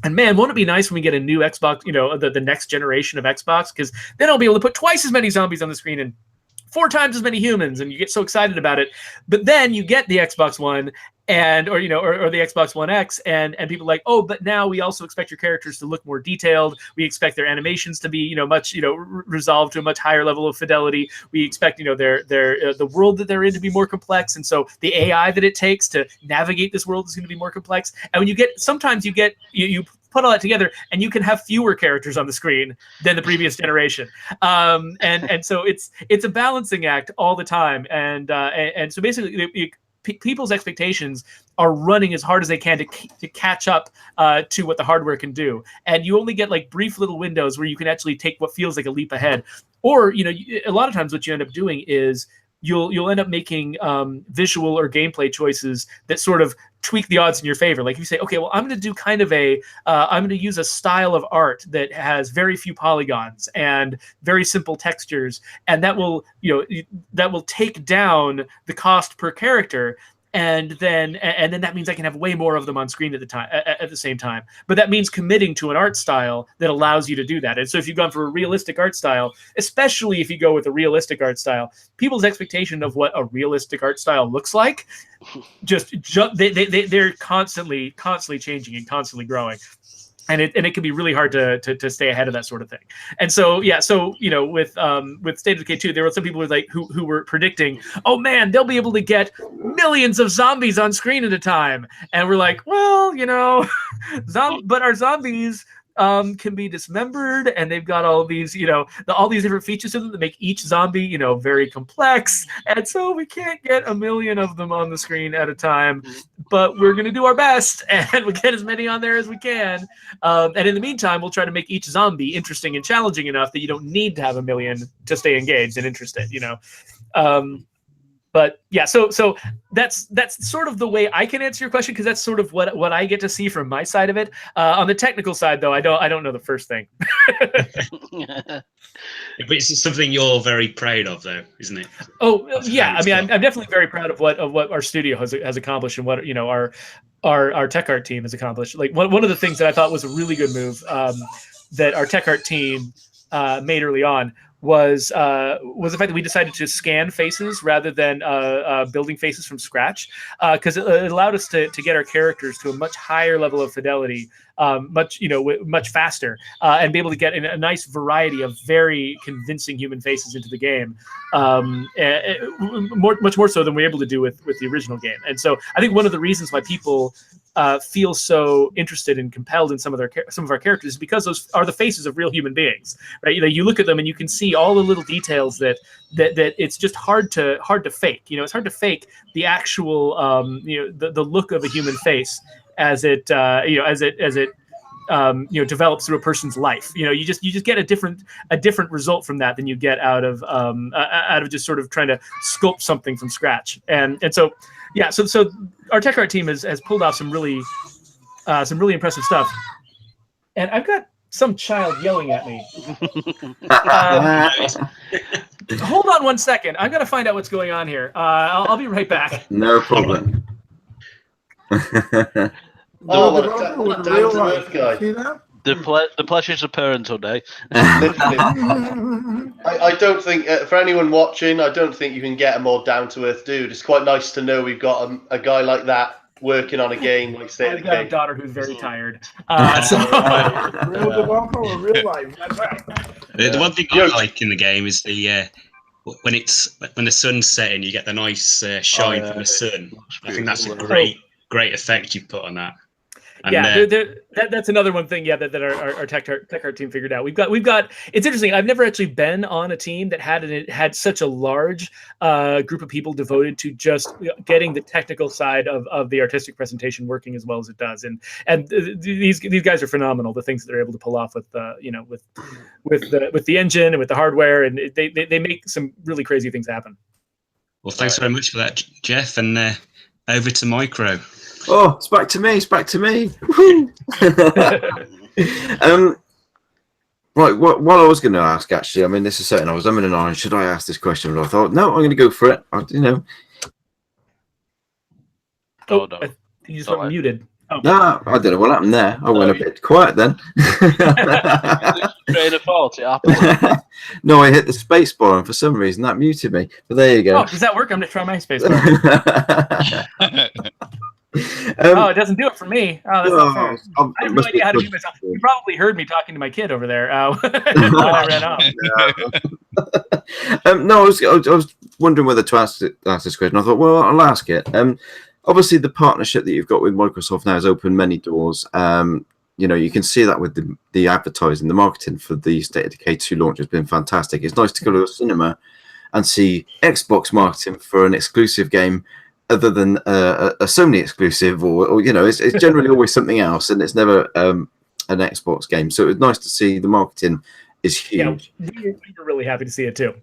Speaker 2: And man, won't it be nice when we get a new Xbox, the next generation of Xbox, because then I'll be able to put twice as many zombies on the screen and 4 times as many humans, and you get so excited about it. But then you get the Xbox One or the Xbox One X, and people are like, oh, but now we also expect your characters to look more detailed. We expect their animations to be, much, resolved to a much higher level of fidelity. We expect, the world that they're in to be more complex, and so the AI that it takes to navigate this world is going to be more complex. And when you put all that together, and you can have fewer characters on the screen than the previous generation, and so it's a balancing act all the time, and so basically people's expectations are running as hard as they can to catch up to what the hardware can do, and you only get like brief little windows where you can actually take what feels like a leap ahead, or a lot of times what you end up doing is you'll end up making visual or gameplay choices that sort of tweak the odds in your favor. Like you say, okay, well, I'm going to do kind of I'm going to use a style of art that has very few polygons and very simple textures, and that will take down the cost per character. And then that means I can have way more of them on screen at the same time. But that means committing to an art style that allows you to do that. And so if you've gone for a realistic art style, especially if you go with a realistic art style, people's expectation of what a realistic art style looks like, they're constantly changing and constantly growing. And it can be really hard to stay ahead of that sort of thing. And so with State of Decay 2, there were some people who were predicting, oh man, they'll be able to get millions of zombies on screen at a time. And we're like, well, but our zombies can be dismembered, and they've got all these all these different features to them that make each zombie very complex, and so we can't get a million of them on the screen at a time, but we're going to do our best and we'll get as many on there as we can, and in the meantime we'll try to make each zombie interesting and challenging enough that you don't need to have a million to stay engaged and interested. But yeah, so that's sort of the way I can answer your question, because that's sort of what I get to see from my side of it. On the technical side, though, I don't know the first thing.
Speaker 7: But it's something you're very proud of, though, isn't it?
Speaker 2: Oh yeah, I mean, I'm definitely very proud of what our studio has accomplished, and what our tech art team has accomplished. Like one of the things that I thought was a really good move that our tech art team made early on was the fact that we decided to scan faces rather than building faces from scratch, because it allowed us to get our characters to a much higher level of fidelity, much faster, and be able to get a nice variety of very convincing human faces into the game, much more so than we were able to do with the original game. And so I think one of the reasons why people feel so interested and compelled in some of our characters is because those are the faces of real human beings, right? You look at them and you can see all the little details that it's just hard to fake. It's hard to fake the actual the look of a human face as it develops through a person's life. You just get a different result from that than you get out of just sort of trying to sculpt something from scratch. And so yeah, so our tech art team has pulled off some really impressive stuff. And I've got some child yelling at me. Hold on one second. I'm gonna find out what's going on here. I'll be right back.
Speaker 1: No problem.
Speaker 6: Oh, what a down-to-earth guy.
Speaker 4: See that?
Speaker 3: The pleasures of parental day.
Speaker 6: I don't think, for anyone watching, I don't think you can get a more down-to-earth dude. It's quite nice to know we've got a guy like that working on a game like State of
Speaker 2: I've got a
Speaker 6: Decay.
Speaker 2: daughter who's very tired.
Speaker 4: Real developer or real life. That's right.
Speaker 7: The one thing I like in the game is when the sun's setting, you get the nice shine from the sun. I think that's a great effect you put on that. And,
Speaker 2: that's another one thing. Yeah, that our tech art team figured out. We've got. It's interesting. I've never actually been on a team that had such a large group of people devoted to just getting the technical side of the artistic presentation working as well as it does. And these guys are phenomenal. The things that they're able to pull off with with the engine and with the hardware, and they make some really crazy things happen.
Speaker 7: Well, thanks very much for that, Jeff, and over to Micro.
Speaker 1: Oh, it's back to me. Right, what I was going to ask, actually, I mean, this is certain. I was umming and ahhing, should I ask this question? But I thought, no, I'm going to go for it.
Speaker 2: You just got muted. Oh.
Speaker 1: No, I don't know what happened there. I went a bit quiet then.
Speaker 3: Train of thought, it happened.
Speaker 1: No, I hit the space bar and for some reason that muted me. But there you go.
Speaker 2: Oh, does that work? I'm going to try my space bar. It doesn't do it for me. Oh, that's not fair. I have no idea how to do myself. You probably heard me talking to my kid over there while I ran off.
Speaker 1: No, I was wondering whether to ask this question. I thought, well, I'll ask it. Obviously, the partnership that you've got with Microsoft now has opened many doors. You can see that with the advertising, the marketing for the State of Decay 2 launch has been fantastic. It's nice to go to a cinema and see Xbox marketing for an exclusive game other than a Sony exclusive, or it's generally always something else, and it's never an Xbox game. So it's nice to see the marketing is huge.
Speaker 2: Yeah, we were really happy to see it too.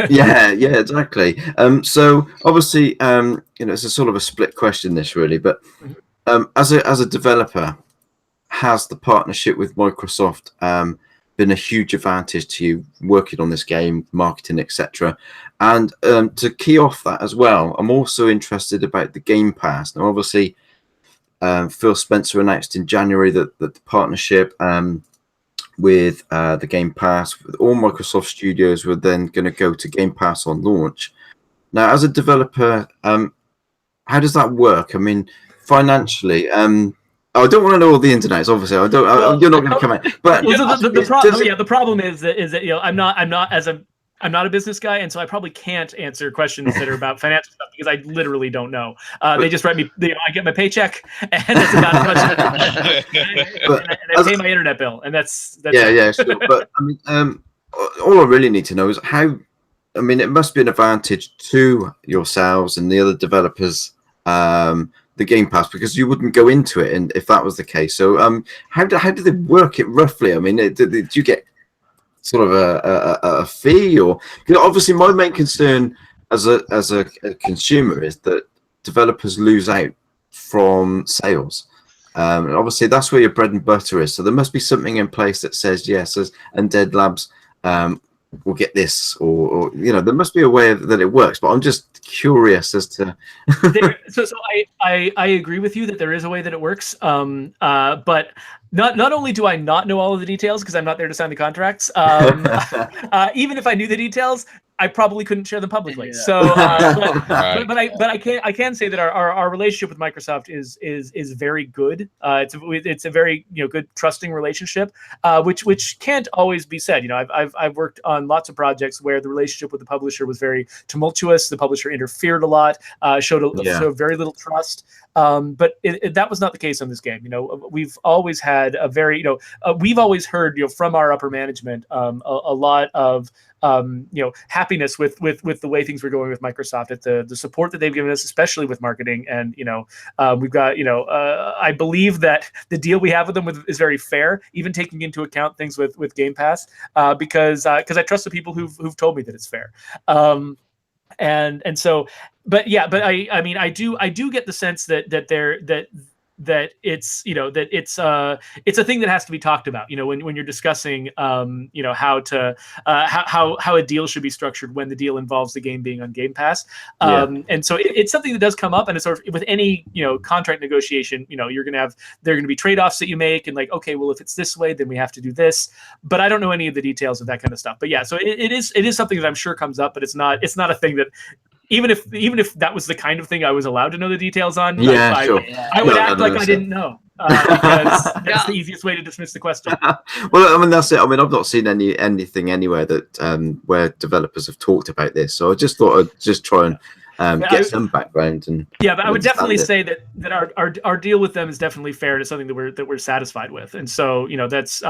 Speaker 1: Yeah, exactly. So obviously, it's a sort of a split question, this really, but as a developer, has the partnership with Microsoft been a huge advantage to you working on this game, marketing, etc.? And to key off that as well, I'm also interested about the Game Pass. Now, obviously, Phil Spencer announced in January that the partnership with the Game Pass, with all Microsoft studios, were then going to go to Game Pass on launch. Now, as a developer, how does that work? I mean, financially, I don't want to know all the ins and outs. Obviously, I don't.
Speaker 2: Well,
Speaker 1: you're not going to come out. But
Speaker 2: the problem is that I'm not a business guy, and so I probably can't answer questions that are about financial stuff because I literally don't know. They just write me. I get my paycheck, and that's about as much. And I pay my internet bill, and that's
Speaker 1: yeah. Sure. But I mean, all I really need to know is how. I mean, it must be an advantage to yourselves and the other developers. The Game Pass, because you wouldn't go into it, and if that was the case. So how do they work it roughly? I mean, do you get sort of a fee, or obviously my main concern as a consumer is that developers lose out from sales. And obviously that's where your bread and butter is. So there must be something in place that says yes, as Undead Labs will get this, or there must be a way that it works. But I'm just curious as to.
Speaker 2: So I agree with you that there is a way that it works. But not only do I not know all of the details because I'm not there to sign the contracts. Even if I knew the details, I probably couldn't share them publicly. Yeah. So, but I can say that our relationship with Microsoft is very good. It's a very good trusting relationship, which can't always be said. I've worked on lots of projects where the relationship with the publisher was very tumultuous. The publisher interfered a lot, showed very little trust. But that was not the case on this game. We've always had a very we've always heard from our upper management a lot of happiness with the way things were going with Microsoft, at the support that they've given us, especially with marketing. And we've got I believe that the deal we have with them is very fair, even taking into account things with Game Pass, because I trust the people who've told me that it's fair. And so, but I mean, I do get the sense that it's it's a thing that has to be talked about, when you're discussing how a deal should be structured when the deal involves the game being on Game Pass. And so it's something that does come up, and it's sort of with any contract negotiation, there are going to be trade-offs that you make, and okay, well, if it's this way, then we have to do this. But I don't know any of the details of that kind of stuff. But so it is something that I'm sure comes up, but it's not a thing that, even if that was the kind of thing I was allowed to know the details on, I would act like I didn't know, because that's the easiest way to dismiss the question.
Speaker 1: Well, I mean, that's it. I mean, I've not seen anything anywhere that where developers have talked about this, so I just thought I'd just try and get some background. And
Speaker 2: but I would definitely say that our deal with them is definitely fair, and it's something that we're satisfied with. And so that's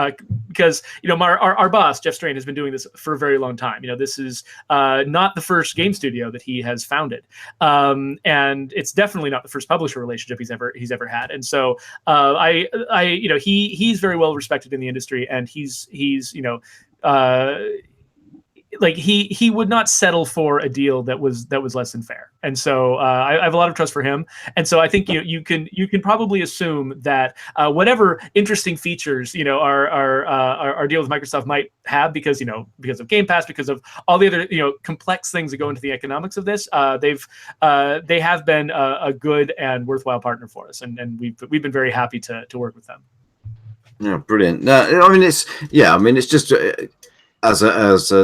Speaker 2: because our boss Jeff Strain has been doing this for a very long time. This is not the first game studio that he has founded, and it's definitely not the first publisher relationship he's ever had. And so he's very well respected in the industry, and he's he would not settle for a deal that was less than fair. And so I have a lot of trust for him. And so I think you can probably assume that whatever interesting features our deal with Microsoft might have, because of Game Pass, because of all the other complex things that go into the economics of this, they have been a good and worthwhile partner for us, and we've been very happy to work with them.
Speaker 1: Yeah, brilliant. It's just. As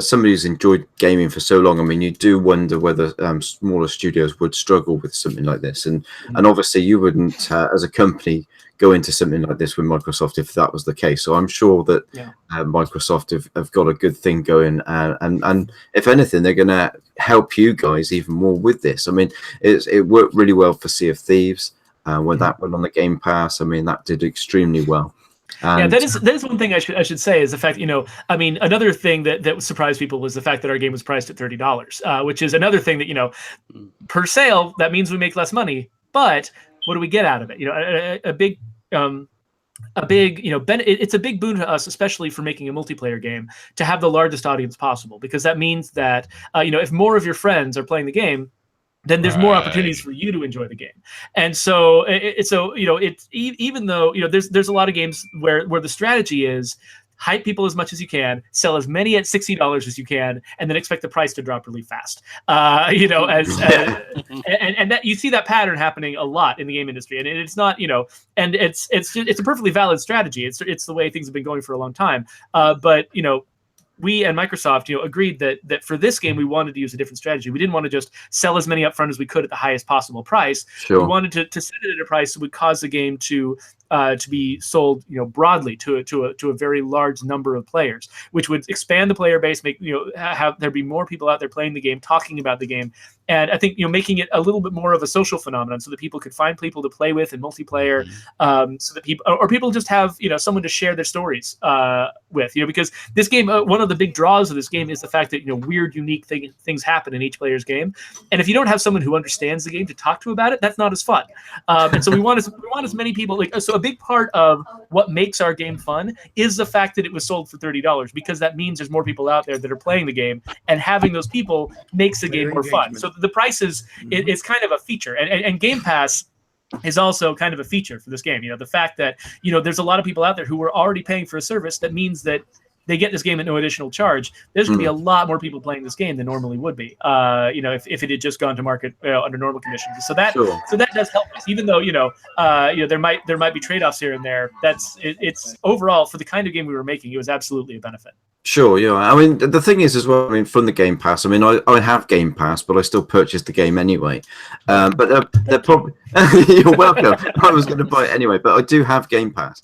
Speaker 1: somebody who's enjoyed gaming for so long, I mean, you do wonder whether smaller studios would struggle with something like this, and obviously you wouldn't, as a company, go into something like this with Microsoft if that was the case. So I'm sure that Microsoft have got a good thing going, and if anything, they're going to help you guys even more with this. I mean, it worked really well for Sea of Thieves when that went on the Game Pass. I mean, that did extremely well. And
Speaker 2: that is one thing I should say, is the fact, I mean, another thing that surprised people was the fact that our game was priced at $30, which is another thing that, per sale, that means we make less money, but what do we get out of it? A big a big, it's a big boon to us, especially for making a multiplayer game, to have the largest audience possible, because that means that, if more of your friends are playing the game, then there's more opportunities for you to enjoy the game. And so it's even though, there's a lot of games where the strategy is hype people as much as you can, sell as many at $60 as you can, and then expect the price to drop really fast. And that you see that pattern happening a lot in the game industry, and it's not, and it's a perfectly valid strategy. It's the way things have been going for a long time. But we and Microsoft, agreed that for this game we wanted to use a different strategy. We didn't want to just sell as many upfront as we could at the highest possible price.
Speaker 1: Sure.
Speaker 2: We wanted to set it at a price that would cause the game to be sold, broadly to a very large number of players, which would expand the player base, make have there be more people out there playing the game, talking about the game, and I think making it a little bit more of a social phenomenon, so that people could find people to play with in multiplayer, so that people just have someone to share their stories with, because this game, one of the big draws of this game is the fact that weird, unique things happen in each player's game, and if you don't have someone who understands the game to talk to about it, that's not as fun. And so we want as many people so a big part of what makes our game fun is the fact that it was sold for $30, because that means there's more people out there that are playing the game, and having those people makes the game more fun. So the price is kind of a feature, and Game Pass is also kind of a feature for this game. The fact that there's a lot of people out there who are already paying for a service that means that they get this game at no additional charge. There's going to be a lot more people playing this game than normally would be, if it had just gone to market under normal conditions. So that does help us, even though there might be trade-offs here and there. It's overall, for the kind of game we were making, it was absolutely a benefit.
Speaker 1: Sure, yeah. I mean, the thing is as well, I mean, from the Game Pass, I mean, I have Game Pass, but I still purchased the game anyway. But they're probably... You're welcome. I was going to buy it anyway, but I do have Game Pass.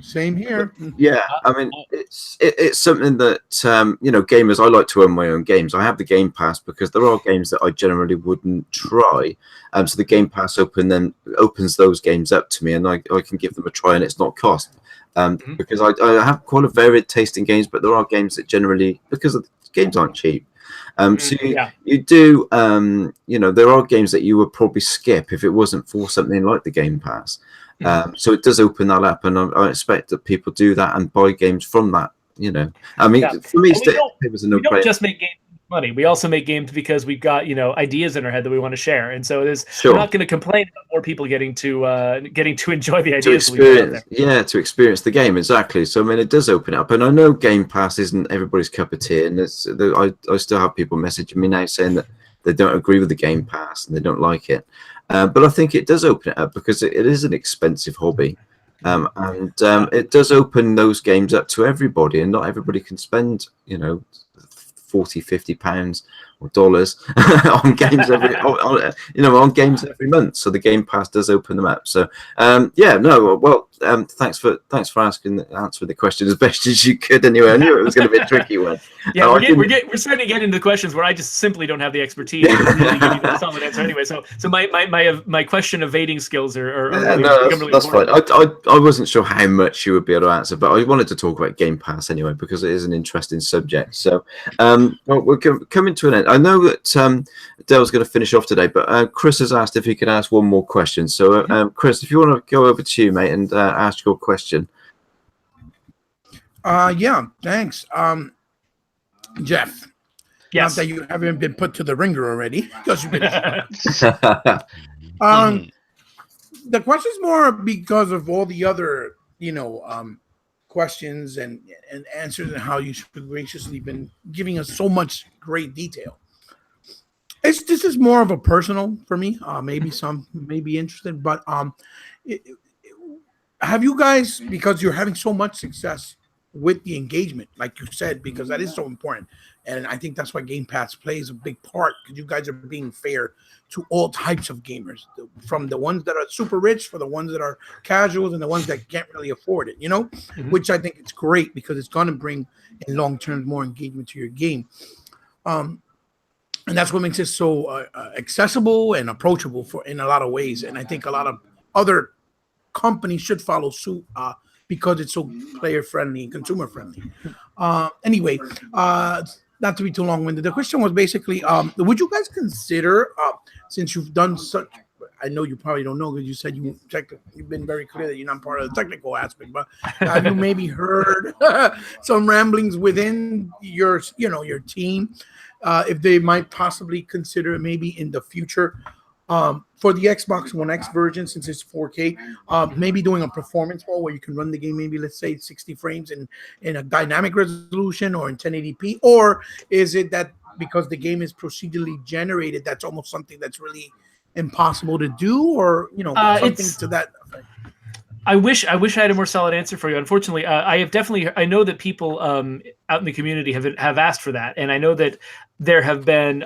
Speaker 4: Same here.
Speaker 1: Yeah, I mean, it's something that, gamers, I like to own my own games. I have the Game Pass because there are games that I generally wouldn't try. So the Game Pass opens those games up to me, and I can give them a try, and it's not cost. Because I have quite a varied taste in games, but there are games that generally, because the games aren't cheap. You do, there are games that you would probably skip if it wasn't for something like the Game Pass. So it does open that up, and I expect that people do that and buy games from that. I mean, for me, it was a no-brainer.
Speaker 2: We don't just make games for money. We also make games because we've got ideas in our head that we want to share, and so we're not going to complain about more people getting to enjoy the ideas.
Speaker 1: To experience the game, exactly. So I mean, it does open it up, and I know Game Pass isn't everybody's cup of tea, and I still have people messaging me now saying that they don't agree with the Game Pass and they don't like it. But I think it does open it up because it is an expensive hobby. And it does open those games up to everybody, and not everybody can spend, £40-50 or dollars on games on games every month. So the Game Pass does open them up. So thanks for answering the question as best as you could. Anyway, I knew it was going to be a tricky one.
Speaker 2: Yeah, we're starting to get into questions where I just simply don't have the expertise to really give you a solid answer anyway. So my question evading skills are
Speaker 1: that's fine. I wasn't sure how much you would be able to answer, but I wanted to talk about Game Pass anyway because it is an interesting subject. So we're coming to an end. I know that Dale's going to finish off today, but Chris has asked if he can ask one more question. So Chris, if you want to go over to you, mate, and ask your question.
Speaker 4: Yeah, thanks. Jeff.
Speaker 2: Yes.
Speaker 4: Not that you haven't been put to the ringer already, because you've been. The question's more because of all the other, questions and answers, and how you've graciously been giving us so much great detail. This is more of a personal for me. Maybe some may be interested, but have you guys, because you're having so much success with the engagement, like you said, because that is so important, and I think that's why Game Pass plays a big part, because you guys are being fair to all types of gamers, from the ones that are super rich, for the ones that are casuals, and the ones that can't really afford it, which I think it's great because it's going to bring in long term more engagement to your game. And that's what makes it so accessible and approachable in a lot of ways. And I think a lot of other companies should follow suit because it's so player friendly and consumer friendly. Anyway, not to be too long winded, the question was basically, would you guys consider, since you've done such, I know you probably don't know because you said you've been very clear that you're not part of the technical aspect, but have you maybe heard some ramblings within your team, if they might possibly consider maybe in the future, for the Xbox One X version, since it's 4K, maybe doing a performance mode where you can run the game, maybe let's say 60 frames in a dynamic resolution or in 1080p, or is it that because the game is procedurally generated, that's almost something that's really impossible to do, or something to that effect?
Speaker 2: I wish I had a more solid answer for you. Unfortunately, I know that people out in the community have asked for that, and I know that there have been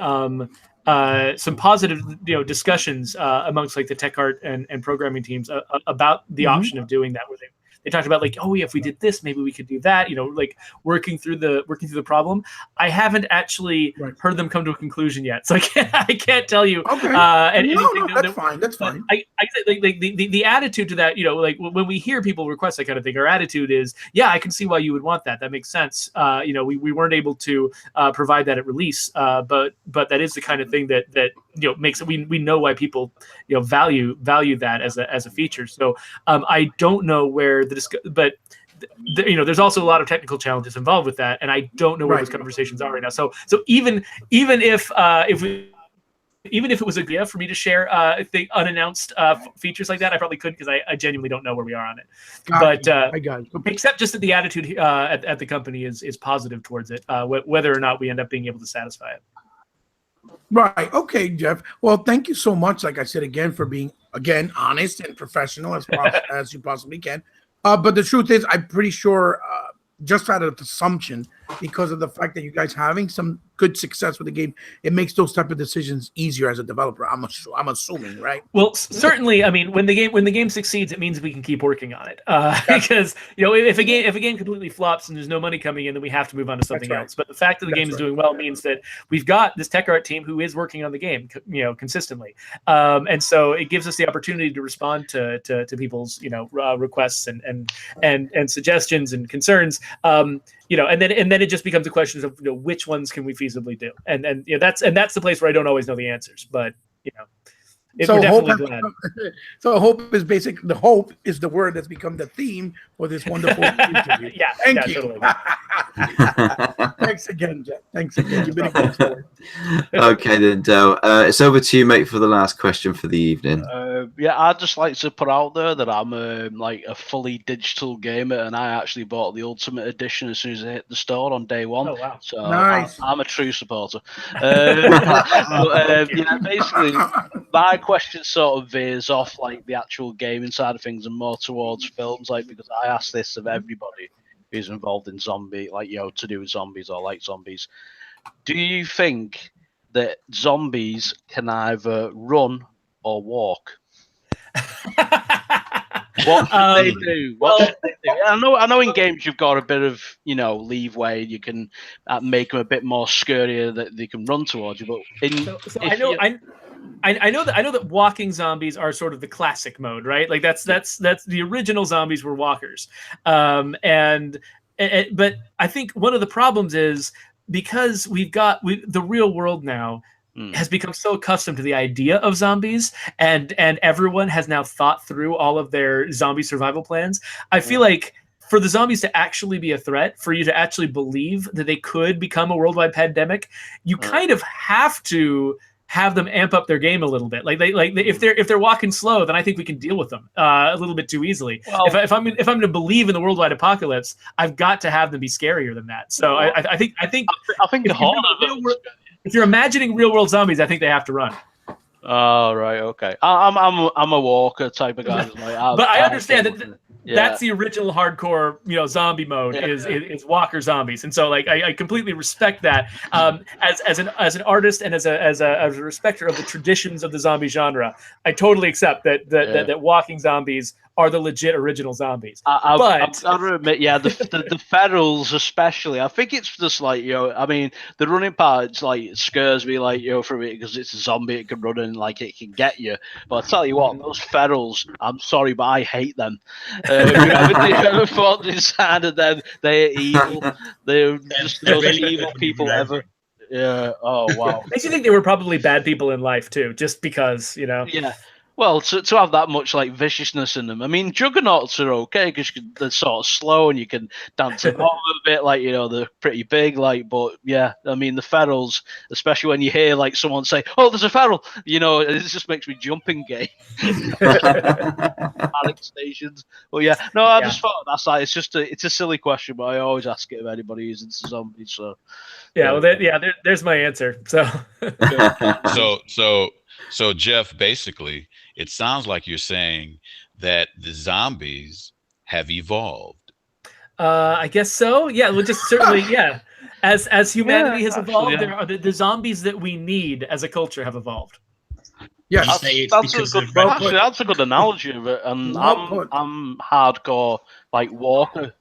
Speaker 2: some positive discussions amongst like the tech art and programming teams about the option of doing that, where they talked about like, oh yeah, if we did this, maybe we could do that. Like working through the problem. I haven't actually heard them come to a conclusion yet, so I can't tell you. Okay.
Speaker 4: That's fine. That's fine.
Speaker 2: I like the attitude to that. Like when we hear people request that kind of thing, our attitude is, yeah, I can see why you would want that. That makes sense. We weren't able to provide that at release, but that is the kind of thing that makes it. We know why people value that as a feature. So I don't know where but there's also a lot of technical challenges involved with that, and I don't know where those conversations are right now. So even if it was a gift for me to share if they unannounced features like that, I probably could, because I genuinely don't know where we are on it.
Speaker 4: I got it.
Speaker 2: Except just that the attitude at the company is positive towards it, whether or not we end up being able to satisfy it.
Speaker 4: Right. Okay, Geoff. Well, thank you so much, like I said again, for being honest and professional as you possibly can. But the truth is, I'm pretty sure, just out of assumption, because of the fact that you guys having some good success with the game, it makes those type of decisions easier as a developer. I'm assuming, right?
Speaker 2: Well, certainly. I mean, when the game succeeds, it means we can keep working on it. Because if a game completely flops and there's no money coming in, then we have to move on to something else. But the fact that the game is doing well means that we've got this tech art team who is working on the game, consistently. And so it gives us the opportunity to respond to people's requests and suggestions and concerns. And then it just becomes a question of which ones can we feasibly do, and that's the place where I don't always know the answers, but
Speaker 4: so hope is basic. The hope is the word that's become the theme for this wonderful interview. Thank you. Totally. Thanks again, Geoff. Thanks again. You've been a good sport.
Speaker 1: Okay then, Del. It's over to you, mate, for the last question for the evening.
Speaker 3: I'd just like to put out there that I'm like a fully digital gamer, and I actually bought the Ultimate Edition as soon as it hit the store on day one.
Speaker 2: Oh wow!
Speaker 3: So
Speaker 4: nice.
Speaker 3: I'm a true supporter. Basically, my question sort of veers off like the actual gaming side of things and more towards films, like, because I ask this of everybody who's involved in zombie, like to do with zombies or like zombies. Do you think that zombies can either run or walk? What should they do? I know in games you've got a bit of leeway. You can make them a bit more scarier that they can run towards you. But
Speaker 2: I know that walking zombies are sort of the classic mode, right? Like that's the original zombies were walkers, but I think one of the problems is because the real world now has become so accustomed to the idea of zombies, and everyone has now thought through all of their zombie survival plans. I feel like for the zombies to actually be a threat, for you to actually believe that they could become a worldwide pandemic, you kind of have to have them amp up their game a little bit. If they're walking slow, then I think we can deal with them a little bit too easily. Well, if I'm going to believe in the worldwide apocalypse, I've got to have them be scarier than that. So I think
Speaker 3: the whole of it.
Speaker 2: If you're imagining real world zombies, I think they have to run.
Speaker 3: Oh right, okay. I'm a walker type of guy.
Speaker 2: But I understand that. Yeah. That's the original hardcore, zombie mode is walker zombies, and so I completely respect that as an artist and as a respecter of the traditions of the zombie genre. I totally accept that walking zombies are the legit original zombies.
Speaker 3: I've got to admit, the ferals especially. I think it's just the running part scares me from it because it's a zombie. It can run and it can get you. But I tell you what, those ferals, I'm sorry, but I hate them. You ever thought inside of them, they're evil. They're just the most evil people ever. Yeah. Oh wow.
Speaker 2: Makes you think they were probably bad people in life too, just because.
Speaker 3: Yeah. Well, to have that much like viciousness in them. I mean, juggernauts are okay because they're sort of slow and you can dance them off a bit, like, you know, they're pretty big, like. But yeah, I mean, the ferals, especially when you hear like someone say, "Oh, there's a feral," you know, it just makes me jumping gay. Panic stations. Well, yeah, no, I just thought that's like it's a silly question, but I always ask it of anybody who's into zombies. So
Speaker 2: yeah, well, there's my answer. So
Speaker 5: so Geoff, basically, it sounds like you're saying that the zombies have evolved.
Speaker 2: I guess so. Yeah, well, just certainly, yeah. As humanity has evolved,
Speaker 3: yeah.
Speaker 2: there are the zombies that we need as a culture have evolved.
Speaker 4: Yes.
Speaker 7: You say it's
Speaker 3: that's
Speaker 7: because
Speaker 3: a
Speaker 7: of
Speaker 3: good, actually, that's a good analogy of it. And
Speaker 4: Well put.
Speaker 3: I'm hardcore like Walker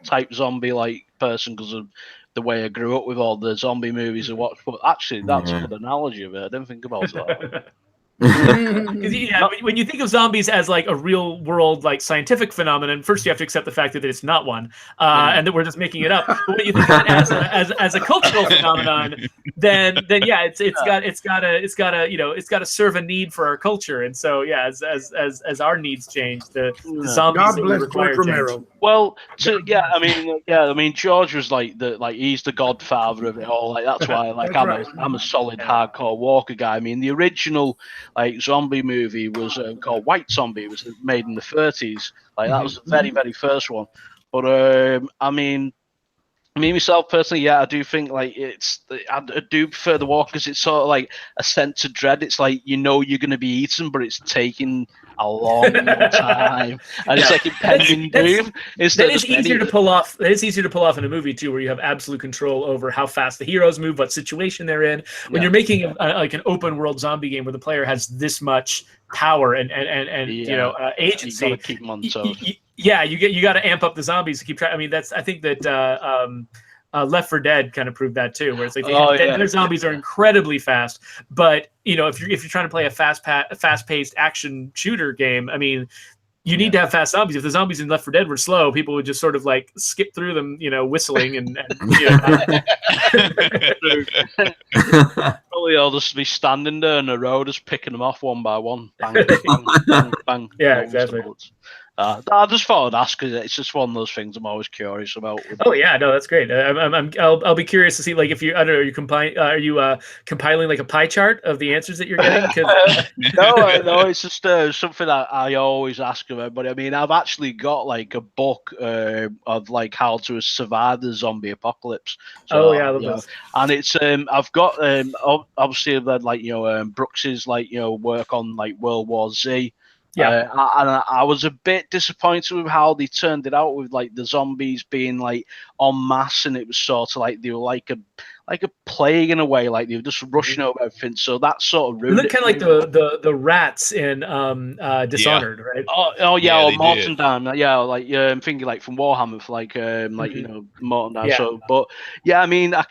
Speaker 3: type zombie like person because of the way I grew up with all the zombie movies I watched. But actually, that's a good analogy of it. I didn't think about that.
Speaker 2: Yeah, when you think of zombies as like a real world like scientific phenomenon, first you have to accept the fact that it's not one, and that we're just making it up. But when you think of it as a cultural phenomenon, then yeah, it's got to serve a need for our culture, and so yeah, as our needs change, the zombies
Speaker 4: God
Speaker 2: that we
Speaker 4: bless
Speaker 2: require
Speaker 4: George
Speaker 2: change.
Speaker 4: Romero.
Speaker 3: Well, I mean, George was like he's the godfather of it all. Like that's why, like,
Speaker 4: That's
Speaker 3: I'm a solid hardcore Walker guy. I mean, the original like zombie movie was called White Zombie. It was made in the 30s. Like that was the very, very first one. But I mean, me myself personally, yeah, I do think like I do prefer the Walker because it's sort of like a sense of dread. It's like you know you're going to be eaten, but it's taking a long time, and it's like impending doom.
Speaker 2: That is easier to pull off. That is easier to pull off in a movie too, where you have absolute control over how fast the heroes move, what situation they're in. When you're making like an open world zombie game where the player has this much power and you know agency,
Speaker 3: you gotta keep them on toes.
Speaker 2: You got to amp up the zombies to keep track. I mean, I think that Left 4 Dead kind of proved that too, where it's like their zombies are incredibly fast, but you know if you're trying to play a fast-paced action shooter game, I mean, you need to have fast zombies. If the zombies in Left 4 Dead were slow, people would just sort of like skip through them, you know, whistling and you know.
Speaker 3: Probably I'll just be standing there in a row, just picking them off one by one. Bang, bang, bang, bang.
Speaker 2: Yeah, exactly.
Speaker 3: I just thought I'd ask because it's just one of those things I'm always curious about.
Speaker 2: Oh yeah, no, that's great. I'll be curious to see like if you I don't know are you compiling like a pie chart of the answers that you're getting?
Speaker 3: No, it's just something that I always ask about. But I mean, I've actually got like a book of like how to survive the zombie apocalypse. So,
Speaker 2: I love those.
Speaker 3: And it's I've got obviously I've had like Brooks's like work on like World War Z.
Speaker 2: Yeah,
Speaker 3: and I was a bit disappointed with how they turned it out with like the zombies being like en masse, and it was sort of like they were like a plague in a way, like they were just rushing over everything. So that sort of ruined it.
Speaker 2: Kind of like the rats in Dishonored, right?
Speaker 3: Oh yeah, or Morton Down. Yeah, like I'm thinking like from Warhammer, for like Morton Down.
Speaker 2: Yeah.
Speaker 3: So, but yeah, I mean, I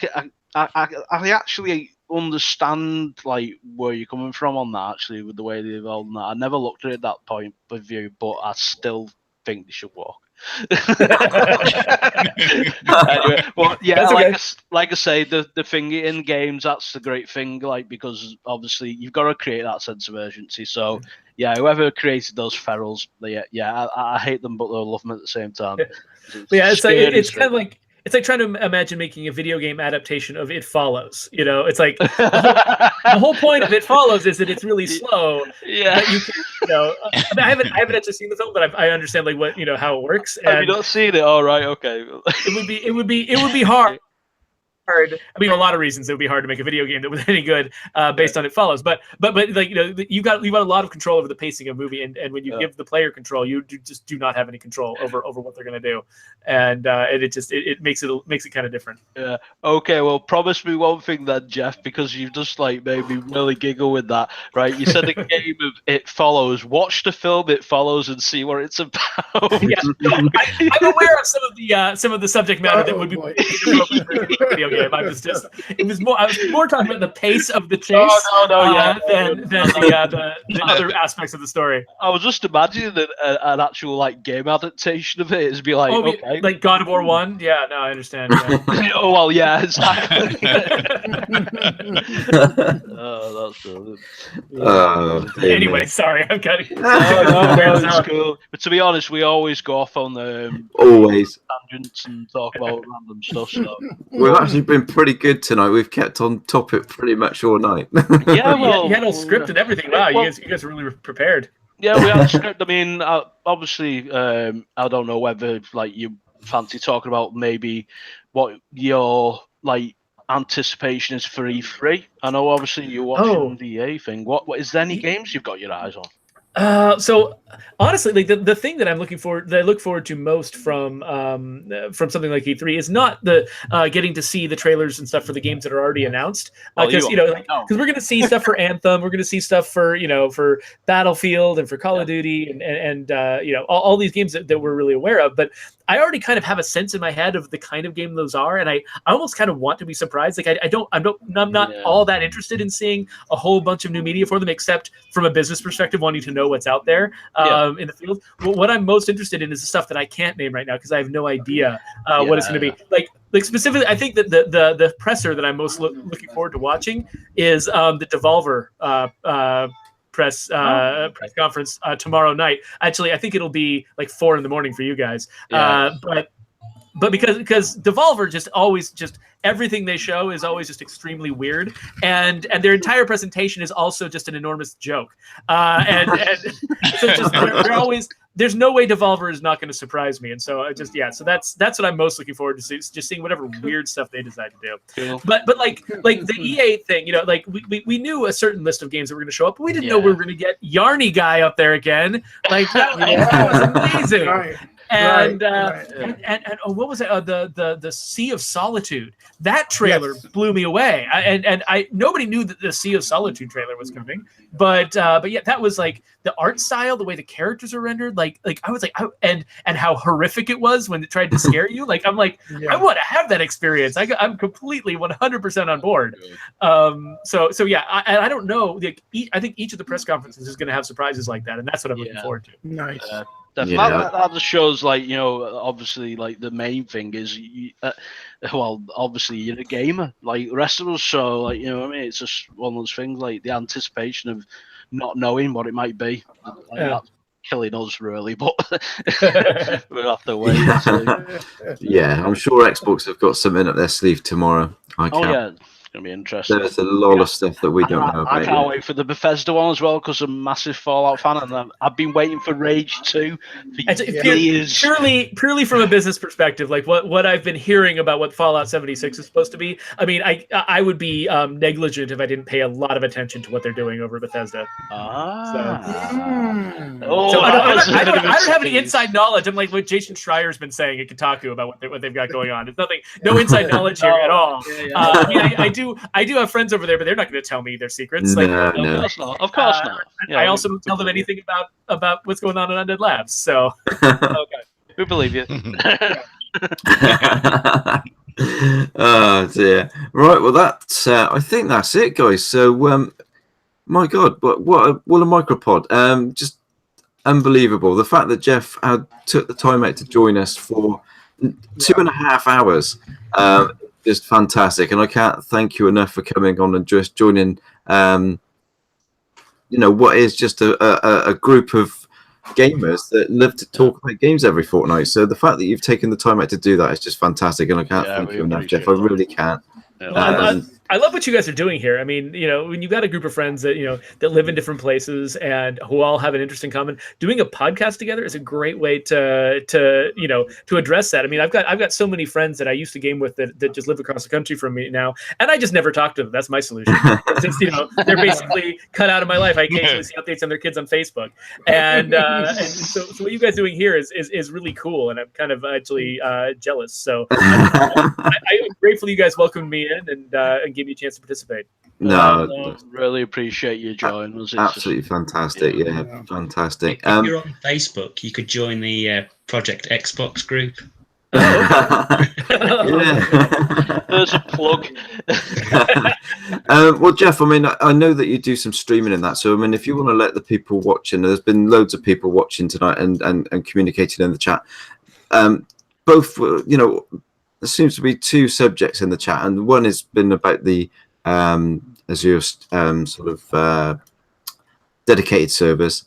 Speaker 3: actually understand like where you're coming from on that, actually, with the way they evolved and that. I never looked at it at that point of view, but I still think they should walk. Anyway, but yeah, like I say, the thing in games, that's the great thing, like, because obviously you've got to create that sense of urgency. So yeah, whoever created those ferals, I hate them, but I love them at the same time.
Speaker 2: It's kind of like. It's like trying to imagine making a video game adaptation of It Follows. You know, it's like the whole point of It Follows is that it's really slow.
Speaker 3: Yeah.
Speaker 2: But you can, I mean, I haven't actually seen the film, but I understand like what how it works.
Speaker 3: Have you not seen it? All right, okay.
Speaker 2: It would be hard. I mean, a lot of reasons it would be hard to make a video game that was any good based on It Follows. But like you've got a lot of control over the pacing of a movie, and when you give the player control, you just do not have any control over what they're going to do, and it makes it kind of different.
Speaker 3: Yeah. Okay. Well, promise me one thing then, Geoff, because you've just like made me really giggle with that. Right? You said the game of It Follows. Watch the film It Follows and see what it's about.
Speaker 2: Yeah. I'm aware of some of the subject matter that would be appropriate for a video game. game. I was more talking about the pace of the chase than the other aspects of the story.
Speaker 3: I was just imagining an actual like game adaptation of it. It'd be like, okay,
Speaker 2: like God of War 1. Yeah, no, I understand. Yeah.
Speaker 3: Oh well, yeah, exactly. Oh, that's brilliant.
Speaker 2: Anyway, sorry, I'm cutting.
Speaker 3: No, it's cool. But to be honest, we always go off on the
Speaker 1: always
Speaker 3: tangents and talk about random stuff. So
Speaker 1: we've actually been pretty good tonight. We've kept on topic pretty much all night.
Speaker 3: Yeah, well,
Speaker 2: you had all script and everything. Wow, you guys are really prepared.
Speaker 3: Yeah, we had a script. I mean, obviously, I don't know whether like you fancy talking about maybe what your like anticipation is for E3. I know obviously you're watching the EA thing. What is there any games you've got your eyes on?
Speaker 2: So honestly, like the thing that I look forward to most from something like E3 is not the getting to see the trailers and stuff for the games that are already announced. Because because we're going to see stuff for Anthem, we're going to see stuff for for Battlefield and for Call of Duty and all these games that we're really aware of. But I already kind of have a sense in my head of the kind of game those are, and I almost kind of want to be surprised. Like I'm not all that interested in seeing a whole bunch of new media for them, except from a business perspective, wanting to know what's out there in the field. What I'm most interested in is the stuff that I can't name right now because I have no idea what it's going to be. Like specifically, I think that the presser that I'm most looking forward to watching is the Devolver press conference tomorrow night. Actually, I think it'll be like 4 a.m. for you guys. But because Devolver just everything they show is always just extremely weird, and their entire presentation is also just an enormous joke. And so they're always, there's no way Devolver is not going to surprise me, and so so that's what I'm most looking forward to, just seeing whatever weird stuff they decide to do. Cool. But like the EA thing, like we knew a certain list of games that were going to show up, but we didn't know we were going to get Yarny Guy up there again. Like that was amazing. Right. And what was it? The Sea of Solitude. That trailer blew me away. I nobody knew that the Sea of Solitude trailer was coming, but yeah, that was like the art style, the way the characters are rendered. Like I was like, and how horrific it was when it tried to scare you. Like I'm like, I want to have that experience. I'm completely 100% on board. So yeah, I don't know. Like, I think each of the press conferences is going to have surprises like that, and that's what I'm looking forward to.
Speaker 4: Nice.
Speaker 3: Definitely. That just shows, like, obviously, like, the main thing is, well, obviously, you're a gamer, like the rest of us, so, like, you know what I mean? It's just one of those things, like, the anticipation of not knowing what it might be. Like, that's killing us, really, but we'll have to wait.
Speaker 1: Yeah, I'm sure Xbox have got something up their sleeve tomorrow.
Speaker 3: Yeah. Gonna be interesting.
Speaker 1: There's a lot of stuff that we don't know about.
Speaker 3: I can't wait for the Bethesda one as well because I'm a massive Fallout fan, and I've been waiting for Rage 2 for years.
Speaker 2: Purely from a business perspective, like what I've been hearing about what Fallout 76 is supposed to be. I mean, I would be negligent if I didn't pay a lot of attention to what they're doing over at Bethesda. So I don't have any inside knowledge. I'm like what Jason Schreier's been saying at Kotaku about what they've got going on. It's nothing, no inside knowledge here at all. I mean, I do have friends over there, but they're not going to tell me their secrets.
Speaker 1: No,
Speaker 3: Of course not. Yeah,
Speaker 2: I also don't tell them anything about what's going on in Undead Labs. So
Speaker 3: okay, we believe you.
Speaker 1: Oh dear. Right. Well, that's. I think that's it, guys. So, my God, what a MicroPod. Just unbelievable. The fact that Geoff took the time out to join us for 2.5 hours. Just fantastic, and I can't thank you enough for coming on and just joining. What is just a group of gamers that love to talk about games every fortnight. So the fact that you've taken the time out to do that is just fantastic, and I can't thank you enough, Geoff. I really can't.
Speaker 2: I love what you guys are doing here. I mean, when you've got a group of friends that that live in different places and who all have an interest in common, doing a podcast together is a great way to address that. I mean, I've got so many friends that I used to game with that just live across the country from me now, and I just never talk to them. That's my solution. Since they're basically cut out of my life. I occasionally see updates on their kids on Facebook, and so what you guys are doing here is really cool, and I'm kind of actually jealous. So I'm grateful you guys welcomed me in and gave me a chance to participate.
Speaker 1: No,
Speaker 3: really appreciate you joining us.
Speaker 1: Absolutely fantastic. Yeah, fantastic.
Speaker 7: If you're on Facebook, you could join the Project Xbox group.
Speaker 3: There's There's a plug.
Speaker 1: Well, Geoff, I mean, I know that you do some streaming in that. So, I mean, if you want to let the people watching, there's been loads of people watching tonight and communicating in the chat. Both, you know, there seems to be two subjects in the chat, and one has been about the Azure sort of dedicated servers.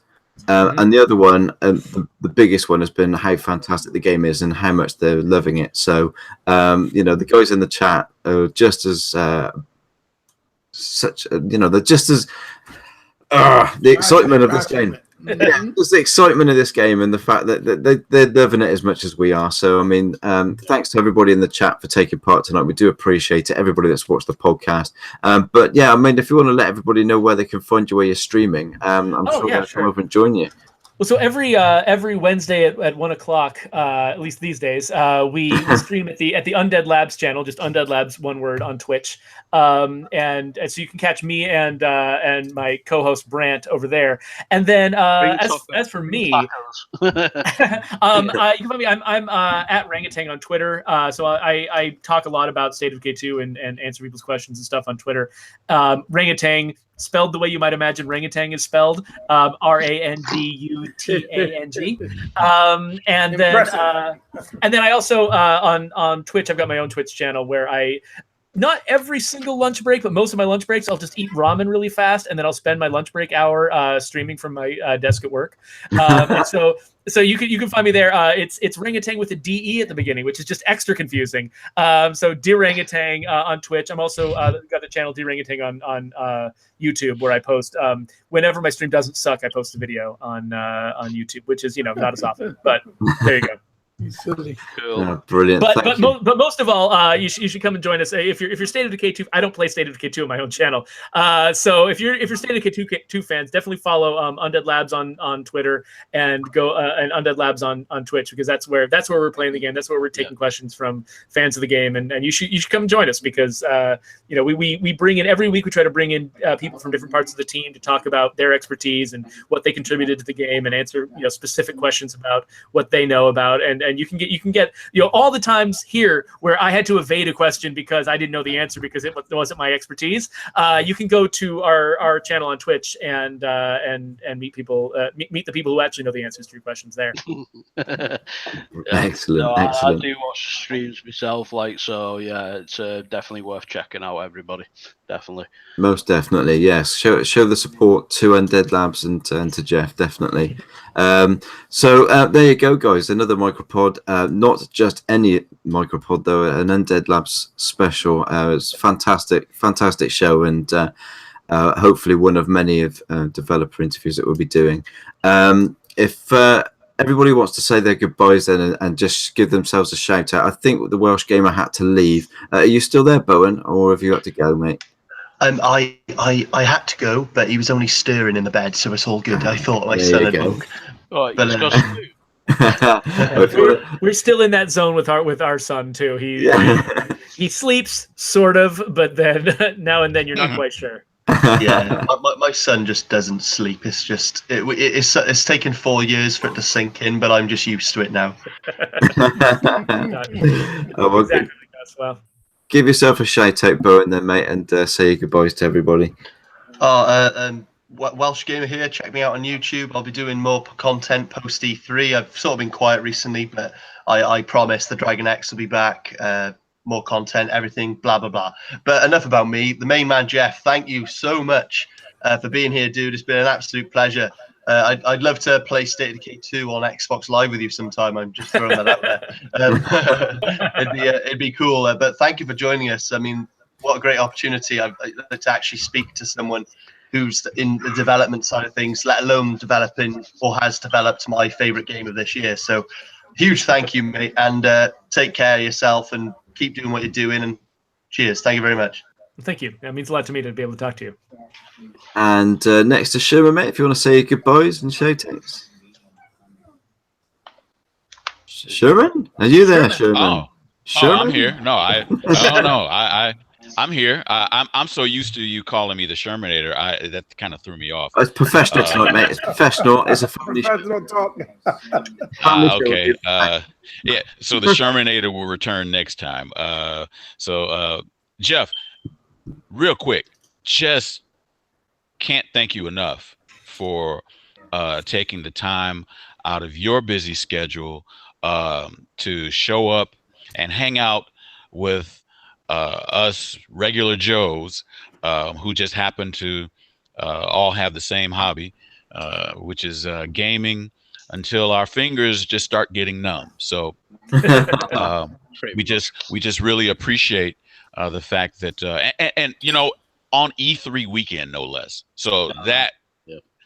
Speaker 1: And the other one, the biggest one, has been how fantastic the game is and how much they're loving it. So, you know, the guys in the chat are just as they're just as the excitement of this game. Yeah, just the excitement of this game and the fact that they're loving it as much as we are. So, I mean, thanks to everybody in the chat for taking part tonight. We do appreciate it. Everybody that's watched the podcast. But yeah, I mean, if you want to let everybody know where they can find you where you're streaming, I'm sure they'll come over and join you.
Speaker 2: Well, so every Wednesday at 1:00, at least these days, we stream at the Undead Labs channel, just Undead Labs, one word, on Twitch, and so you can catch me and my co-host Brant over there. And then as for me, you can find me. I'm at Rangatang on Twitter. So I talk a lot about State of Decay 2 and answer people's questions and stuff on Twitter. Rangatang, spelled the way you might imagine Rangatang is spelled, Randutang. And then I also on Twitch, I've got my own Twitch channel where I, not every single lunch break, but most of my lunch breaks, I'll just eat ramen really fast, and then I'll spend my lunch break hour streaming from my desk at work. And so you can find me there. It's Rangatang with a DE at the beginning, which is just extra confusing. So Rangatang on Twitch. I'm also got the channel Rangatang on YouTube, where I post whenever my stream doesn't suck. I post a video on YouTube, which is not as often, but there you go.
Speaker 4: Silly.
Speaker 3: Cool.
Speaker 1: Oh, brilliant.
Speaker 2: But most of all, you should come and join us. If you're State of Decay 2, I don't play State of Decay 2 on my own channel. So if you're State of Decay 2 fans, definitely follow Undead Labs on Twitter and go and Undead Labs on Twitch, because that's where we're playing the game. That's where we're taking questions from fans of the game, and you should come and join us, because we bring in every week. We try to bring in people from different parts of the team to talk about their expertise and what they contributed to the game, and answer specific questions about what they know about. And you can get all the times here where I had to evade a question because I didn't know the answer because it wasn't my expertise. You can go to our channel on Twitch and meet people, meet the people who actually know the answers to your questions there.
Speaker 1: Excellent.
Speaker 3: I do watch streams myself, so yeah, it's definitely worth checking out, everybody. Definitely.
Speaker 1: Most definitely, yes. Show the support to Undead Labs and to Geoff, definitely. So there you go, guys. Another MicroPod, not just any MicroPod though, an Undead Labs special. It's fantastic show, and hopefully one of many of developer interviews that we'll be doing. If everybody wants to say their goodbyes then and just give themselves a shout out, I think the Welsh Gamer had to leave. Are you still there, Bowen, or have you got to go, mate?
Speaker 6: I had to go, but he was only stirring in the bed, so it's all good. I thought my son had woke.
Speaker 3: Oh,
Speaker 6: But,
Speaker 2: We're still in that zone with our son too. He sleeps sort of, but then now and then you're not quite sure.
Speaker 6: Yeah, my son just doesn't sleep. It's just it's taken 4 years for it to sink in, but I'm just used to it now.
Speaker 2: Exactly. Well,
Speaker 1: give yourself a shout out, Bowen, then, mate, and say your goodbyes to everybody.
Speaker 6: Welsh Gamer here. Check me out on YouTube. I'll be doing more content post E3. I've sort of been quiet recently, but I promise the Dragon X will be back. More content, everything, blah, blah, blah. But enough about me. The main man, Geoff, thank you so much for being here, dude. It's been an absolute pleasure. I'd love to play State of Decay 2 on Xbox Live with you sometime. I'm just throwing that out there. It'd be cool. But thank you for joining us. I mean, what a great opportunity to actually speak to someone who's in the development side of things, let alone developing or has developed my favorite game of this year. So huge thank you, mate, and take care of yourself and keep doing what you're doing, and cheers. Thank you very much.
Speaker 2: Thank you. That means a lot to me to be able to talk to you.
Speaker 1: And next to Sherman, mate, if you want to say your goodbyes and shout outs. Sherman? Are you there, Sherman?
Speaker 5: Oh, I'm here. No, I don't know. I'm here. I'm so used to you calling me the Shermanator. That kind of threw me off.
Speaker 1: It's professional tonight, mate. It's professional. It's a family show.
Speaker 4: Professional talk.
Speaker 5: Okay. Yeah. So the Shermanator will return next time. So Geoff, real quick, just can't thank you enough for taking the time out of your busy schedule to show up and hang out with us regular Joes who just happen to all have the same hobby, which is gaming until our fingers just start getting numb. So we just really appreciate the fact that and you know, on E3 weekend, no less. So that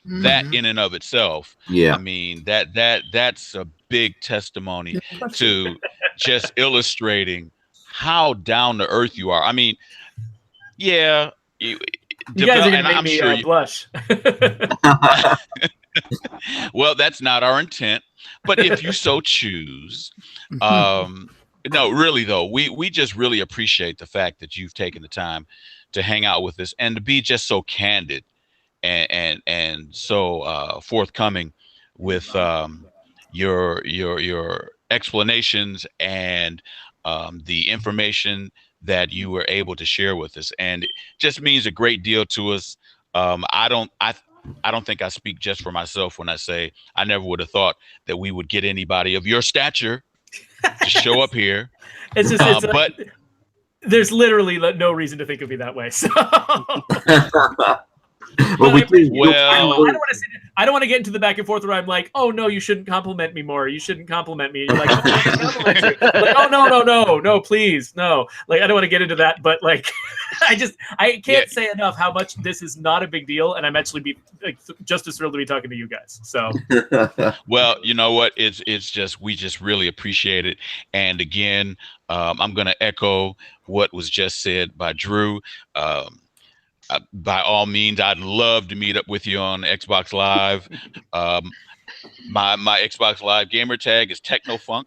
Speaker 5: in and of itself, I mean, that's a big testimony to just illustrating how down to earth you are. I mean, yeah,
Speaker 2: you guys are gonna make me blush.
Speaker 5: Well, that's not our intent, but if you so choose, no, really though, we just really appreciate the fact that you've taken the time to hang out with us and to be just so candid and so forthcoming with your explanations and the information that you were able to share with us, and it just means a great deal to us. I don't think I speak just for myself when I say I never would have thought that we would get anybody of your stature to show up here.
Speaker 2: It's just, but there's literally no reason to think of me that way. So.
Speaker 1: Well, we do.
Speaker 5: Well,
Speaker 2: I don't want to get into the back and forth where I'm like, oh no, you shouldn't compliment me more. You shouldn't compliment me. And you're like, oh, I compliment you. Like, oh no, please, no. Like, I don't want to get into that, but like, I can't say enough how much this is not a big deal, and I'm actually just as thrilled to be talking to you guys. So,
Speaker 5: well, you know what? It's just we just really appreciate it, and again, I'm going to echo what was just said by Drew. By all means, I'd love to meet up with you on Xbox Live. My Xbox Live gamer tag is TechnoFunk,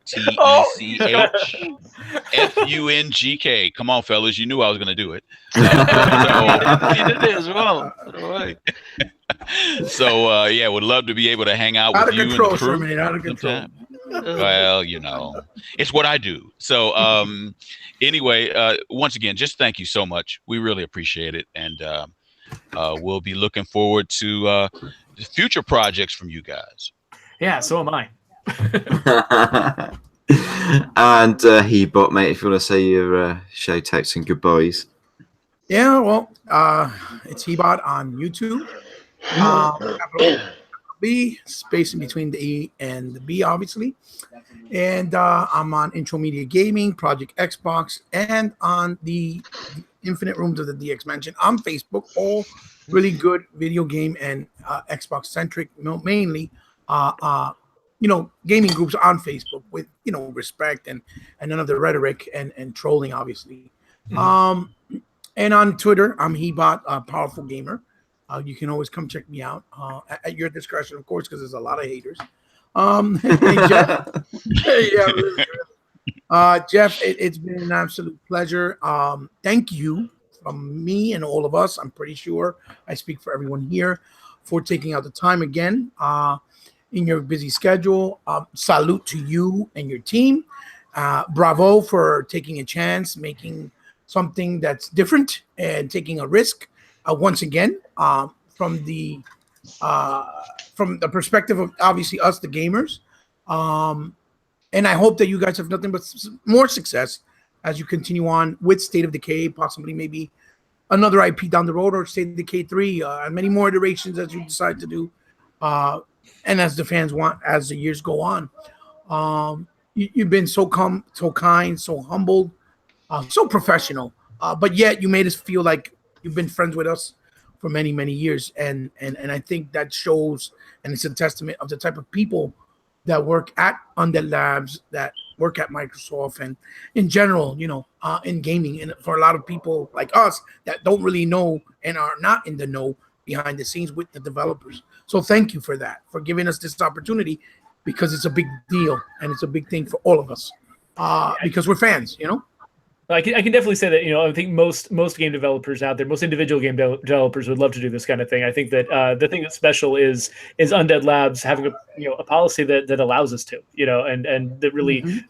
Speaker 5: TECHFUNGK. Come on, fellas, you knew I was going to do it.
Speaker 3: You did it as well. Right.
Speaker 5: So yeah, would love to be able to hang out with you.
Speaker 4: Out of control. Out of control.
Speaker 5: Well, you know, it's what I do. So anyway, once again, just thank you so much. We really appreciate it, and we'll be looking forward to future projects from you guys.
Speaker 2: Yeah, so am I.
Speaker 1: And Hebot, mate, if you want to say your shout outs and goodbyes.
Speaker 4: Yeah, well, it's Hebot on YouTube. B, space in between the E and the B, obviously. And I'm on Intro Media Gaming, Project Xbox, and on the Infinite Rooms of the DX Mansion on Facebook. All really good video game and Xbox centric, mainly, gaming groups on Facebook with, respect and none of the rhetoric and trolling, obviously. Mm-hmm. And on Twitter, I'm Hebot, Powerful Gamer. You can always come check me out at your discretion, of course, because there's a lot of haters. Hey, Geoff, Geoff, it's been an absolute pleasure. Thank you from me and all of us. I'm pretty sure I speak for everyone here for taking out the time again in your busy schedule. Salute to you and your team. Bravo for taking a chance, making something that's different and taking a risk. Once again, from the perspective of obviously us, the gamers, and I hope that you guys have nothing but more success as you continue on with State of Decay, possibly maybe another IP down the road, or State of Decay 3, and many more iterations as you decide to do, and as the fans want as the years go on. You've been so kind, so humbled, so professional, but yet you made us feel like you've been friends with us for many, many years. And I think that shows, and it's a testament of the type of people that work at Undead Labs, that work at Microsoft, and in general, in gaming. And for a lot of people like us that don't really know and are not in the know behind the scenes with the developers. So thank you for that, for giving us this opportunity, because it's a big deal and it's a big thing for all of us, because we're fans,
Speaker 2: I can definitely say that, I think most game developers out there, most individual game developers would love to do this kind of thing. I think that the thing that's special is Undead Labs having a policy that allows us to, and that really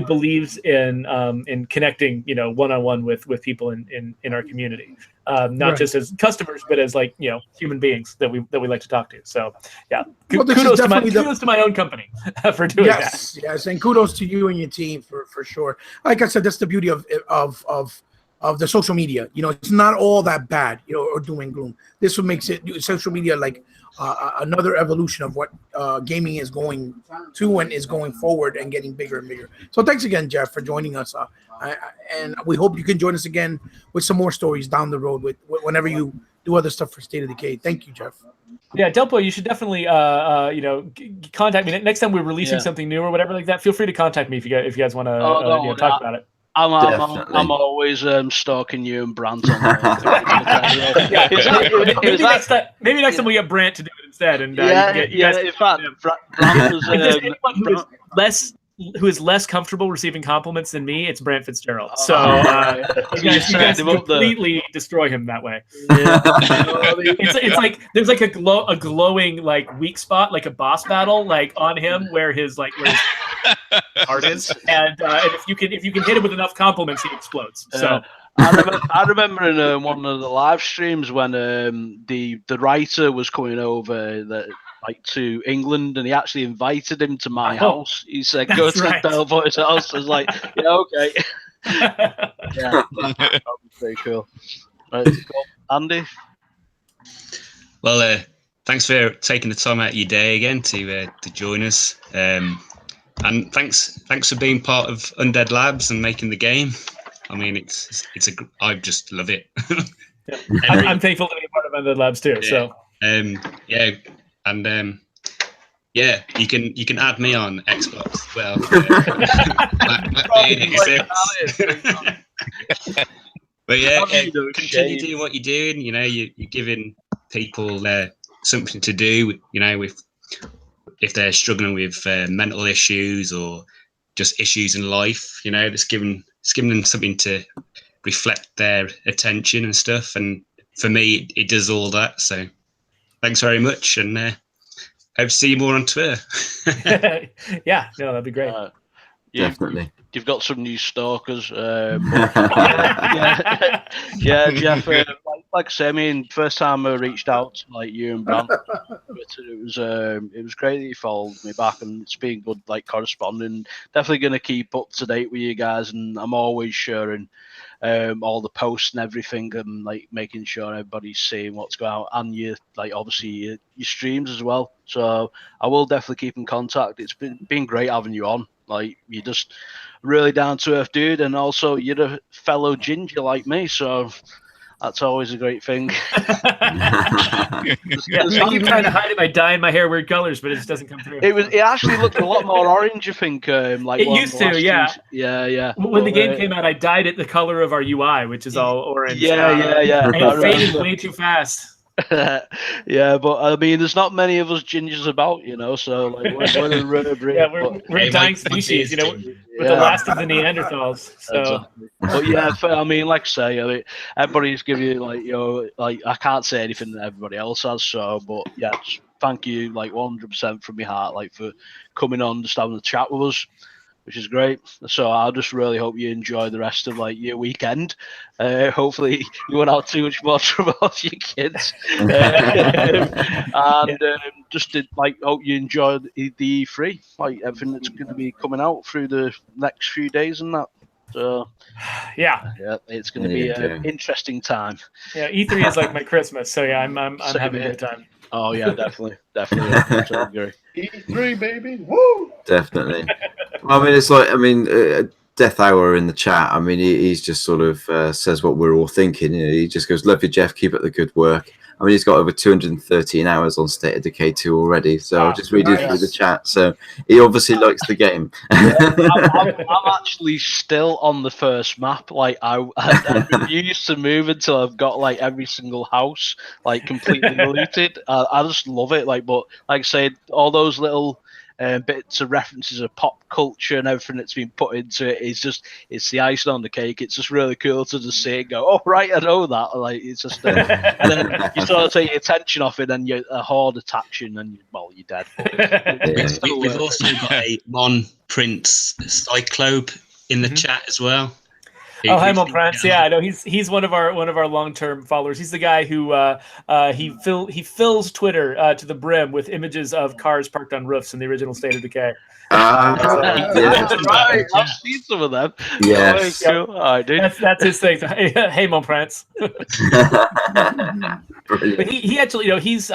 Speaker 2: believes in connecting, one-on-one with people in our community, not just as customers, but as human beings that we like to talk to. So yeah, kudos to my own company for doing that.
Speaker 4: Yes, and kudos to you and your team for sure. Like I said, that's the beauty of the social media. It's not all that bad, or doom and gloom. This what makes it social media like another evolution of what gaming is going to and is going forward and getting bigger and bigger. So thanks again, Geoff, for joining us. And we hope you can join us again with some more stories down the road whenever you do other stuff for State of Decay. Thank you, Geoff.
Speaker 2: Yeah, Delpo, you should definitely contact me next time we're releasing something new or whatever like that. Feel free to contact me if you guys want to talk about it.
Speaker 3: I'm always stalking you and Brant on
Speaker 2: maybe next time we get Brant to do it instead. And
Speaker 3: in fact, Brant was
Speaker 2: who is less comfortable receiving compliments than me, it's Brant Fitzgerald. So you guys completely destroy him that way. It's like there's like a glowing weak spot, like a boss battle, on him where his heart is, and if you can hit him with enough compliments, he explodes. So.
Speaker 3: I remember in one of the live streams when the writer was coming over to England, and he actually invited him to my house. He said, "Go to Delboy's house." I was like, "Yeah, okay." That was pretty cool. Right, Andy.
Speaker 7: Well, thanks for taking the time out of your day again to join us, and thanks for being part of Undead Labs and making the game. I mean, I just love it.
Speaker 2: I'm thankful to be part of Undead Labs too.
Speaker 7: Yeah. So, you can add me on Xbox. Well, but continue doing what you're doing. You're giving people something to do. If they're struggling with mental issues or just issues in life, it's giving them something to reflect their attention and stuff. And for me, it does all that. So thanks very much, and hope to see you more on Twitter.
Speaker 2: That'd be great.
Speaker 1: Definitely.
Speaker 3: You've got some new stalkers. Geoff. Like I say, I mean, first time I reached out to you and Brant, it was great that you followed me back, and it's been good corresponding. Definitely going to keep up to date with you guys, and I'm always sharing all the posts and everything, and making sure everybody's seeing what's going on, and obviously your streams as well. So I will definitely keep in contact. It's been great having you on. You're just really down to earth dude, and also you're a fellow ginger like me, so that's always a great thing.
Speaker 2: I keep trying to hide it by dyeing my hair weird colors, but it just doesn't come through.
Speaker 3: It actually looked a lot more orange, I think.
Speaker 2: It used to, yeah.
Speaker 3: Yeah.
Speaker 2: When the game came out, I dyed it the color of our UI, which is all orange.
Speaker 3: Yeah.
Speaker 2: And it faded way too fast.
Speaker 3: Yeah, but I mean, there's not many of us gingers about, so we're a rare breed.
Speaker 2: Yeah, we're a dying species, with the last of the Neanderthals. So,
Speaker 3: exactly. But yeah, I mean, like I say, everybody's giving you I can't say anything that everybody else has. So, but yeah, just thank you 100% from my heart, for coming on, just having a chat with us, which is great. So I just really hope you enjoy the rest of your weekend. Hopefully you won't have too much more trouble with your kids. Just hope you enjoy the E3, everything that's going to be coming out through the next few days and that. So
Speaker 2: yeah,
Speaker 3: it's going to be an interesting time.
Speaker 2: Yeah, E3 is like my Christmas, so yeah, I'm having a good time.
Speaker 3: Oh yeah, definitely. I agree.
Speaker 8: E3 baby, woo!
Speaker 1: Definitely. I mean, Death Hour in the chat. I mean, he's just sort of says what we're all thinking. He just goes, "Love you, Geoff. Keep up the good work." I mean, he's got over 213 hours on State of Decay 2 already. So I'll just read you through the chat. So he obviously likes the game.
Speaker 3: I'm actually still on the first map. I refuse to move until I've got every single house completely looted. I just love it. But like I said, all those little bits of references of pop culture and everything that's been put into it. It's the icing on the cake. It's just really cool to just see it go, oh right, I know that. Like it's just, and then you sort of take your attention off it, and a horde attacks you, and you're dead.
Speaker 7: We've also got a Mon Prince Cyclope in the chat as well.
Speaker 2: Oh, hi, Mon Prince. Yeah, I know he's one of our long-term followers. He's the guy who he fills Twitter to the brim with images of cars parked on roofs in the original State of Decay.
Speaker 3: That's right. I've seen some of them.
Speaker 1: Yes.
Speaker 3: Oh, cool. All right, dude.
Speaker 2: That's his thing. Hey, Mon Prince. But he actually, he's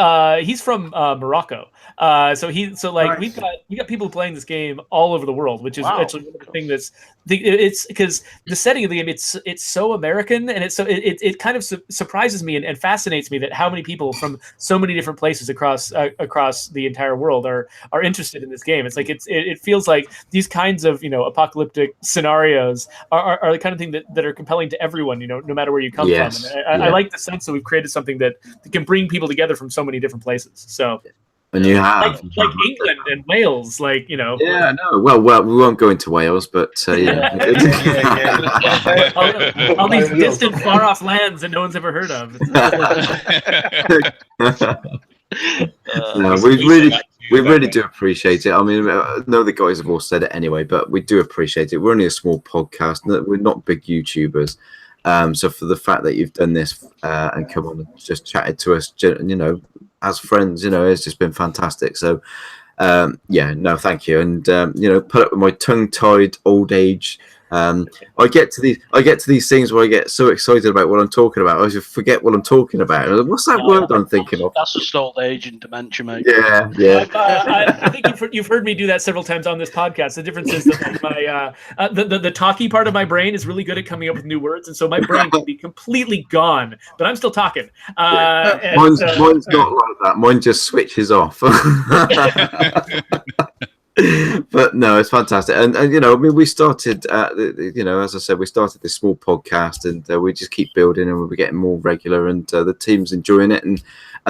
Speaker 2: from Morocco. So
Speaker 4: Nice.
Speaker 2: we've got people playing this game all over the world, which is actually one of the things it's because the setting of the game, it's so American, and it kind of surprises me and fascinates me that how many people from so many different places across the entire world are interested in this game. It's like it feels like these kinds of apocalyptic scenarios are the kind of thing that are compelling to everyone, no matter where you come from. And I like the sense that we've created something that can bring people together from so many different places. So.
Speaker 1: And you have
Speaker 2: like England and Wales,
Speaker 1: Yeah, no. Well, we won't go into Wales, but
Speaker 2: all these distant, far-off lands that no one's ever heard of.
Speaker 1: No, we really do appreciate it. I mean, I know the guys have all said it anyway, but we do appreciate it. We're only a small podcast. We're not big YouTubers. So for the fact that you've done this and come on and just chatted to us, as friends, it's just been fantastic. So, thank you. And put up with my tongue-tied old age. I get to these things where I get so excited about what I'm talking about, I just forget what I'm talking about. What's that word I'm thinking of?
Speaker 3: That's just old age and dementia, mate.
Speaker 1: Yeah.
Speaker 2: I think you've heard me do that several times on this podcast. The difference is that the talky part of my brain is really good at coming up with new words, and so my brain can be completely gone, but I'm still talking.
Speaker 1: Mine's not like that. Mine just switches off. But no, it's fantastic, and we started, as I said, we started this small podcast, and we just keep building, and we're getting more regular, and the team's enjoying it, and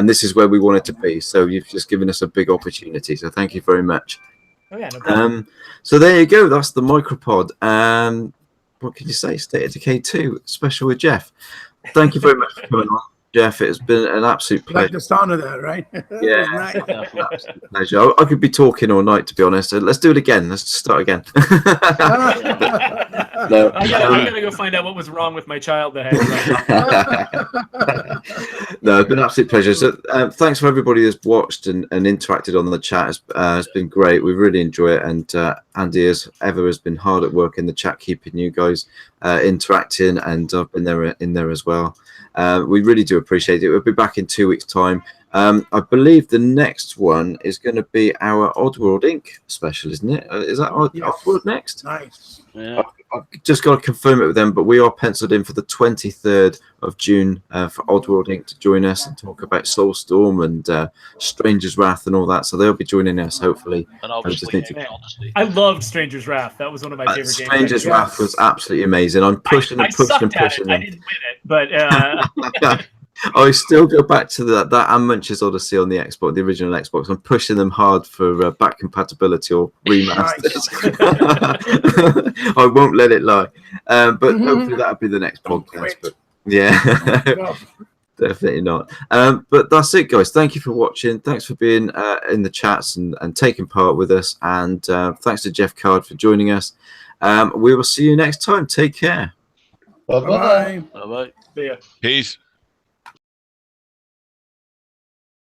Speaker 1: this is where we want it to be. So you've just given us a big opportunity. So thank you very much.
Speaker 2: Oh yeah, no problem.
Speaker 1: So there you go. That's the MicroPod. What can you say? State of Decay 2 special with Geoff. Thank you very much for coming on, Geoff. It's been an absolute pleasure.
Speaker 4: Like the sound of that, right?
Speaker 1: Yeah,
Speaker 4: Nice.
Speaker 1: absolute pleasure. I could be talking all night, to be honest. Let's do it again. Let's start again. No,
Speaker 2: I gotta go find out what was wrong with my child that I had.
Speaker 1: No, it's been an absolute pleasure. So thanks for everybody that's watched and interacted on the chat. It's been great. We really enjoy it. And Andy, as ever, has been hard at work in the chat, keeping you guys interacting, and I've been in there as well. We really do appreciate it. We'll be back in 2 weeks' time. I believe the next one is going to be our Oddworld Inc. special, isn't it? Is that Oddworld next?
Speaker 4: Nice.
Speaker 3: Yeah.
Speaker 1: I've just got to confirm it with them, but we are penciled in for the 23rd of June for Oddworld Inc. to join us and talk about Soulstorm and Stranger's Wrath and all that. So they'll be joining us, hopefully.
Speaker 3: And obviously,
Speaker 2: I loved Stranger's Wrath. That was one of my favorite games.
Speaker 1: Stranger's Wrath was absolutely amazing. I'm pushing and pushing and pushing.
Speaker 2: I didn't win it, but
Speaker 1: I still go back to that and Munch's Odyssey on the Xbox, the original Xbox. I'm pushing them hard for back compatibility or remasters. I won't let it lie. But hopefully that'll be the next podcast. But yeah, definitely not. But that's it, guys. Thank you for watching. Thanks for being in the chats and taking part with us. And thanks to Geoff Card for joining us. We will see you next time. Take care.
Speaker 8: Bye-bye.
Speaker 3: Bye-bye.
Speaker 2: yeah.
Speaker 5: Peace.